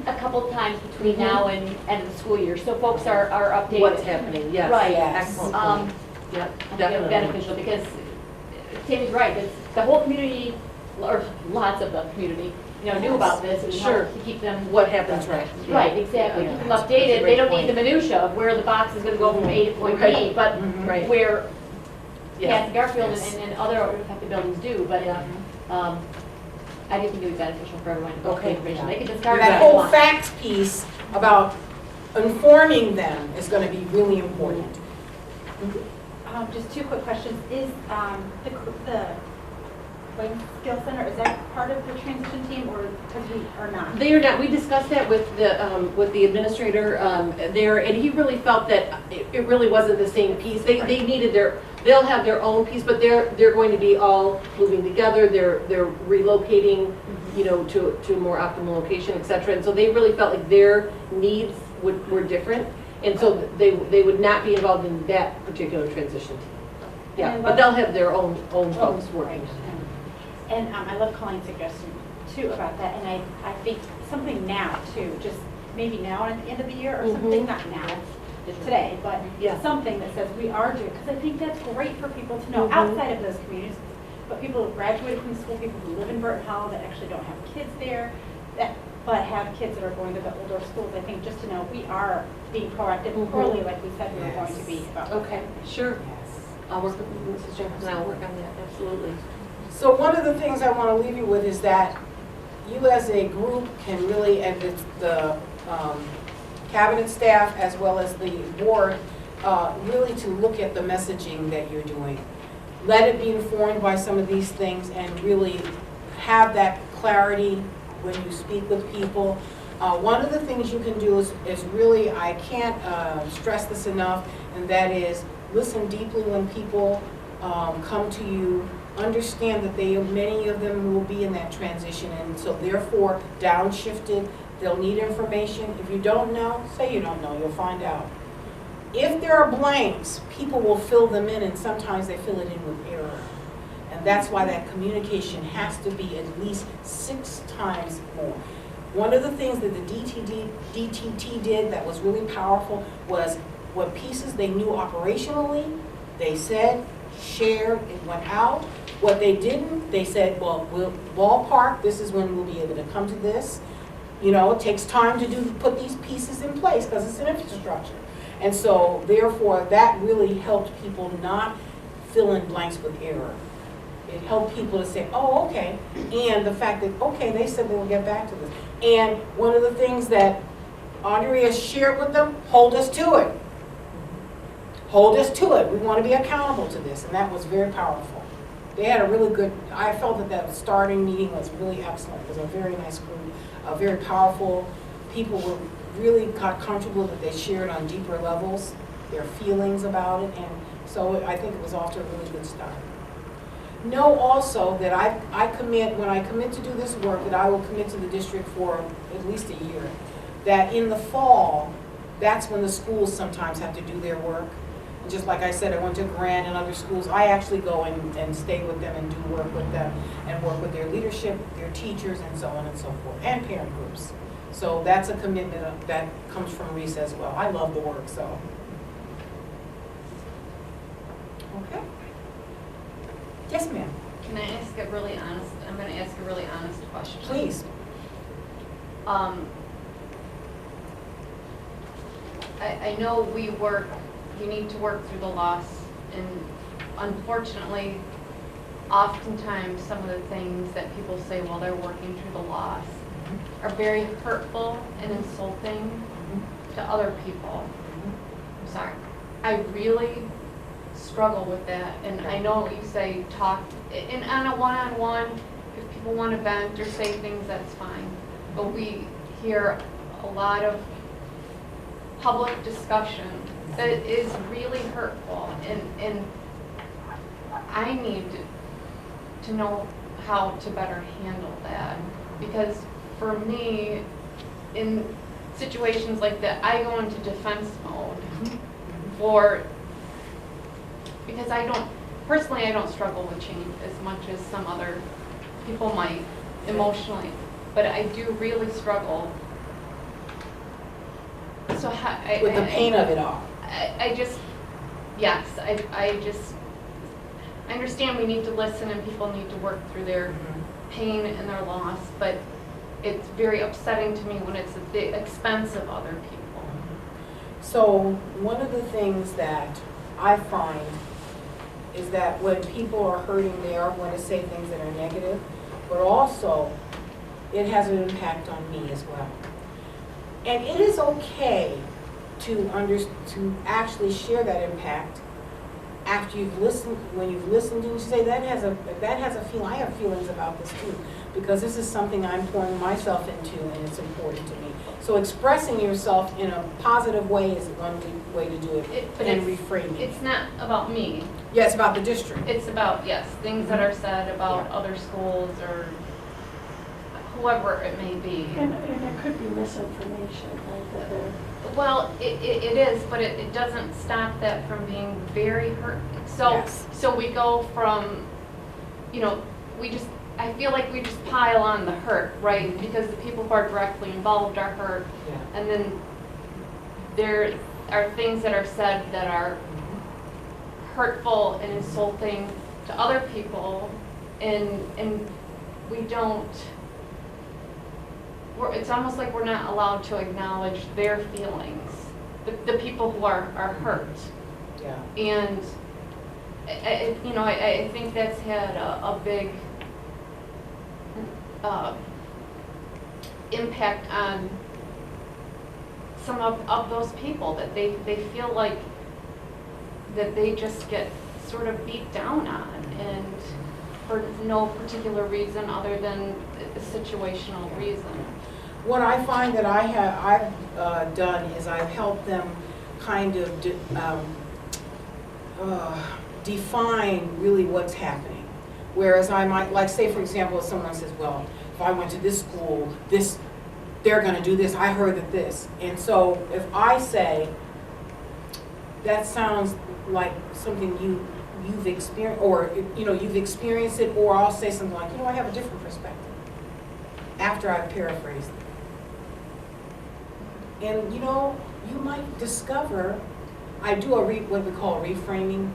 a couple times between now and end of the school year, so folks are updated. What's happening, yes. Right. Excellent point. Yeah, I think definitely. beneficial, because Tammy's right, it's, the whole community, or lots of the community, you know, knew about this, and Sure. helped to keep them. What happens right. Right, exactly, Yeah. keep them That's a updated, great they don't need point. the minutia of where the box is gonna go from A to point B, Right. but Right. where Yeah. Kathy Garfield Yes. and other affected buildings do, but, Yeah. I do think it would be beneficial for everyone to go Okay. information, they can discard it That if they whole want. facts piece about informing them is going to be really important. Just two quick questions. Is the Wayne Skill Center, is that part of the transition team, or because we are not? They are not, we discussed that with the administrator there, and he really felt that it really wasn't the same piece. They needed they'll have their own piece, but they're going to be all moving together, they're relocating, you know, to a more optimal location, et cetera. And so they really felt like their needs were different, and so they would not be involved in that particular transition team. Yeah, but they'll have their own folks working. And I love Colleen's suggestion too about that, and I think something now too, just maybe now at the end of the year or something, not now, today, but Yeah. something that says we are doing, because I think that's great for people to know outside of those communities, but people who graduated from school, people who live in Burton Hollow that actually don't have kids there, but have kids that are going to the older schools, I think just to know we are being proactive early, like we said we were going to be about. Okay, sure. I'll work with Mrs. Jefferson, I'll work on that, absolutely. So one of the things I want to leave you with is that you as a group can really, and it's the cabinet staff as well as the board, really to look at the messaging that you're doing. Let it be informed by some of these things and really have that clarity when you speak with people. One of the things you can do is really, I can't stress this enough, and that is listen deeply when people come to you. Understand that many of them will be in that transition, and so therefore downshifted, they'll need information. If you don't know, say you don't know, you'll find out. If there are blanks, people will fill them in, and sometimes they fill it in with error. And that's why that communication has to be at least 6 times more. One of the things that the DTT did that was really powerful was what pieces they knew operationally, they said, shared, it went out. What they didn't, they said, well, we'll ballpark, this is when we'll be able to come to this. You know, it takes time to put these pieces in place because it's an infrastructure. And so therefore, that really helped people not fill in blanks with error. It helped people to say, oh, okay. And the fact that, okay, they said they will get back to this. And one of the things that Andrea shared with them, hold us to it. Hold us to it. We want to be accountable to this. And that was very powerful. They had a really good, I felt that starting meeting was really excellent. It was a very nice group, very powerful. People were really got comfortable that they shared on deeper levels, their feelings about it. And so I think it was off to a really good start. Know also that I commit, when I commit to do this work, that I will commit to the district for at least a year. That in the fall, that's when the schools sometimes have to do their work. And just like I said, I went to Grant and other schools. I actually go and stay with them and do work with them and work with their leadership, their teachers, and so on and so forth, and parent groups. So that's a commitment that comes from RESA as well. I love the work, so. Okay. Yes, ma'am. Can I ask a really honest, I'm gonna ask a really honest question. Please. I know we need to work through the loss and unfortunately, oftentimes, some of the things that people say while they're working through the loss are very hurtful and insulting to other people. I'm sorry. I really struggle with that, and I know you say talk, and on a one-on-one, if people want to vent or say things, that's fine. But we hear a lot of public discussion that is really hurtful, and I need to know how to better handle that. Because for me, in situations like that, I go into defense mode because personally I don't struggle with change as much as some other people might emotionally, but I do really struggle. So With the pain of it all. I understand we need to listen and people need to work through their pain and their loss, but it's very upsetting to me when it's at the expense of other people. So one of the things that I find is that when people are hurting, they are going to say things that are negative, but also it has an impact on me as well. And it is okay to actually share that impact after you've listened. When you've listened, and you say that has a feeling. I have feelings about this too, because this is something I'm pouring myself into, and it's important to me. So expressing yourself in a positive way is one way to do it, and reframing. It's not about me. Yeah, it's about the district. It's about, yes, things that are said about other schools or whoever it may be. And it could be misinformation, right, that they're. Well, it is, but it doesn't stop that from being very hurt. So, Yes. so we go from, I feel like we just pile on the hurt, right? Because the people who are directly involved are hurt. Yeah. And then there are things that are said that are hurtful and insulting to other people, and we don't, it's almost like we're not allowed to acknowledge their feelings, the people who are hurt. Yeah. And I think that's had a big impact on some of those people, that they feel like that they just get sort of beat down on, and for no particular reason other than a situational reason. What I find that I've done is I've helped them kind of define really what's happening. Whereas I might, like, say for example, if someone says, well, if I went to this school, they're going to do this. I heard that this. And so if I say, that sounds like something you've experienced, or you've experienced it, or I'll say something like, I have a different perspective after I've paraphrased it. And you might discover, I do what we call reframing.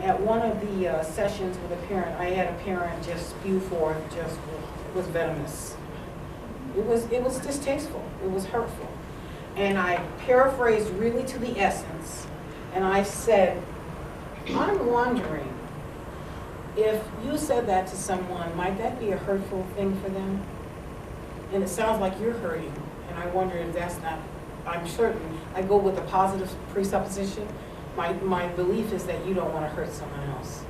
At one of the sessions with a parent, I had a parent just spew forth, it was venomous. It was distasteful. It was hurtful. And I paraphrased really to the essence, and I said, I'm wondering if you said that to someone, might that be a hurtful thing for them? And it sounds like you're hurting, and I wonder if that's not, I'm certain, I go with a positive presupposition. My belief is that you don't want to hurt someone else.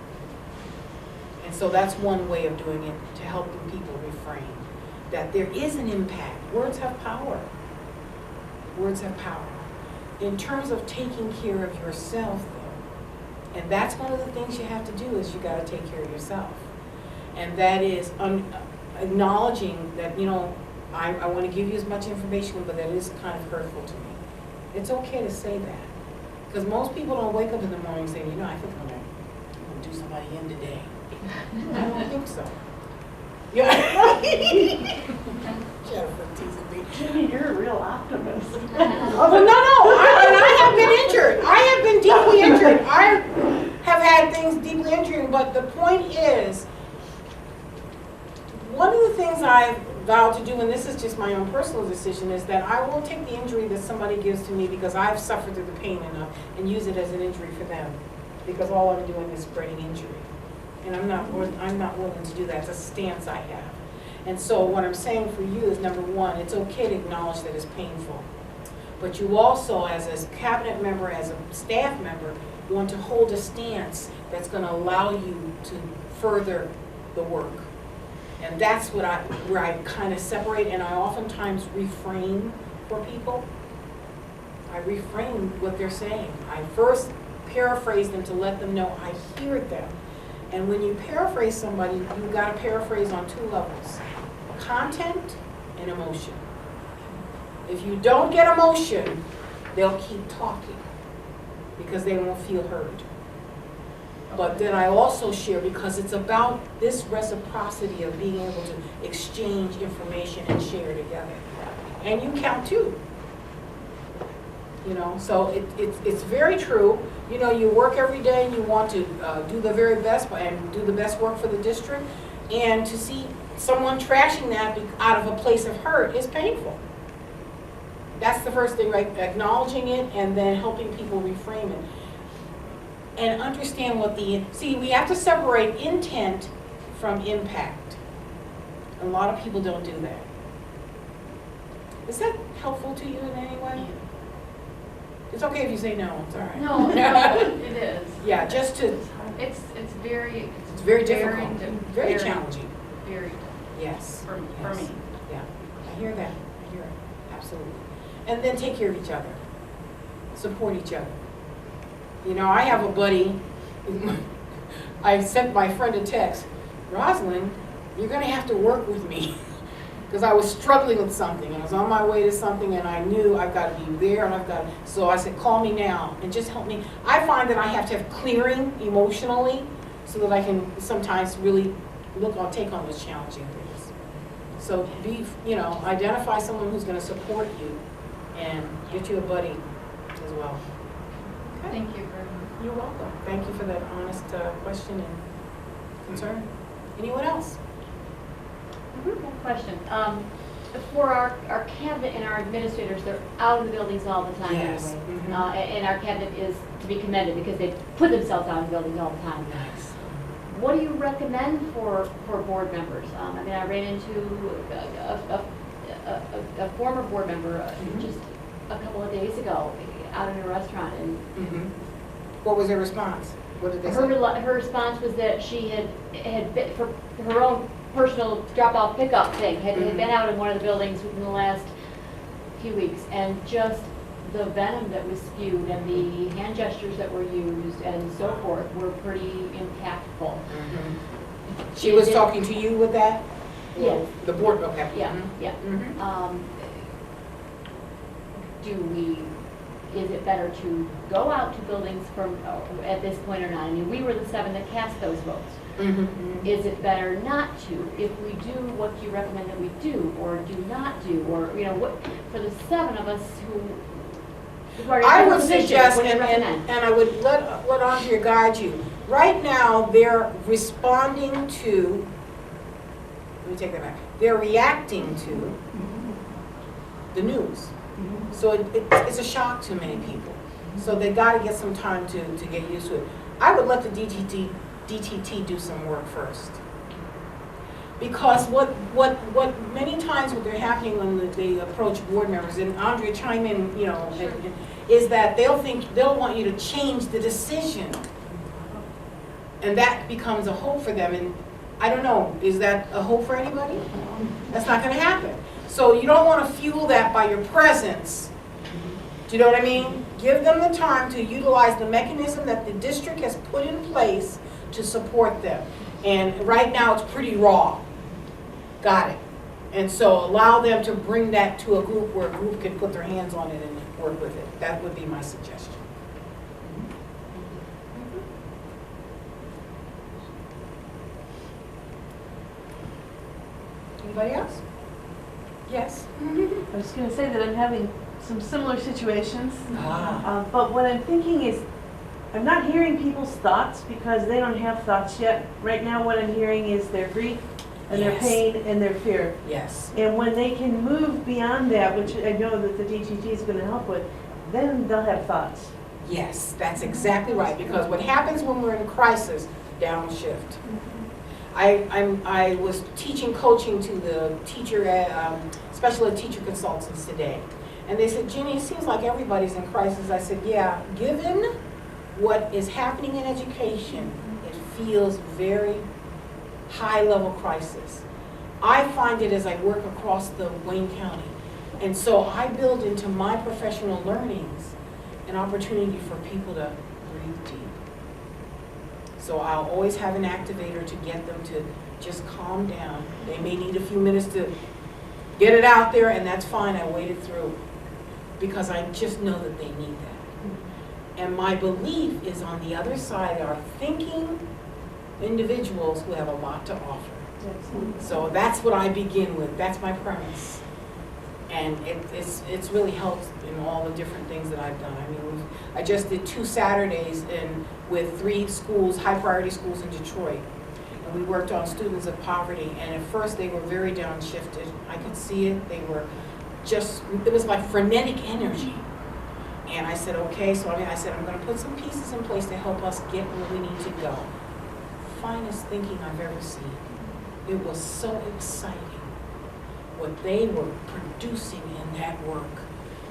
And so that's one way of doing it, to helping people refrain. That there is an impact. Words have power. Words have power. In terms of taking care of yourself, though, and that's one of the things you have to do, is you got to take care of yourself. And that is acknowledging that, I want to give you as much information, but that is kind of hurtful to me. It's okay to say that. Because most people don't wake up in the morning saying, I think I'm going to do somebody in today. I don't think so. Yeah. Jennifer teasing me. Jimmy, you're a real optimist. Oh, no. I have been injured. I have been deeply injured. I have had things deeply injuring, but the point is, one of the things I vowed to do, and this is just my own personal decision, is that I will take the injury that somebody gives to me because I've suffered through the pain enough and use it as an injury for them. because all I'm doing is spreading injury. And I'm not willing to do that. It's a stance I have. And so what I'm saying for you is, number one, it's okay to acknowledge that it's painful. But you also, as a cabinet member, as a staff member, want to hold a stance that's going to allow you to further the work. And that's where I kind of separate, and I oftentimes reframe for people. I reframe what they're saying. I first paraphrase them to let them know I hear them. And when you paraphrase somebody, you've got to paraphrase on two levels: content and emotion. If you don't get emotion, they'll keep talking because they won't feel heard. But then I also share, because it's about this reciprocity of being able to exchange information and share together. And you count too. You know, so it's very true. You know, you work every day and you want to do the very best and do the best work for the district. And to see someone trashing that out of a place of hurt is painful. That's the first thing, right? Acknowledging it and then helping people reframe it. And understand what we have to separate intent from impact. A lot of people don't do that. Is that helpful to you in any way? It's okay if you say no, it's all right. No, it is. Yeah, just to, It's very. it's very difficult, very very challenging. Very, Yes. for Yes. me. Yeah, I hear that, I hear it, absolutely. And then take care of each other, support each other. You know, I have a buddy, I sent my friend a text, Rosalind, you're gonna have to work with me. Because I was struggling with something, I was on my way to something, and I knew I've got to be there, and so I said, call me now, and just help me. I find that I have to have clearing emotionally, so that I can sometimes really take on those challenging things. So identify someone who's gonna support you, and get you a buddy as well. Okay. Thank you very much. You're welcome. Thank you for that honest question and concern. Anyone else? Question. For our cabinet and our administrators, they're out in the buildings all the time Yes. anyway. Mhm. And our cabinet is to be commended because they put themselves out in the buildings all the time. Nice. What do you recommend for board members? I mean, I ran into a former board member just a couple of days ago out in a restaurant, and Mhm. What was their response? What did they say? her response was that she had been, for her own personal drop-off pickup thing, had been out in one of the buildings within the last few weeks, and just the venom that was spewed and the hand gestures that were used and so forth were pretty impactful. Mhm. She was talking to you with that? Yes. The board, okay. Yeah, Mhm. yeah. Mhm. Is it better to go out to buildings at this point or not? I mean, we were the 7 that cast those votes. Mhm. Is it better not to? If we do what you recommend that we do, or do not do, or, what, for the 7 of us who are in I different would positions, suggest, what do you and recommend? I would let Andrea guide you. Right now, they're responding to, let me take that back, they're reacting to the news. So it's a shock to many people. So they got to get some time to get used to it. I would let the DTT do some work first. Because what many times what they're happening when they approach board members, and Andrea chime in, is that they'll want you to change the decision. And that becomes a hope for them. And I don't know, is that a hope for anybody? That's not going to happen. So you don't want to fuel that by your presence. Do you know what I mean? Give them the time to utilize the mechanism that the district has put in place to support them. And right now it's pretty raw. Got it. And so allow them to bring that to a group where a group can put their hands on it and work with it. That would be my suggestion. Anybody else? Yes? I was going to say that I'm having some similar situations, Ah. but what I'm thinking is, I'm not hearing people's thoughts because they don't have thoughts yet. Right now, what I'm hearing is their grief and their Yes. pain and their fear. Yes. And when they can move beyond that, which I know that the DTT is going to help with, then they'll have thoughts. Yes, that's exactly right, because what happens when we're in a crisis, downshift. I was teaching coaching to the teacher, special ed teacher consultants today. And they said, Jenny, it seems like everybody's in crisis. I said, yeah, given what is happening in education, it feels very high-level crisis. I find it as I work across the Wayne County. And so I build into my professional learnings an opportunity for people to breathe deep. So I'll always have an activator to get them to just calm down. They may need a few minutes to get it out there, and that's fine. I wait it through because I just know that they need that. And my belief is on the other side are thinking individuals who have a lot to offer. So that's what I begin with. That's my premise. And it's really helped in all the different things that I've done. I mean, I just did 2 Saturdays with 3 schools, high priority schools in Detroit. And we worked on students of poverty. And at first they were very downshifted. I could see it. They were just, it was like frenetic energy. And I said, okay, so I said, I'm going to put some pieces in place to help us get where we need to go. Finest thinking I've ever seen. It was so exciting what they were producing in that work.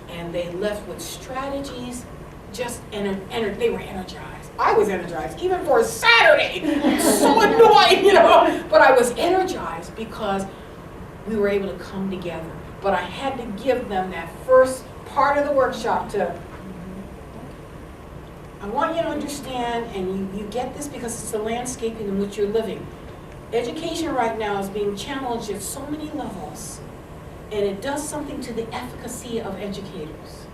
And they left with strategies, just they were energized. I was energized, even for a Saturday. So annoying, you know. But I was energized because we were able to come together. But I had to give them that first part of the workshop to, I want you to understand, and you get this because it's the landscaping in which you're living. Education right now is being challenged at so many levels, and it does something to the efficacy of educators.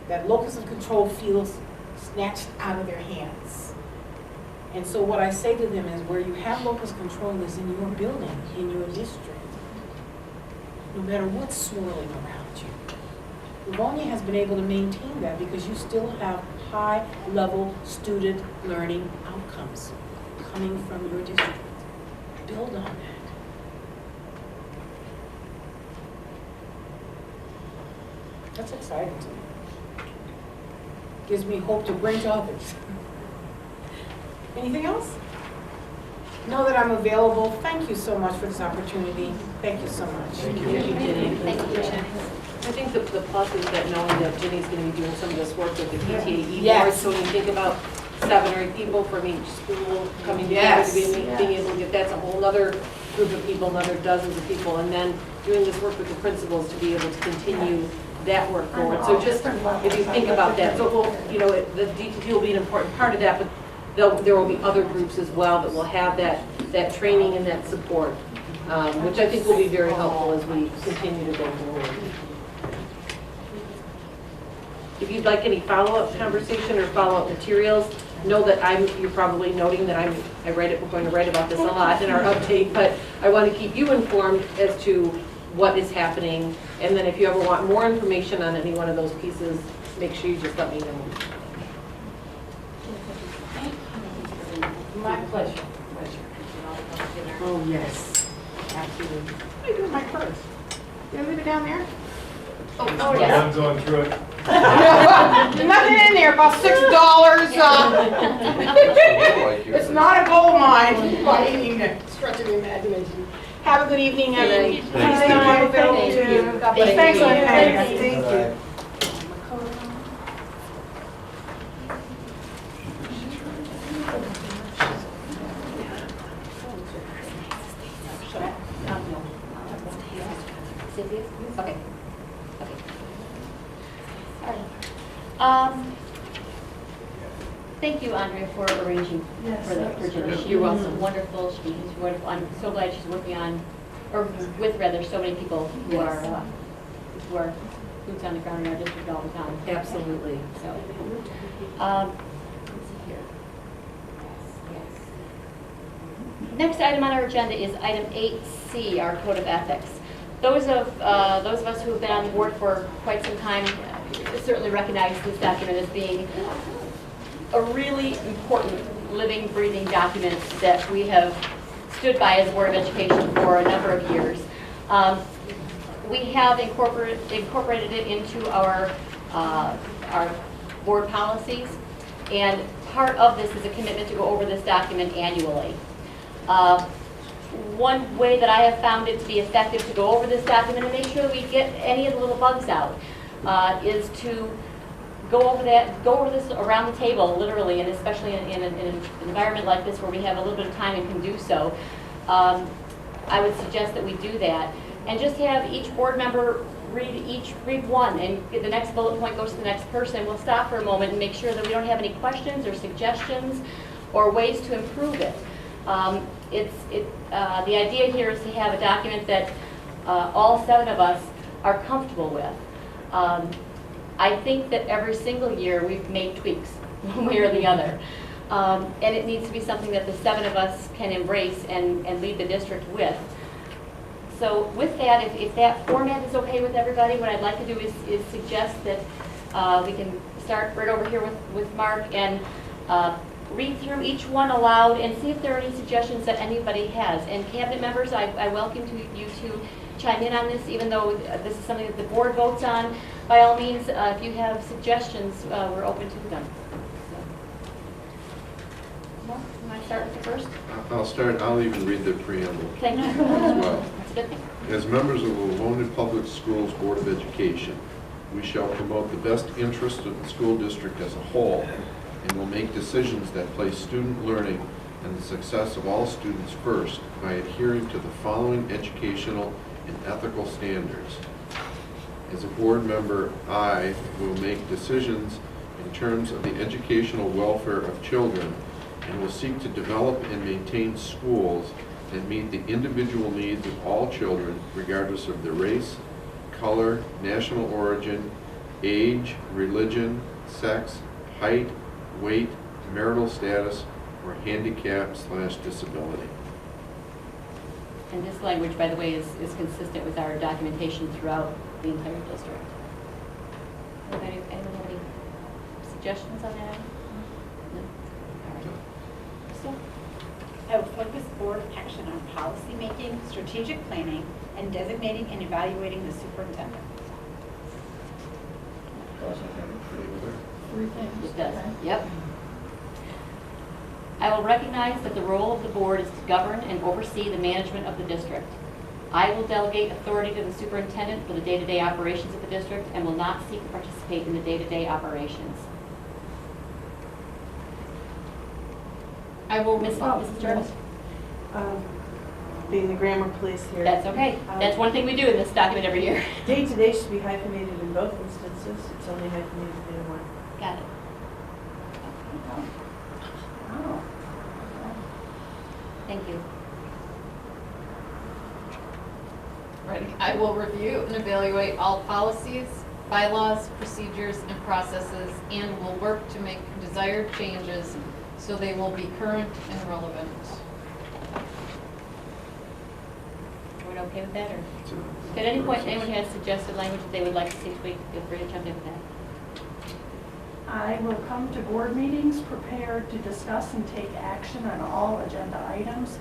That locus of control feels snatched out of their hands. And so what I say to them is where you have locus control is in your building, in your district. No matter what's swirling around you. Livonia has been able to maintain that because you still have high-level student learning outcomes coming from your district. Build on that. That's exciting to me. Gives me hope to bring to others. Anything else? Know that I'm available. Thank you so much for this opportunity. Thank you so much. Thank you. Thank you, Jenny. Thank you, Jenny. I think the plus is that knowing that Jenny's going to be doing some of this work with the PTAE board, Yes. so when you think about 7 or 8 people from each school coming together Yes. to being able to get, that's a whole other group of people, another dozens of people, and then doing this work with the principals to be able to continue that work forward. So just, if you think about that, so we'll, you know, the DTT will be an important part of that, but there will be other groups as well that will have that training and that support, which I think will be very helpful as we continue to go forward. If you'd like any follow-up conversation or follow-up materials, know that you're probably noting that we're going to write about this a lot in our update, but I want to keep you informed as to what is happening. And then if you ever want more information on any one of those pieces, make sure you just let me know. My pleasure. Oh, yes. Absolutely. What are you doing with my purse? You gonna leave it down there? Oh, yes. I'm going through it. Nothing in there, about $6. It's not a gold mine by any stretch of the imagination. Have a good evening, everyone. Thank Please stay on my bill. Thank you. Thanks, Thank Thank you. Cynthia? Okay. Okay. All right. Thank you, Andrea, for arranging Yes, for that was Jenny. great. She's You're welcome. wonderful. She's wonderful. I'm so glad she's working on, or with rather, so many people who are boots on the ground in our district all the time. Absolutely. So, let's see here. Next item on our agenda is item 8C, our Code of Ethics. Those of us who have been on the board for quite some time certainly recognize this document as being a really important living, breathing document that we have stood by as Board of Education for a number of years. We have incorporated it into our board policies. And part of this is a commitment to go over this document annually. One way that I have found it to be effective to go over this document and make sure that we get any of the little bugs out is to go over this around the table, literally, and especially in an environment like this where we have a little bit of time and can do so. I would suggest that we do that. And just have each board member read one, and the next bullet point goes to the next person. We'll stop for a moment and make sure that we don't have any questions or suggestions or ways to improve it. The idea here is to have a document that all 7 of us are comfortable with. I think that every single year we've made tweaks, one way or the other. And it needs to be something that the 7 of us can embrace and lead the district with. So with that, if that format is okay with everybody, what I'd like to do is suggest that we can start right over here with Mark and read through each one aloud and see if there are any suggestions that anybody has. And cabinet members, I welcome you to chime in on this, even though this is something that the board votes on. By all means, if you have suggestions, we're open to them. Mark, you want to start with the first? I'll start, I'll even read the preamble Thank you. as well. That's a good thing. As members of the Livonia Public Schools Board of Education, we shall promote the best interest of the school district as a whole and will make decisions that place student learning and the success of all students first by adhering to the following educational and ethical standards. As a board member, I will make decisions in terms of the educational welfare of children and will seek to develop and maintain schools that meet the individual needs of all children, regardless of their race, color, national origin, age, religion, sex, height, weight, marital status, or handicap/disability. And this language, by the way, is consistent with our documentation throughout the entire district. Anyone have any suggestions on that? No? All right. So, I will focus board action on policy making, strategic planning, and designating and evaluating the superintendent. it does. Yep. I will recognize that the role of the board is to govern and oversee the management of the district. I will delegate authority to the superintendent for the day-to-day operations of the district and will not seek to participate in the day-to-day operations. I will Mrs. Jarvis? Being the grammar police here. That's okay. That's one thing we do in this document every year. Day-to-day should be hyphenated in both instances. It's only hyphenated in one. Got it. Thank you. Ready. I will review and evaluate all policies, bylaws, procedures, and processes, and will work to make desired changes so they will be current and relevant. Everyone okay with that, or? If at any point anyone has suggested language that they would like to see tweaked, feel free to jump in with that. I will come to board meetings prepared to discuss and take action on all agenda items.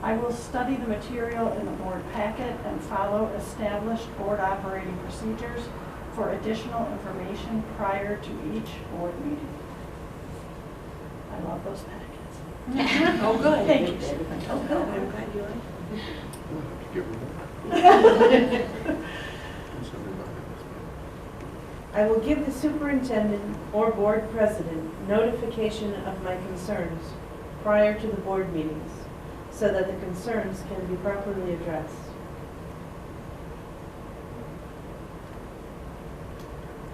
I will study the material in the board packet and follow established board operating procedures for additional information prior to each board meeting. I love those packets. Oh, good. Thank you. Oh, good. I'm glad you like Give them I will give the superintendent or board president notification of my concerns prior to the board meetings so that the concerns can be properly addressed.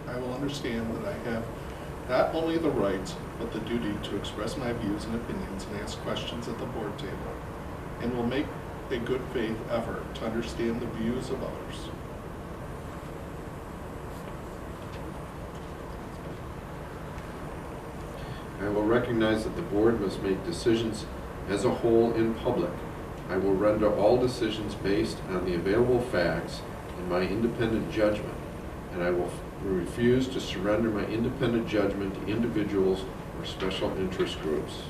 I will understand that I have not only the right, but the duty to express my views and opinions and ask questions at the board table, and will make a good faith effort to understand the views of others. I will recognize that the board must make decisions as a whole in public. I will render all decisions based on the available facts and my independent judgment, and I will refuse to surrender my independent judgment to individuals or special interest groups.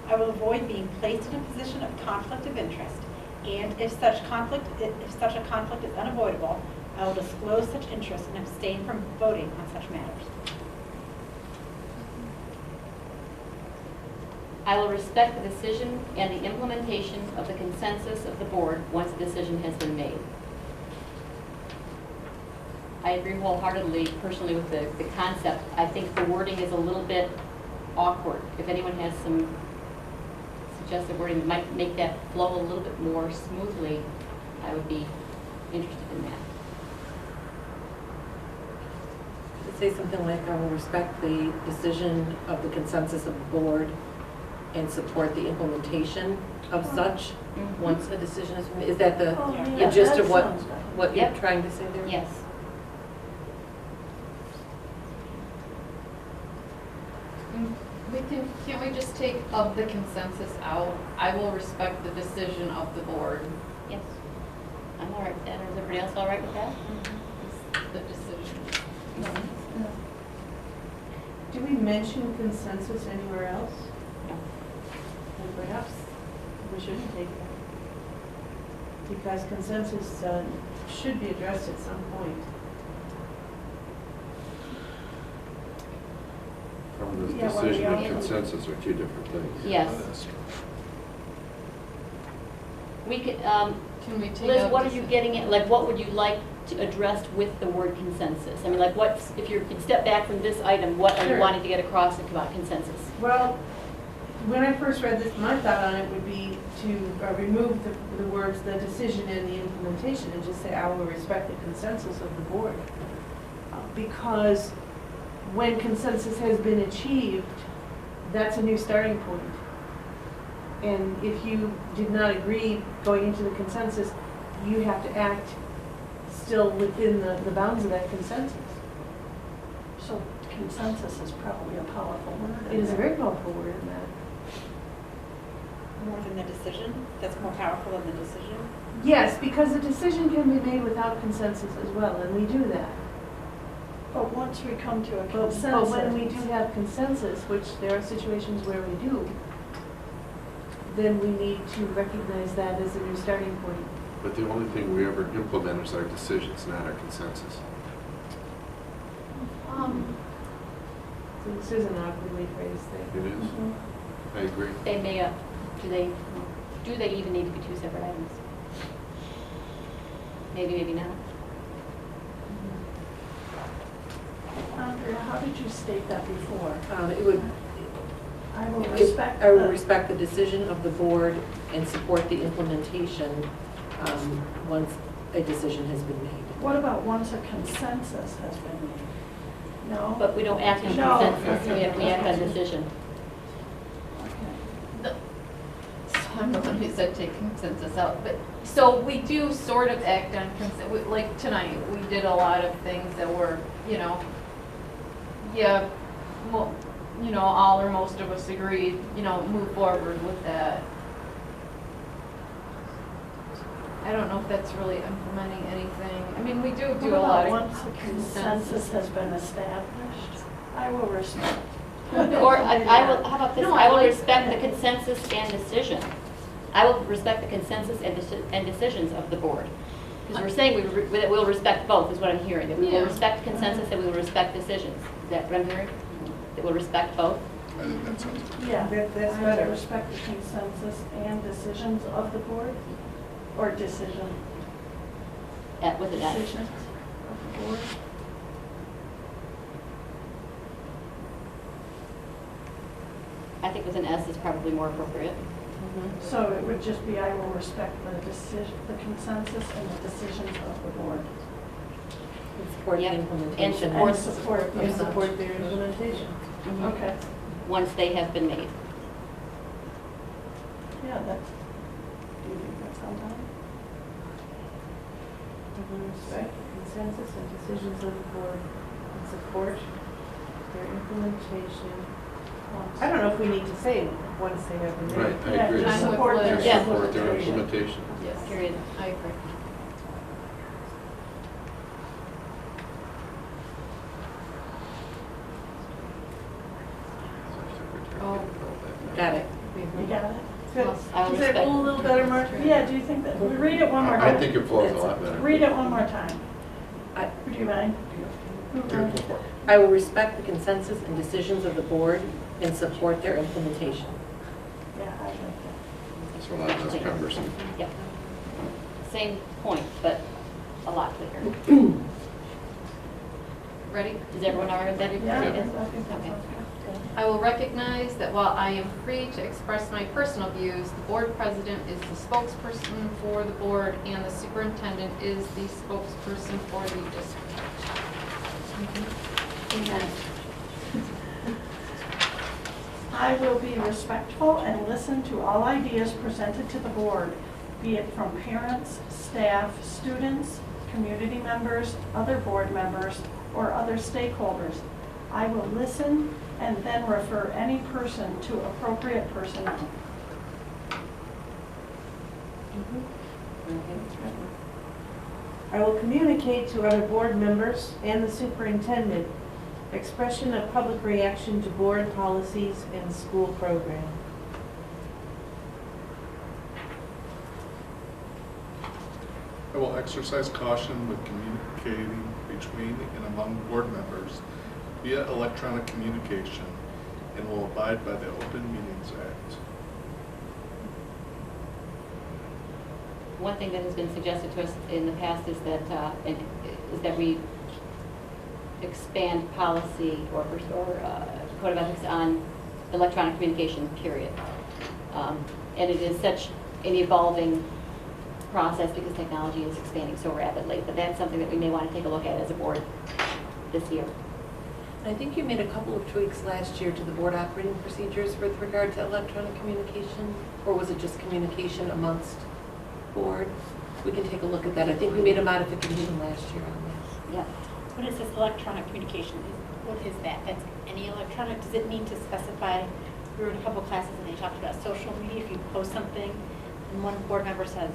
I will avoid being placed in a position of conflict of interest And if such a conflict is unavoidable, I will disclose such interest and abstain from voting on such matters. I will respect the decision and the implementation of the consensus of the board once a decision has been made. I agree wholeheartedly, personally, with the concept. I think the wording is a little bit awkward. If anyone has some suggested wording that might make that flow a little bit more smoothly, I would be interested in that. Say something like, I will respect the decision of the consensus of the board and support the implementation of such once a decision is made. Is that the Oh, the yeah, gist that of what, sounds good. what you're Yep. trying to say there? Yes. Can't we just take of the consensus out? I will respect the decision of the board. Yes. I'm all right with that. Is everybody else all right with that? The decision. Do we mention consensus anywhere else? No. And perhaps we shouldn't take that. Because consensus should be addressed at some point. From the Yeah, well, decision and we are- consensus are two different things. Yes. We could, Can we take Liz, out what are the- you getting at? Like, what would you like to address with the word consensus? I mean, like, what's, if you could step back from this item, what are you Sure. wanting to get across about consensus? Well, when I first read this, my thought on it would be to remove the words, the decision and the implementation, and just say, I will respect the consensus of the board. Because when consensus has been achieved, that's a new starting point. And if you did not agree going into the consensus, you have to act still within the bounds of that consensus. So consensus is probably a powerful word. It is a very powerful word in that. More than the decision? That's more powerful than the decision? Yes, because the decision can be made without consensus as well, and we do that. But once we come to a But consensus. when we do have consensus, which there are situations where we do, then we need to recognize that as a new starting point. But the only thing we ever implement is our decisions, not our consensus. So this is an awkwardly phrased It thing. is. I agree. They may, do they even need to be two separate items? Maybe, maybe not. Andrea, how did you state that before? It would, I will respect. I will the- respect the decision of the board and support the implementation once a decision has been made. What about once a consensus has been made? No? But we don't act on No. consensus, we act on decision. Okay. So I'm the one who said take consensus out, but, so we do sort of act on consensus, like tonight, we did a lot of things that were, yeah, well, all or most of us agreed, move forward with that. I don't know if that's really implementing anything. I mean, we do What a lot about of once a consensus has been established? I will respect. Or I will, how about this, No, I will like- respect the consensus and decision. I will respect the consensus and decisions of the board. Because we're saying that we'll respect both, is what I'm hearing, that we will Yeah. respect consensus and we will respect decisions. Is that what I'm hearing? That we'll respect both? I think that sounds good. Yeah. That's I better. will respect the consensus and decisions of the board, or decision. With an S. Decisions of the board. I think with an S is probably more appropriate. So it would just be, I will respect the decision, the consensus and the decisions of the board. And support the Yep. implementation. And And support. And support their implementation. Okay, Once they have been made. yeah, do you think that sounds right? Respect the consensus and decisions of the board and support their implementation. I don't know if we need to say once they have been made. Right, I Yeah, agree. just I'm support with their Liz. Yeah. Support their implementation. implementation. Yes. Period. I agree. Oh. Got it. You got it? Good. I Is that a little better, Mark? Yeah, do you think that, read it one more I time. think it flows a lot better. Read it one more time. I- Would you mind? I will respect the consensus and decisions of the board and support their implementation. Yeah, I like that. It's a lot less cumbersome. Yep. Same point, but a lot quicker. Ready? Is everyone all right with that? Yeah, I Yeah. think that Okay. sounds good. I will recognize that while I am free to express my personal views, the board president is the spokesperson for the board and the superintendent is the spokesperson for the district. Amen. I will be respectful and listen to all ideas presented to the board, be it from parents, staff, students, community members, other board members, or other stakeholders. I will listen and then refer any person to appropriate personnel. I will communicate to other board members and the superintendent expression of public reaction to board policies and school program. I will exercise caution with communicating between and among board members via electronic communication and will abide by the Open Meetings Act. One thing that has been suggested to us in the past is that we expand policy or code of ethics on electronic communication, period. And it is such an evolving process because technology is expanding so rapidly, but that's something that we may want to take a look at as a board this year. I think you made a couple of tweaks last year to the board operating procedures with regard to electronic communication, or was it just communication amongst board? We can take a look at that. I think we made a modification last year on that. Yeah. When it says electronic communication, what is that? That's any electronic, does it need to specify, we were in a couple classes and they talked about social media, if you post something and one board member says,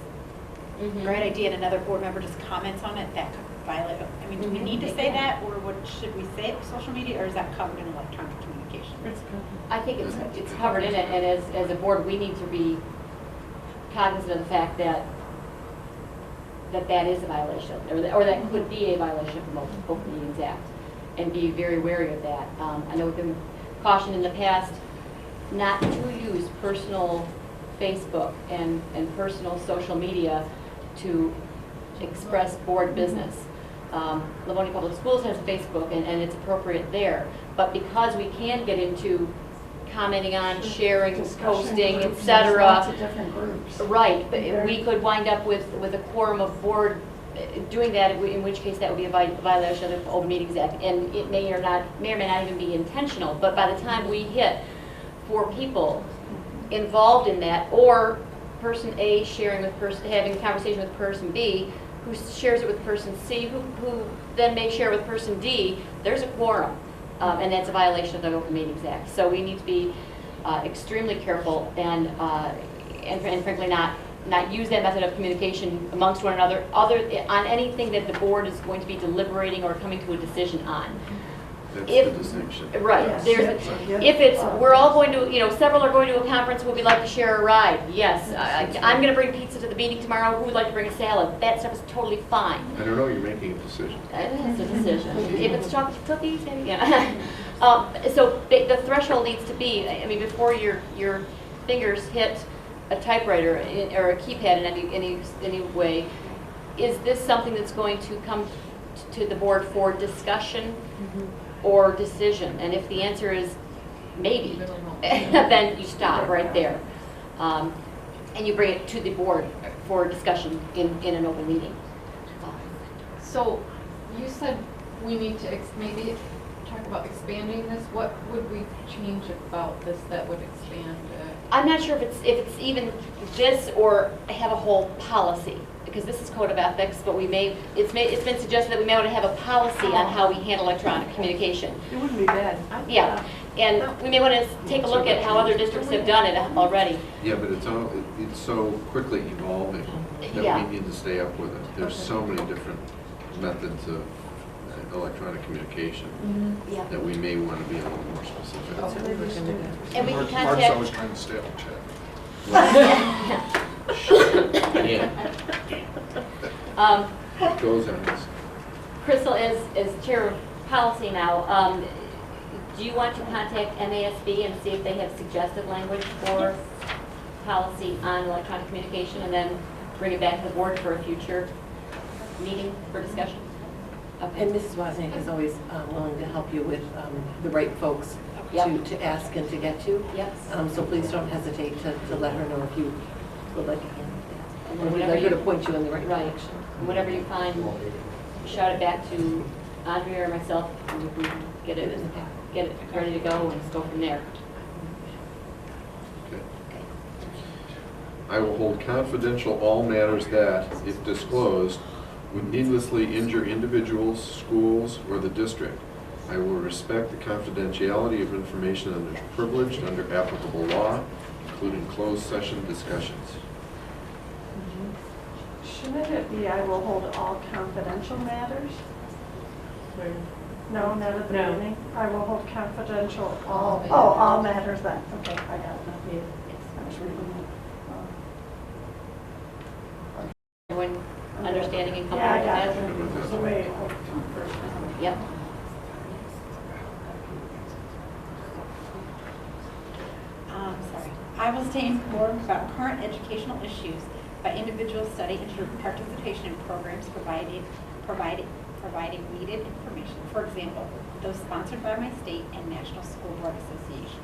great idea, and another board member just comments on it, that could violate, I mean, do we need to say that, or what, should we say social media, or is that covered in electronic communication? I think it's covered in it, and as a board, we need to be cognizant of the fact that is a violation, or that could be a violation of the Open Meetings Act, and be very wary of that. I know we've been cautioned in the past not to use personal Facebook and personal social media to express board business. Livonia Public Schools has Facebook, and it's appropriate there, but because we can get into commenting on, sharing, posting, Groups, etc. Lots of different groups. Right, but we could wind up with a quorum of board doing that, in which case that would be a violation of the Open Meetings Act, and it may or may not even be intentional, but by the time we hit 4 people involved in that, or person A sharing with having a conversation with person B, who shares it with person C, who then may share with person D, there's a quorum. And that's a violation of the Open Meetings Act. So we need to be extremely careful and frankly not use that method of communication amongst one another on anything that the board is going to be deliberating or coming to a decision on. That's If- the distinction. Right. Yes. If it's, we're all going to, several are going to a conference, would we like to share a ride? Yes. I'm going to bring pizza to the meeting tomorrow, who would like to bring a salad? That stuff is totally fine. I don't know, you're making a decision. It's a decision. If it's chocolate cookies, maybe, yeah. So the threshold needs to be, before your fingers hit a typewriter or a keypad in any way, is this something that's going to come to the board for discussion or decision? And if the answer is maybe, then you stop right there. And you bring it to the board for discussion in an open meeting. So you said we need to maybe talk about expanding this. What would we change about this that would expand it? I'm not sure if it's even this or have a whole policy, because this is code of ethics, but it's been suggested that we may want to have a policy on how we handle electronic communication. It wouldn't be bad. Yeah, and we may want to take a look at how other districts have done it already. Yeah, but it's so quickly evolving that Yeah. we need to stay up with it. There's so many different methods of electronic communication Yeah. that we may want to be a little more specific. And we can Mark's always contact, trying to stay up with chat. It goes on this. Crystal, as chair of policy now, do you want to contact MASB and see if they have suggested language for policy on electronic communication, and then bring it back to the board for a future meeting for discussion? Okay. And Mrs. Wozniak is always willing to help you with the right folks Yep. to ask and to get to. Yes. So please don't hesitate to let her know if you would like to handle that. And we'd Whatever like her to you- point you in the right Right. direction. Whatever you find, shout it back to Andrea or myself, and we can get it ready to go and go from there. Okay. I will hold confidential all matters that, if disclosed, would needlessly injure individuals, schools, or the district. I will respect the confidentiality of information that is privileged under applicable law, including closed session discussions. Shouldn't it be, I will hold all confidential matters? No, not at the No. beginning. I will hold confidential all matters then. Okay, I got it. I was reading it. Everyone understanding and Yeah, I comfortable got with it. It's the way it was first. that? Yep. Sorry. I will stay informed about current educational issues by individual study and participation in programs providing needed information. For example, those sponsored by my state and National School Board Association.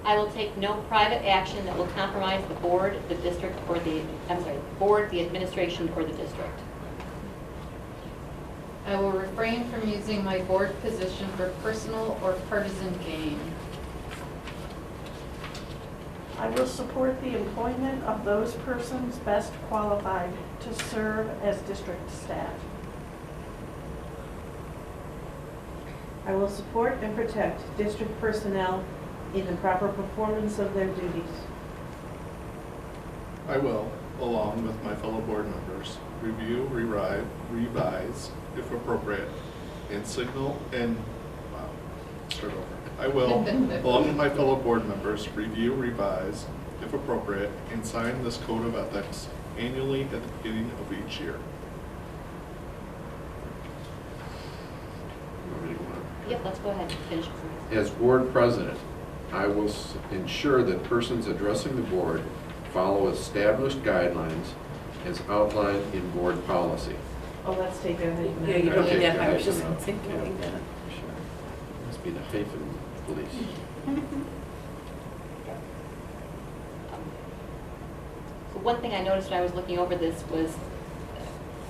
I will take no private action that will compromise the board, the district, or the board, the administration, or the district. I will refrain from using my board position for personal or partisan gain. I will support the employment of those persons best qualified to serve as district staff. I will support and protect district personnel in the proper performance of their duties. I will, along with my fellow board members, review, revise, if appropriate, and start over. I will, along with my fellow board members, review, revise, if appropriate, and sign this code of ethics annually at the beginning of each year. Yep, let's go ahead and finish. As board president, I will ensure that persons addressing the board follow established guidelines as outlined in board policy. Oh, let's take everything. Yeah, you don't Okay, need that. I was guys, just no. thinking that. Must be the hyphen police. So one thing I noticed when I was looking over this was,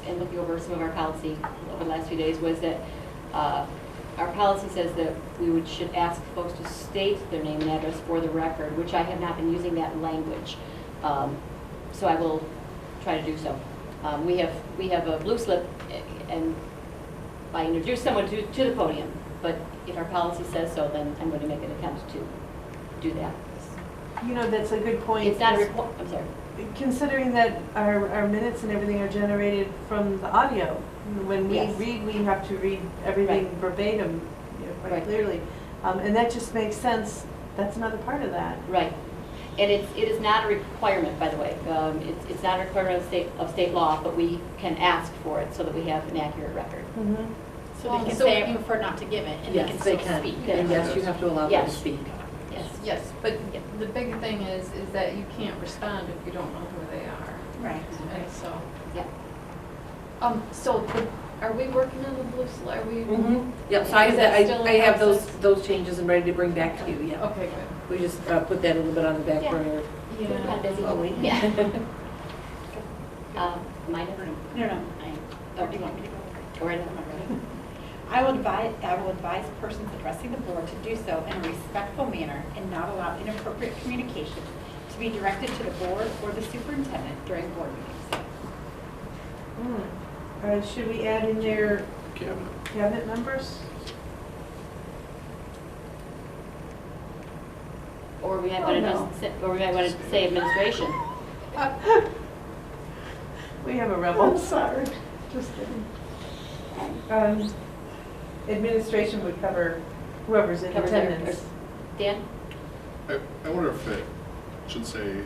and looking over some of our policy over the last few days, was that our policy says that we should ask folks to state their name and address for the record, which I have not been using that language. So I will try to do so. We have a blue slip, and I introduce someone to the podium, but if our policy says so, then I'm going to make an attempt to do that. You know, that's a good point. It's not a report, I'm sorry. Considering that our minutes and everything are generated from the audio, when we Yes. read, we have to read everything Right. verbatim, quite Right. clearly. And that just makes sense. That's another part of that. Right. And it is not a requirement, by the way. It's not a requirement of state law, but we can ask for it so that we have an accurate record. So they can say, I prefer not to give it, and they can Yes, they still can. speak. And yes, you have to allow them to Yes. speak. Yes. Yes, but the big thing is that you can't respond if you don't know who they are. Right. And so, Yeah. Are we working on the blue slide? Are we? Yep, so I Is that have, still in I have process? those changes and ready to bring back to you, yeah. Okay, good. We just put that a little bit on the back Yeah. burner. We're kind of busy. Oh, wait. Yeah. Mine? No, or do you want me to go? Or I don't I will advise persons addressing the board to do so in a respectful manner and not allow inappropriate communication to be directed to the board or the superintendent during board meetings. Should we add in there Cabinet. cabinet members? Or we might Oh, want to no. or we might want to say administration. We have a I'm rebel. sorry, just kidding. Administration would cover whoever's in Covers their- attendance. or- Dan? I wonder if it should say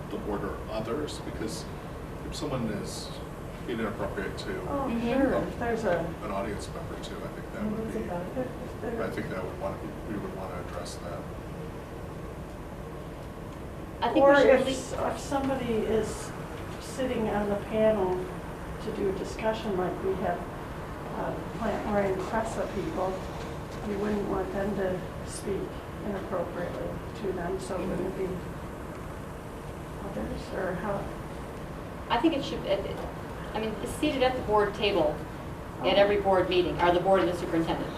the board or others, because if someone is inappropriate to Oh, Mhm. sure, if there's a, an audience member too, I think that would what is be, it about it? If there- I think that would want to be, we would want to address that. I think Or we should if, leave. if somebody is sitting on the panel to do a discussion like we have plant Moran Cressa people, you wouldn't want them to speak inappropriately to them, so wouldn't it be others, or how? I think it should, I mean, seated at the board table at every board meeting are the board and the superintendent.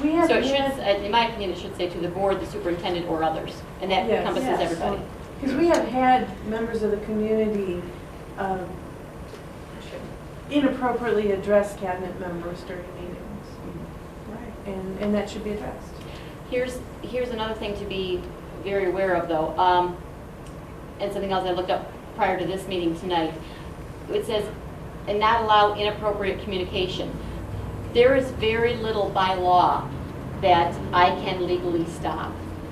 We have So it should, had, in my opinion, it should say to the board, the superintendent, or others, and that Yes. encompasses Yes. everybody. Because we have had members of the community inappropriately address cabinet members during meetings, right. and that should be addressed. Here's another thing to be very aware of, though, and something else I looked up prior to this meeting tonight. It says, and not allow inappropriate communication. There is very little by law that I can legally stop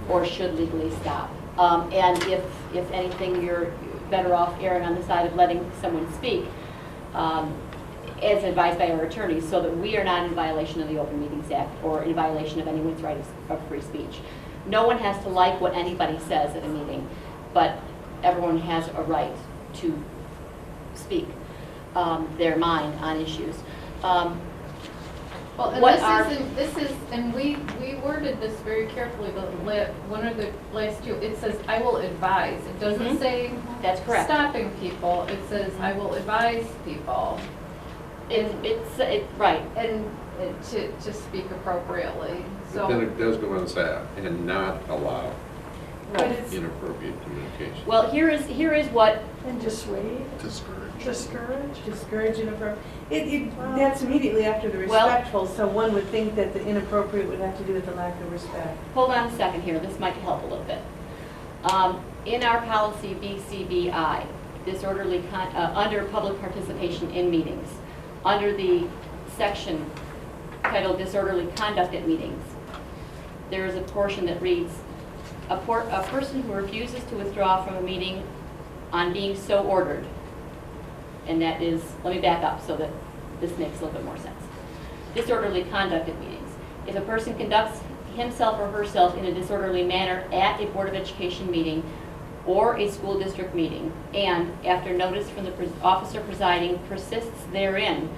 or should legally stop. And if anything, you're better off erring on the side of letting someone speak, as advised by our attorneys, so that we are not in violation of the Open Meetings Act or in violation of anyone's right of free speech. No one has to like what anybody says at a meeting, but everyone has a right to speak their mind on issues. Well, and What are- this is, and we worded this very carefully, one of the last two, it says, I will advise. It doesn't Mhm. say That's correct. stopping people, it says, I will advise people. Right. And to speak appropriately, so. Then it does go on that, and not allow But it's, inappropriate communication. Well, here is what, And dissuade, Discourage. discourage. discourage inappropriate. That's immediately after the Well- respectful, so one would think that the inappropriate would have to do with the lack of respect. hold on a second here, this might help a little bit. In our policy BCBI, disorderly, under public participation in meetings, under the section titled disorderly conduct at meetings, there is a portion that reads, a person who refuses to withdraw from a meeting on being so ordered, and that is, let me back up so that this makes a little bit more sense. Disorderly conduct at meetings. If a person conducts himself or herself in a disorderly manner at a Board of Education meeting or a school district meeting, and after notice from the officer presiding persists therein,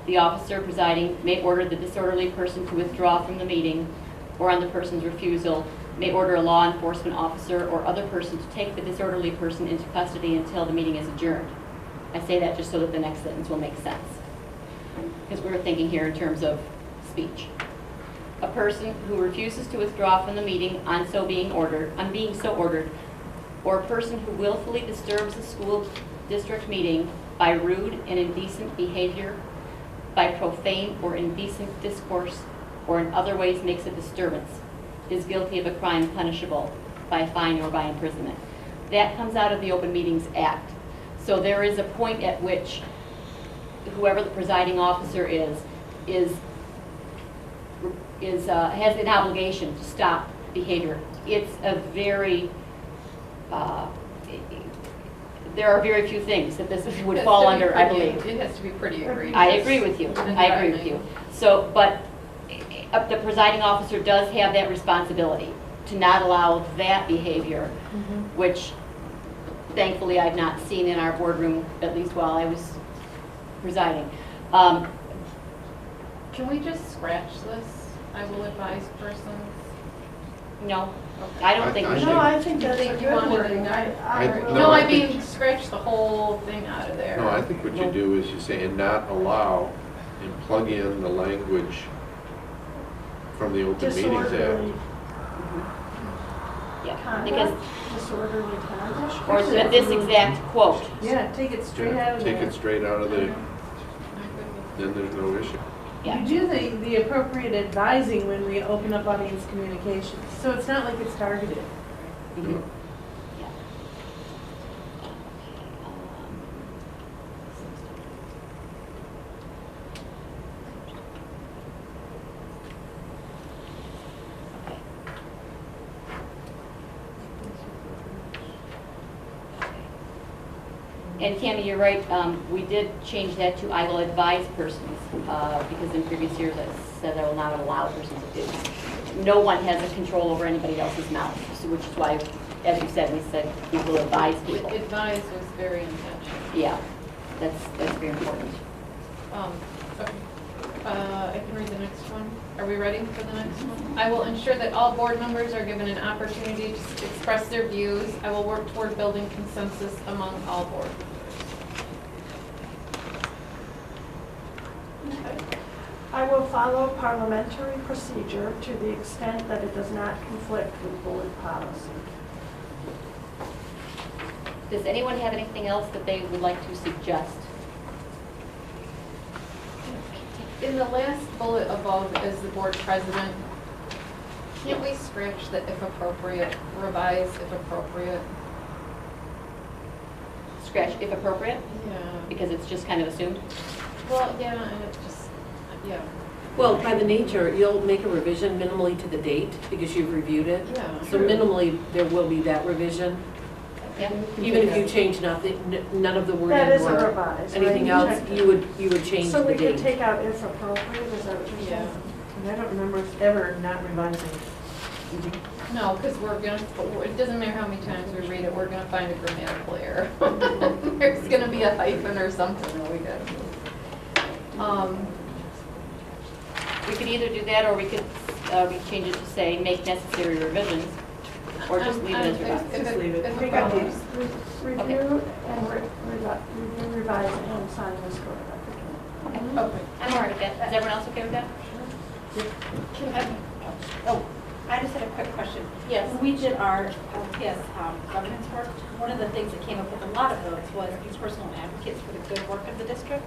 the officer presiding may order the disorderly person to withdraw from the meeting, or on the person's refusal, may order a law enforcement officer or other person to take the disorderly person into custody until the meeting is adjourned. I say that just so that the next sentence will make sense, because we're thinking here in terms of speech. A person who refuses to withdraw from the meeting on being so ordered, or a person who willfully disturbs the school district meeting by rude and indecent behavior, by profane or indecent discourse, or in other ways makes a disturbance, is guilty of a crime punishable by a fine or by imprisonment. That comes out of the Open Meetings Act. So there is a point at which whoever the presiding officer has an obligation to stop behavior. It's a very, there are very few things that this would It has fall to be under, I pretty- believe. It has to be pretty egregious. I agree with you. I agree with you. So, but the presiding officer does have that responsibility to not allow that behavior, which thankfully I've not seen in our boardroom, at least while I was presiding. Can we just scratch this? I will advise persons. No, I don't think we I should. No, I think that's a Think you good wanted wording. to- I- No, I think- mean, scratch the whole thing out of there. No, I think what you do is you say, and not allow, and plug in the language from the Open Meetings Disorderly Act. Yeah, because, conduct, disorderly conduct. or this exact quote. Yeah, take it straight out of there. Take it straight out of the, then there's no issue. Yeah. You do the appropriate advising when we open up audience communications, so it's not like it's targeted. Mhm. Yeah. Okay. And Tammy, you're right, we did change that to I will advise persons, because in previous years it said I will not allow persons. No one has a control over anybody else's mouth, so which is why, as you said, we said we will advise people. Advise was very intentional. Yeah, that's very important. Okay. I can read the next one. Are we ready for the next one? I will ensure that all board members are given an opportunity to express their views. I will work toward building consensus among all board members. Okay. I will follow parliamentary procedure to the extent that it does not conflict with board policy. Does anyone have anything else that they would like to suggest? In the last bullet above as the board president, can't we scratch the if appropriate, revise if appropriate? Scratch if appropriate, Yeah. because it's just kind of assumed. Well, yeah, and it just, yeah. Well, by the nature, you'll make a revision minimally to the date because you've reviewed it. Yeah. So minimally, there will be that revision. Yeah. Even if you change nothing, none of the That wording is a or revise, anything right? else, you would change So the we could date. take out if appropriate, is that what you're Yeah. saying? I don't remember ever not revising. No, because it doesn't matter how many times we read it, we're gonna find a grammatical error. There's gonna be a hyphen or something that we got. We could either do that, or we could change it to say, make necessary revisions, or just leave it as revised. Just leave it. If Take it out follows. review and review, revise, and sign this code. Okay. I'm all right with that. Is everyone else okay with that? Oh, I just had a quick question. Yes. When we did our LPS governance work, one of the things that came up with a lot of votes was these personal advocates for the good work of the district.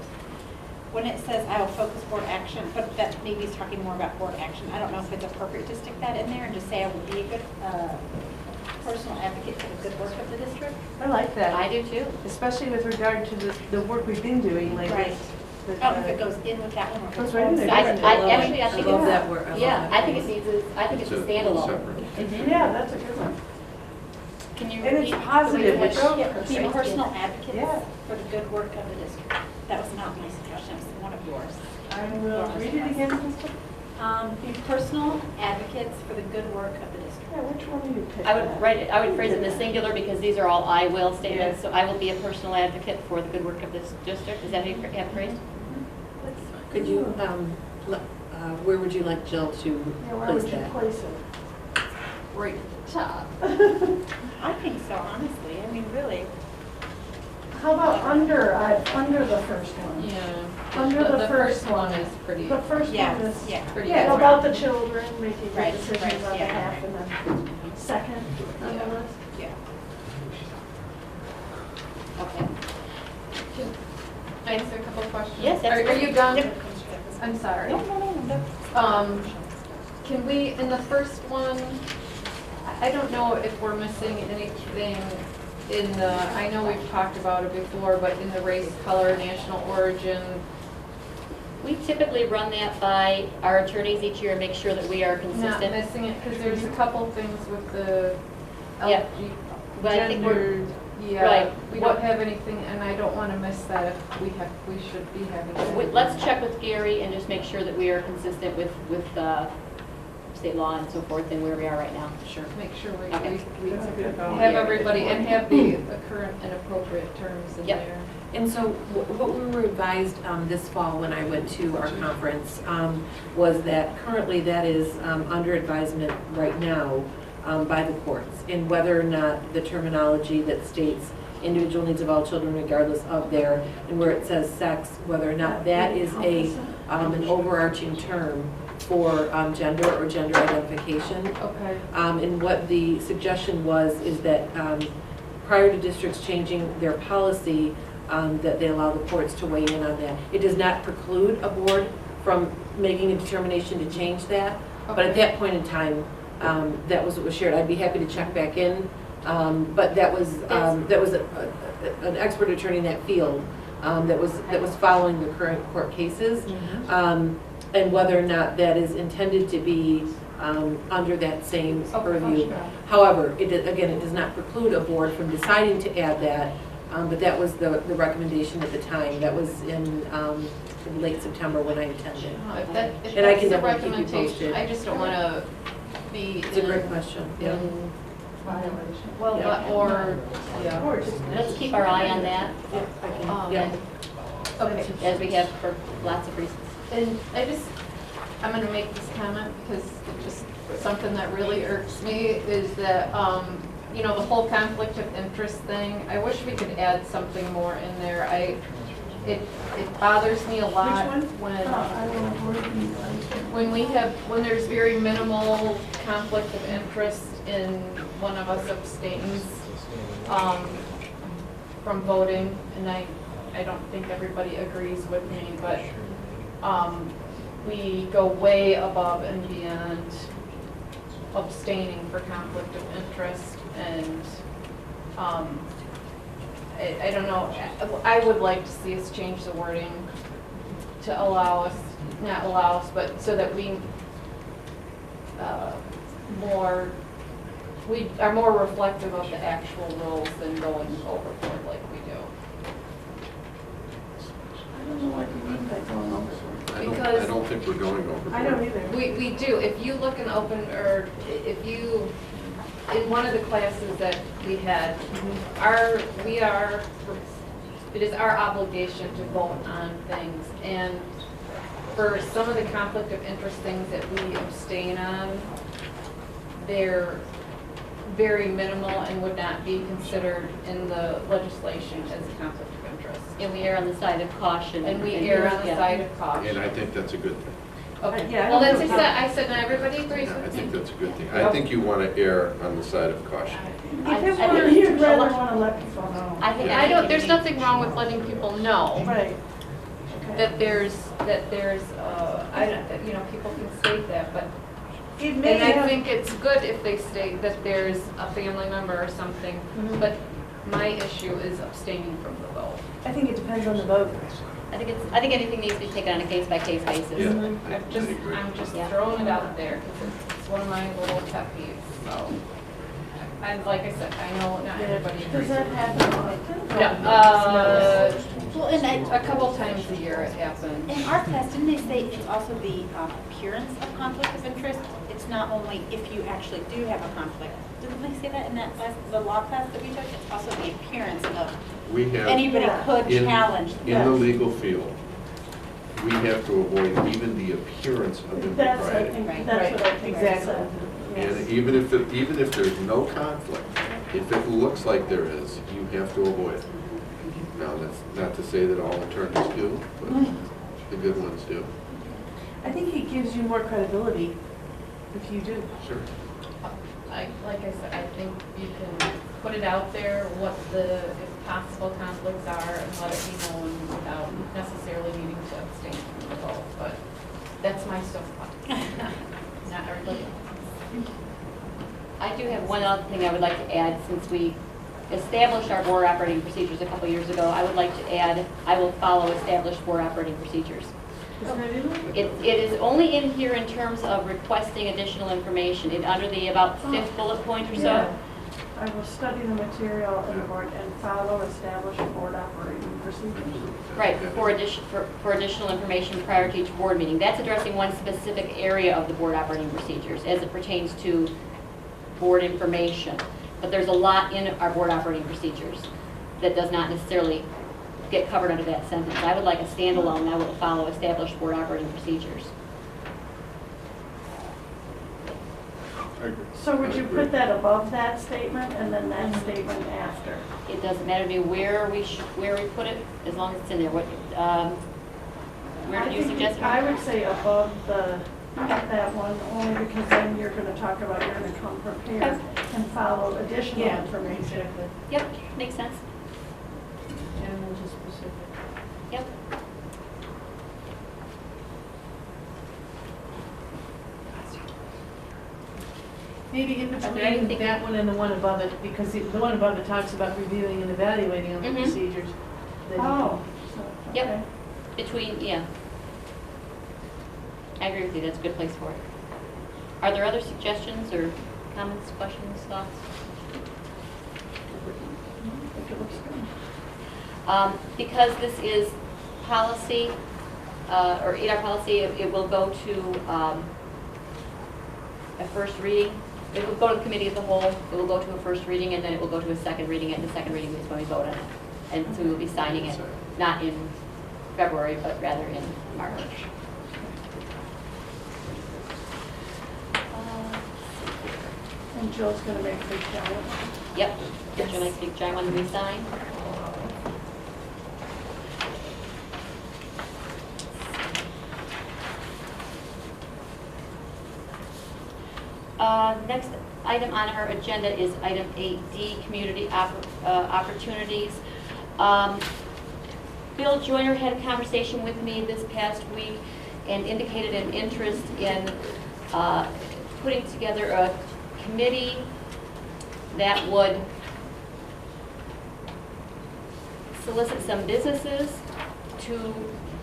When it says I will focus board action, but that maybe is talking more about board action, I don't know if it's appropriate to stick that in there and just say I will be a good personal advocate for the good work of the district. I like that. I do too. Especially with regard to the work we've been doing lately. Right. But, I don't know if it goes in with that one or if Goes it's right in there. Actually, I think I love it's, that word. I love yeah, that I think phrase. it's a standalone. Separate. Yeah, that's a good one. Can you And it's repeat? positive. Which- Be personal advocates Yeah. for the good work of the district. That was not my suggestion, it was one of yours. I will read it again, Krista. Be personal advocates for the good work of the district. Yeah, which one do you pick? I would write it, I would phrase it in the singular because these are all I will statements. Yeah. So I will be a personal advocate for the good work of this district. Is that how you have it phrased? Could you, where would you like Jill to Yeah, where place would you that? place it? Right at the top. I think so, honestly, I mean, really. How about under the first one? Yeah. Under the The first first one is pretty, The first one Yeah, is, yeah. pretty. yeah, about the children, making good Right, decisions right, on yeah. behalf, and then second on the Yeah. list. Yeah. Okay. Can I answer a couple questions? Yes, Are absolutely. you done? I'm sorry. No. Can we, in the first one, I don't know if we're missing anything in the, I know we've talked about it before, but in the race, color, national origin. We typically run that by our attorneys each year and make sure that we are Not consistent. missing it, because there's a couple things with the Yeah. LG, But I think we're, gendered, yeah. right. We don't have anything, and I don't want to miss that if we should be having. that. let's check with Gary and just make sure that we are consistent with state law and so forth and where we are right now. Sure, make sure Okay. we That's a good call. have everybody, and have the current and appropriate terms in Yep. there. And so what we were advised this fall when I went to our conference was that currently that is under advisement right now by the courts in whether or not the terminology that states individual needs of all children regardless of their, and where it says sex, whether or not that is an overarching term for gender or gender identification. Okay. And what the suggestion was is that prior to districts changing their policy, that they allow the courts to weigh in on that. It does not preclude a board from making a determination to change that, but at that point in time, that was what was shared. I'd be happy to check back in, but that was an expert attorney in that field that was following the current court cases, and whether or not that is intended to be under that same purview. However, it does not preclude a board from deciding to add that But that was the recommendation at the time. That was in late September when I attended. If And I that's can the definitely keep you recommendation, posted. I just don't want to be. It's a great question, yeah. Violation. Well, Yeah. or, yeah. Or just. Let's keep our eye on that, Yeah, I can, Yeah. okay, as we have for lots of reasons. And I'm gonna make this comment because it's just something that really irks me is that, you know, the whole conflict of interest thing, I wish we could add something more in there. It bothers me a lot Which when. I don't know where When there's very minimal conflict of interest in one of us abstains from voting, and I don't think everybody agrees with me, but we go way above and beyond abstaining for conflict of interest, and I don't know, I would like to see us change the wording to allow us, not allow us, but so that we are more reflective of the actual rules than going overboard like we do. I don't know what you mean by going overboard. I Because- don't think we're going overboard. I don't either. We do, if you look in in one of the classes that we had, it is our obligation to vote on things, and for some of the conflict of interest things that we abstain on, they're very minimal and would not be considered in the legislation as a conflict of interest. And we err on the side of caution. And we err on the Yeah. side of caution. And I think that's a good thing. Okay, Yeah, I well, don't that's, know. I said not everybody agrees Yeah, I with think me. that's a good thing. I think you want to err on the side of caution. If it were, you'd rather want to let people know. I don't, there's nothing wrong with letting people know Right. Okay. that there's, you know, people can state that, but, It may and I have- think it's good if they state that there's a family member or something, Mhm. but my issue is abstaining from the vote. I think it depends on the vote. I think anything needs to be taken on a case-by-case basis. Yeah, I'm I just Yeah. throwing it out there, because it's one of my little pet peeves, so. And like I said, I know not everybody Does agrees. that happen often? Yeah, Well, and a couple times a year it happens. in our class, didn't they say it's also the appearance of conflict of interest? It's not only if you actually do have a conflict. Didn't they say that in that class, the law class that we took? It's also the appearance of, We have, anybody could in challenge. the legal field, we have to avoid even the appearance of That's, I impropriety. think, Right. that's what I think I Exactly. said. And even if there's no conflict, if it looks like there is, you have to avoid it. Now, that's not to say that all attorneys do, but the good ones do. I think it gives you more credibility if you do. Sure. Like I said, I think you can put it out there, what the, if possible conflicts are, and let it be known without necessarily needing to abstain from the vote, but that's my soapbox. Not everybody. I do have one other thing I would like to add, since we established our board operating procedures a couple years ago. I would like to add, I will follow established board operating procedures. Is that in there? It is only in here in terms of requesting additional information, under the about fifth bullet point or so. Yeah. I will study the material in the board and follow established board operating procedures. Right, for additional information prior to each board meeting. That's addressing one specific area of the board operating procedures as it pertains to board information. But there's a lot in our board operating procedures that does not necessarily get covered under that sentence. I would like a standalone, I will follow established board operating procedures. I agree. So would I you agree. put that above that statement and then that statement after? It doesn't matter to me where we put it, as long as it's in there. Where do you I think suggest? I would say above that one, only because then you're gonna talk about, you're gonna come prepared and follow additional information. Yep, makes sense. And just specific. Yep. Maybe in Are there between anything- that one and the one above it, because the one above it talks about reviewing and evaluating on the Mhm. procedures. Then you Oh. so, Yep. okay. Between, yeah. I agree with you, that's a good place for it. Are there other suggestions or comments, questions, thoughts? I think it looks good. Because this is policy, or ER policy, it will go to a first reading. It will go to the committee as a whole, it will go to a first reading, and then it will go to a second reading, and the second reading is when we vote on it. And so we will be signing it, not in February, but rather in March. And Jill's gonna make a big giant. Yep, would you like to giant one to be signed? Next item on our agenda is item 8D, community opportunities. Bill Joyner had a conversation with me this past week and indicated an interest in putting together a committee that would solicit some businesses to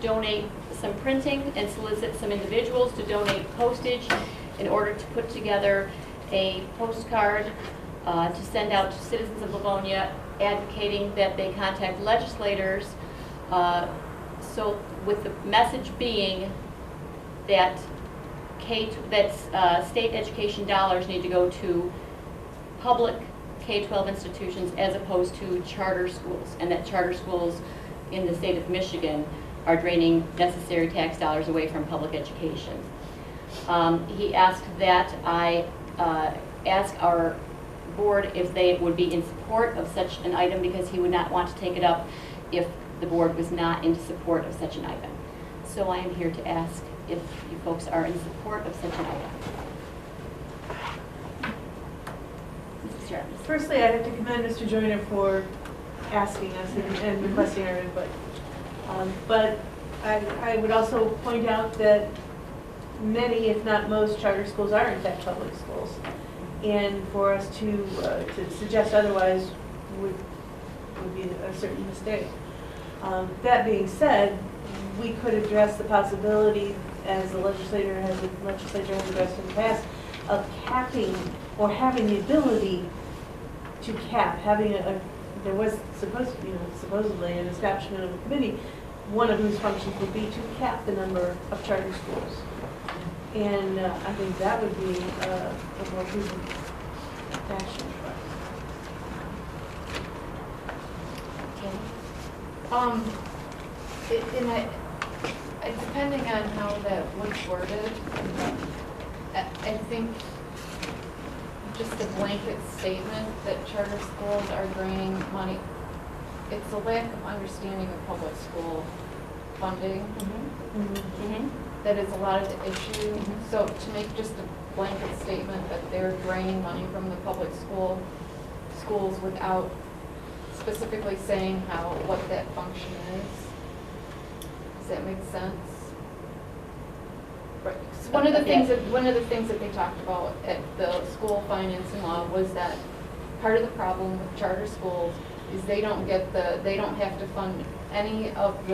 donate some printing and solicit some individuals to donate postage in order to put together a postcard to send out to citizens of Livonia advocating that they contact legislators. So with the message being that state education dollars need to go to public K-12 institutions as opposed to charter schools, and that charter schools in the state of Michigan are draining necessary tax dollars away from public education. He asked that I ask our board if they would be in support of such an item, because he would not want to take it up if the board was not in support of such an item. So I am here to ask if you folks are in support of such an item. Mrs. Jarvis. Firstly, I have to commend Mr. Joyner for asking us and requesting our input. But I would also point out that many, if not most, charter schools are in fact public schools. And for us to suggest otherwise would be a certain mistake. That being said, we could address the possibility, as the legislature has addressed in the past, of capping or having the ability to cap, there was supposedly an establishment of a committee, one of whose functions would be to cap the number of charter schools. And I think that would be a more prudent action for us. Depending on how that was worded, I think just a blanket statement that charter schools are draining money, it's a lack of understanding of public school funding. That is a lot of the issue. So to make just a blanket statement that they're draining money from the public schools without specifically saying what that function is. Does that make sense? Right. So one of the things that they talked about at the school financing law was that part of the problem with charter schools is they don't have to fund any of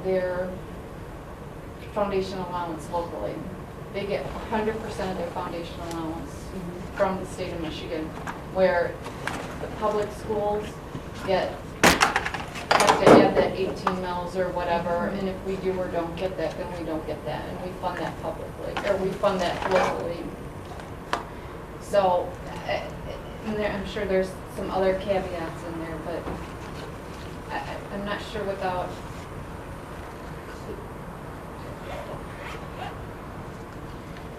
their foundation allowance locally. They get 100% of their foundation allowance from the state of Michigan, where the public schools have to add that 18 mils or whatever, and if we do or don't get that, then we don't get that, and we fund that publicly, or we fund that locally. So, and I'm sure there's some other caveats in there, but I'm not sure without.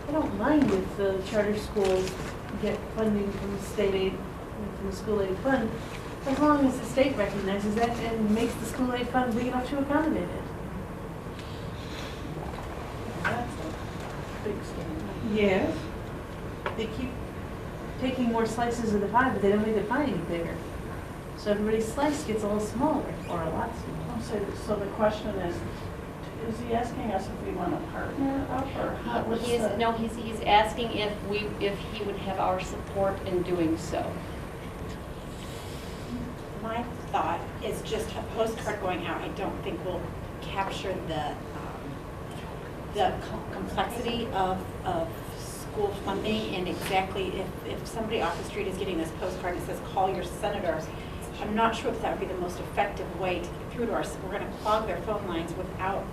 I don't mind if the charter schools get funding from the state aid, from the school aid fund, as long as the state recognizes that and makes the school aid fund big enough to accommodate it. That's a big statement. Yes. They keep taking more slices of the pie, but they don't make the pie any bigger. So everybody's slice gets a little smaller, or a lot smaller. So the question is he asking us if we want to partner up, or how? He's asking if he would have our support in doing so. My thought is just a postcard going out, I don't think will capture the complexity of school funding, and exactly if somebody off the street is getting this postcard and says, call your senator, I'm not sure that would be the most effective way to get through to our, we're going to clog their phone lines without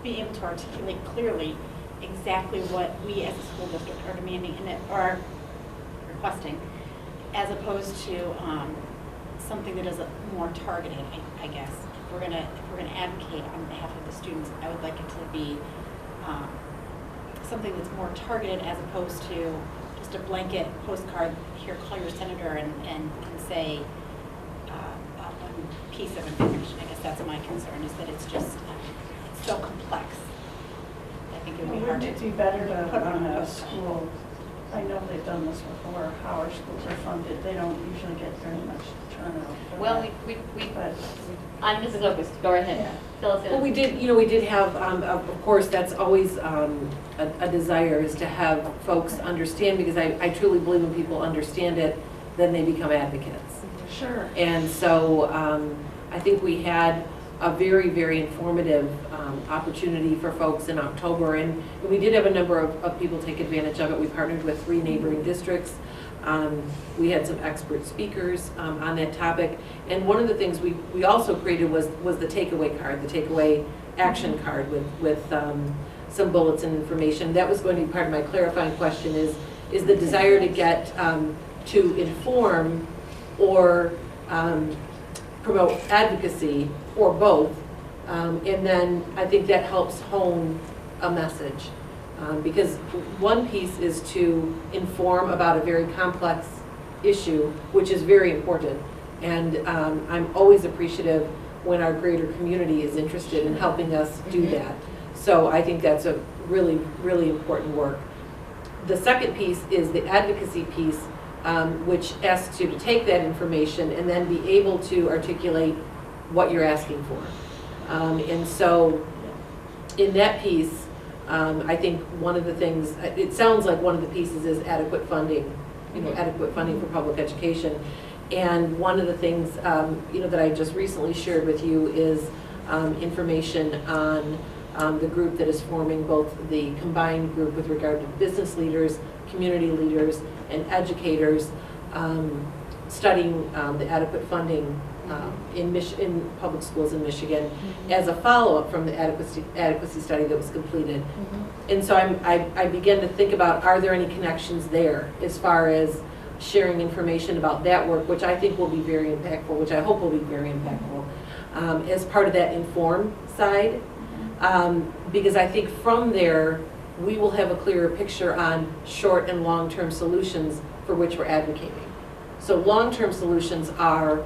being able to articulate clearly exactly what we as a school district are demanding and are requesting, as opposed to something that is more targeted, I guess. If we're gonna advocate on behalf of the students, I would like it to be something that's more targeted as opposed to just a blanket postcard, here, call your senator and say one piece of information. I guess that's my concern, is that it's just it's so complex. I think it would be hard to. Wouldn't it be better to put run on a post. school, I know they've done this before, how our schools are funded, they don't usually get very much turnout. for Well, that. But I'm Mrs. Opus, go right ahead. Fill us in. Well, we did have, of course, that's always a desire, is to have folks understand, because I truly believe when people understand it, then they become advocates. sure. And so I think we had a very, very informative opportunity for folks in October, and we did have a number of people take advantage of it. We partnered with 3 neighboring districts. We had some expert speakers on that topic, and one of the things we also created was the takeaway card, the takeaway action card with some bullets and information. That was going to be part of my clarifying question, is the desire to get to inform or promote advocacy, or both, and then I think that helps hone a message. Because one piece is to inform about a very complex issue, which is very important. And I'm always appreciative when our greater community is interested in helping us do that. So I think that's a really, really important work. The second piece is the advocacy piece, which asks you to take that information and then be able to articulate what you're asking for. And so in that piece, I think one of the things, it sounds like one of the pieces is adequate funding, adequate funding for public education. And one of the things, that I just recently shared with you is information on the group that is forming, both the combined group with regard to business leaders, community leaders, and educators, studying the adequate funding in public schools in Michigan as a follow-up from the adequacy study that was completed. And so I began to think about, are there any connections there as far as sharing information about that work, which I think will be very impactful, which I hope will be very impactful, as part of that inform side. Because I think from there, we will have a clearer picture on short and long-term solutions for which we're advocating. So long-term solutions are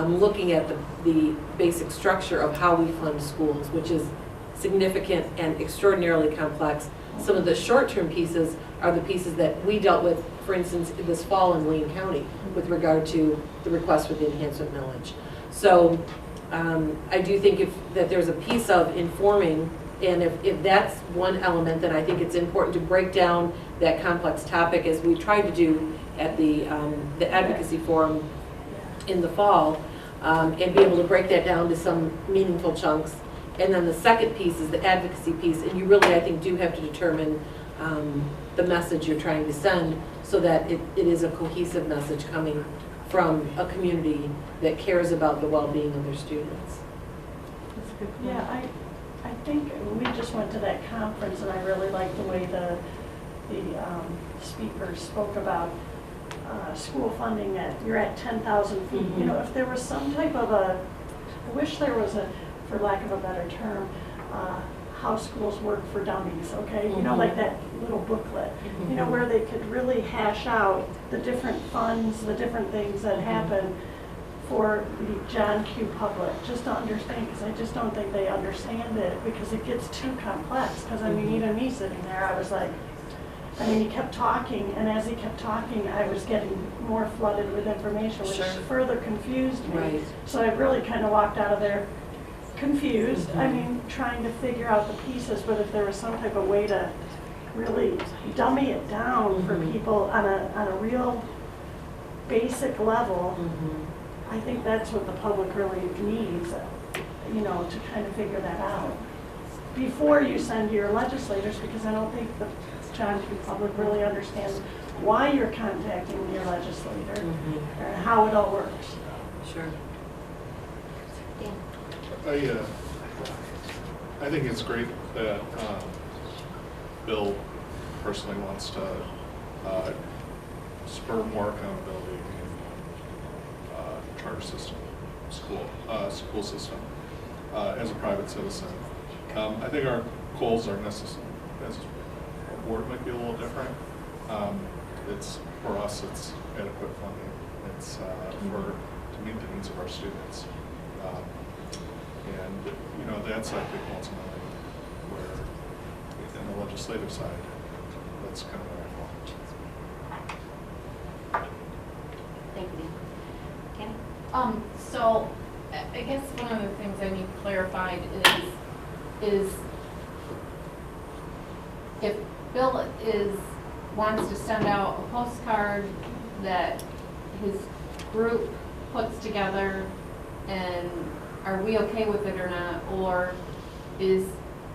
looking at the basic structure of how we fund schools, which is significant and extraordinarily complex. Some of the short-term pieces are the pieces that we dealt with, for instance, this fall in Wayne County with regard to the request for the enhancement millage. So I do think that there's a piece of informing, and if that's one element, then I think it's important to break down that complex topic, as we tried to do at the advocacy forum in the fall, and be able to break that down to some meaningful chunks. And then the second piece is the advocacy piece, and you really, I think, do have to determine the message you're trying to send so that it is a cohesive message coming from a community that cares about the well-being of their students. Yeah, I think we just went to that conference, and I really liked the way the speakers spoke about school funding at, you're at 10,000 feet. Mm-hmm. If there was some type of I wish there was for lack of a better term, how schools work for dummies, okay? Mm-hmm. Like that little booklet, Mm-hmm. where they could really hash out the different funds, the different things that happen for the John Q. public, just to understand, because I just don't think they understand it, because it gets too complex. Because even me sitting there, I was like, he kept talking, and as he kept talking, I was getting more flooded with information, which Sure. further confused me. Right. So I really kind of walked out of there confused. Trying to figure out the pieces, but if there was some type of way to really dummy it down for people on a real basic level, I think that's what the public really needs, to kind of figure that out before you send to your legislators, because I don't think the John Q. public really understands why you're contacting your legislator or how it all works. Sure. I think it's great that Bill personally wants to spur more accountability in charter system, school system, as a private citizen. I think our goals are necessary, as a board might be a little different. It's, for us, it's adequate funding. It's to meet the needs of our students. And, you know, that's, I think, ultimately where, in the legislative side, that's kind of where I fall. Thank you. Tammy? So I guess one of the things I need clarified is if Bill wants to send out a postcard that his group puts together, and are we okay with it or not? Or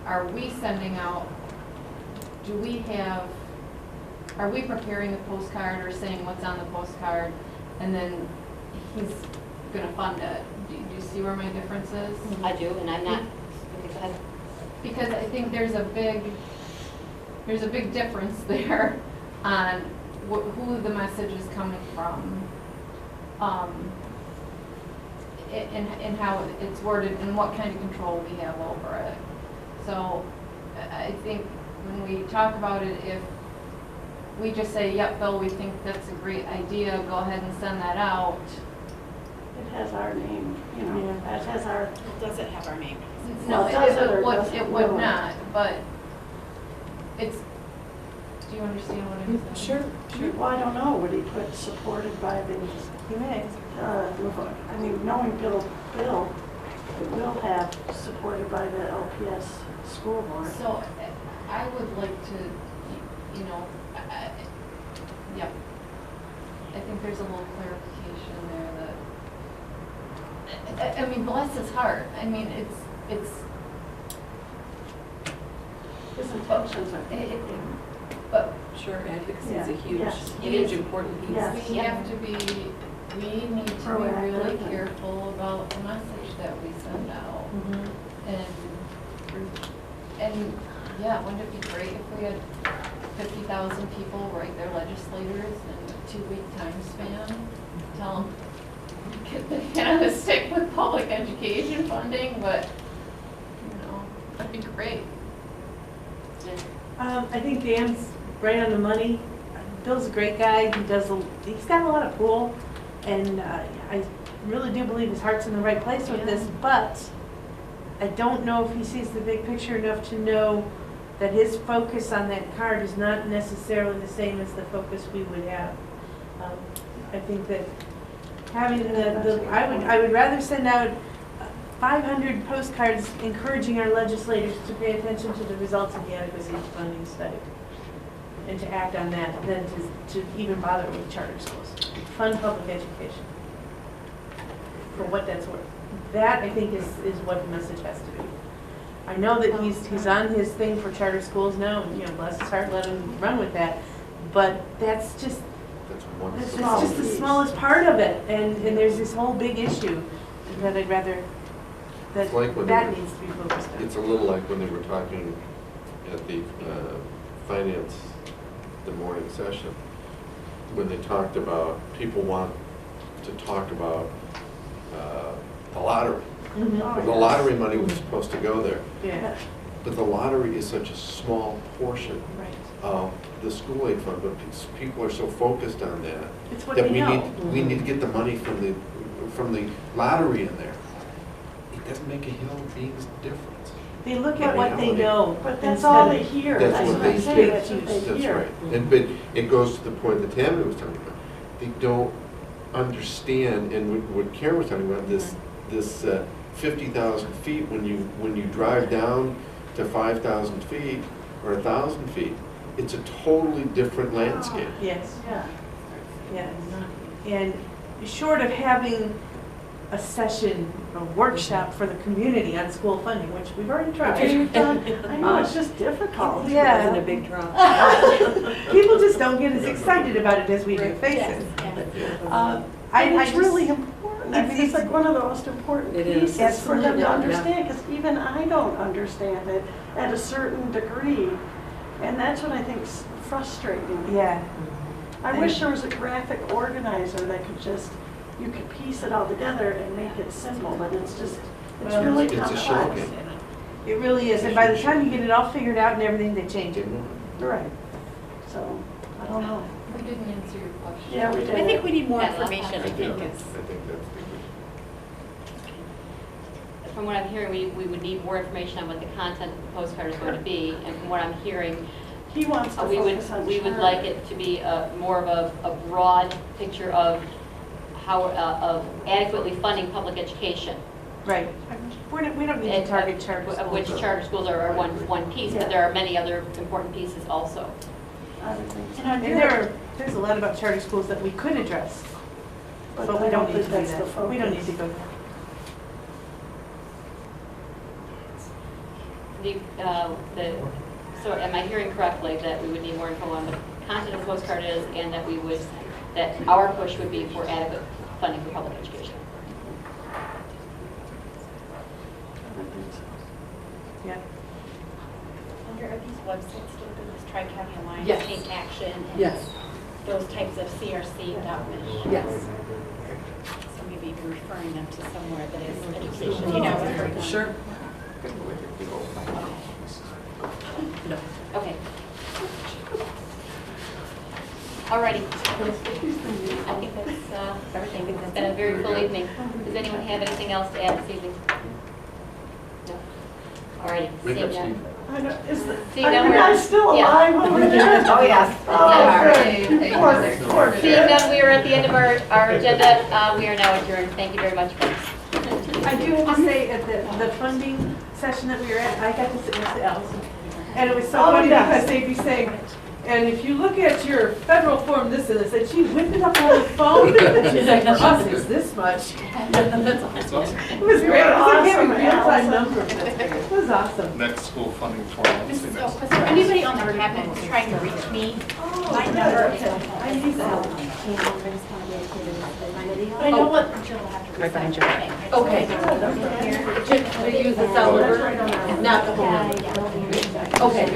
are we sending out, are we preparing the postcard or saying what's on the postcard, and then he's gonna fund it? Do you see where my difference is? I do, and I'm not, okay, go ahead. Because I think there's a big difference there on who the message is coming from, and how it's worded and what kind of control we have over it. So I think when we talk about it, if we just say, yep, Bill, we think that's a great idea, go ahead and send that out. It has our name, you know, it has our, Does it have our name? No, Well, it does or it would, doesn't it would really. not, but do you understand what I'm saying? Sure. Well, I don't know, would he put supported by the, He may. I mean, knowing Bill, it will have supported by the LPS school board. So I would like to, you know, yeah, I think there's a little clarification there that, I mean, bless his heart. I mean, it's, His intentions are but Sure, advocacy is a Yeah, huge, yes. huge important piece. Yes. we have to be, we need to be really Proactive. careful about the message that we send out. And yeah, wouldn't it be great if we had 50,000 people write their legislators in a 2-week time span? Tell them, they kind of stick with public education funding, but, you know, that'd be great. I think Dan's right on the money. Bill's a great guy. He's got a lot of pull, and I really do believe his heart's in the right place with this, but I don't know if he sees the big picture enough to know that his focus on that card is not necessarily the same as the focus we would have. I think that having I would rather send out 500 postcards encouraging our legislators to pay attention to the results of the adequacy funding study and to act on that than to even bother with charter schools. Fund public education for what that's worth. That, I think, is what the message has to be. I know that he's on his thing for charter schools now, and, you know, bless his heart, let him run with that. But that's just, That's one. it's just the smallest part of it, and there's this whole big issue that I'd rather, It's like when that they- needs to be focused on. It's a little like when they were talking at the finance, the morning session, when they talked about, people want to talk about the lottery. Mhm. Oh, The yes. lottery money was supposed to go there, Yeah, but the lottery is such a small portion right. of the school aid fund, but people are so focused on that. It's what That they know. we need to get the money from the lottery in there. It doesn't make a hill of beans difference. They look at what they Reality. know. But that's instead all of- they hear. That's That's what what I'm they saying, hear. that's what they That's hear. right. And, but it goes to the point that Tammy was talking about. They don't understand, and what Karen was talking about, this 50,000 feet, when you drive down to 5,000 feet or 1,000 feet, it's a totally different landscape. Yes, Yeah. yes. And short of having a session, a workshop for the community on school funding, which we've already tried. I know, it's just difficult. Yeah. Wasn't a big draw. People just don't get as excited about it as we do, face it. And it's really important. important. I mean, it's like one of the most important It is. pieces for them Absolutely, to yeah. understand, because even I don't understand it at a certain degree. And that's what I think's frustrating. Yeah. I wish there was a graphic organizer that could just, you could piece it all together and make it simple, but it's just, it's Well, really It's a complex. shortcut. It really is, and by the time you get it all figured out and everything, they change it. Right. So, I don't know. We didn't answer your question. Yeah, we did. I think we need more Yeah, last information, I time. think Yeah, is. I think that's the From what I'm hearing, we would need more information on what the content of the postcard is going to be. And from what I'm hearing, He wants to we focus on would charter. like it to be more of a broad picture of how, of adequately funding public education. Right. We don't need to target charter schools. Of which charter schools are one piece, but there are many other important pieces also. I would think so. And there's a lot about charter schools that we could address, but we I don't need to think do that's the that. We don't need focus. to go there. So am I hearing correctly that we would need more info on what the content of the postcard is and that our push would be for adequate funding for public education? I would think so. Yeah. Are these websites still good, this Tri-County Alliance, Yes. Take Action, and Yes, those types of CRC.MIS? yes. So maybe referring them to somewhere that is education, you know? Sure. No. Okay. Alrighty. I think that's everything. It's been a very full evening. Does anyone have anything else to add this evening? No? Alrighty. Wake Seeing up, none. Steve. I know, is the, See, are now you we're- guys still yeah. alive over there? Oh, yes. Oh, good. Poor Seeing kid. none, we are at the end of our agenda. We are now adjourned. Thank you very much, folks. I do have to say, at the funding session that we were at, I got to sit next to Allison. And it was so Oh, funny yes. because they'd be saying, and if you look at your federal form, this and this, and she whipped it up on the phone. She's like, for us, it's this much. That's awesome. It was great. It was like having Awesome, real-time Allison. numbers. It was awesome. Next school funding forum. Let's see So, next. is there anybody on the cabinet who's trying to reach me? My number is, I need that. but I know what Jill will have to. Right behind you. Okay. To use the cell number, not the home number. Okay.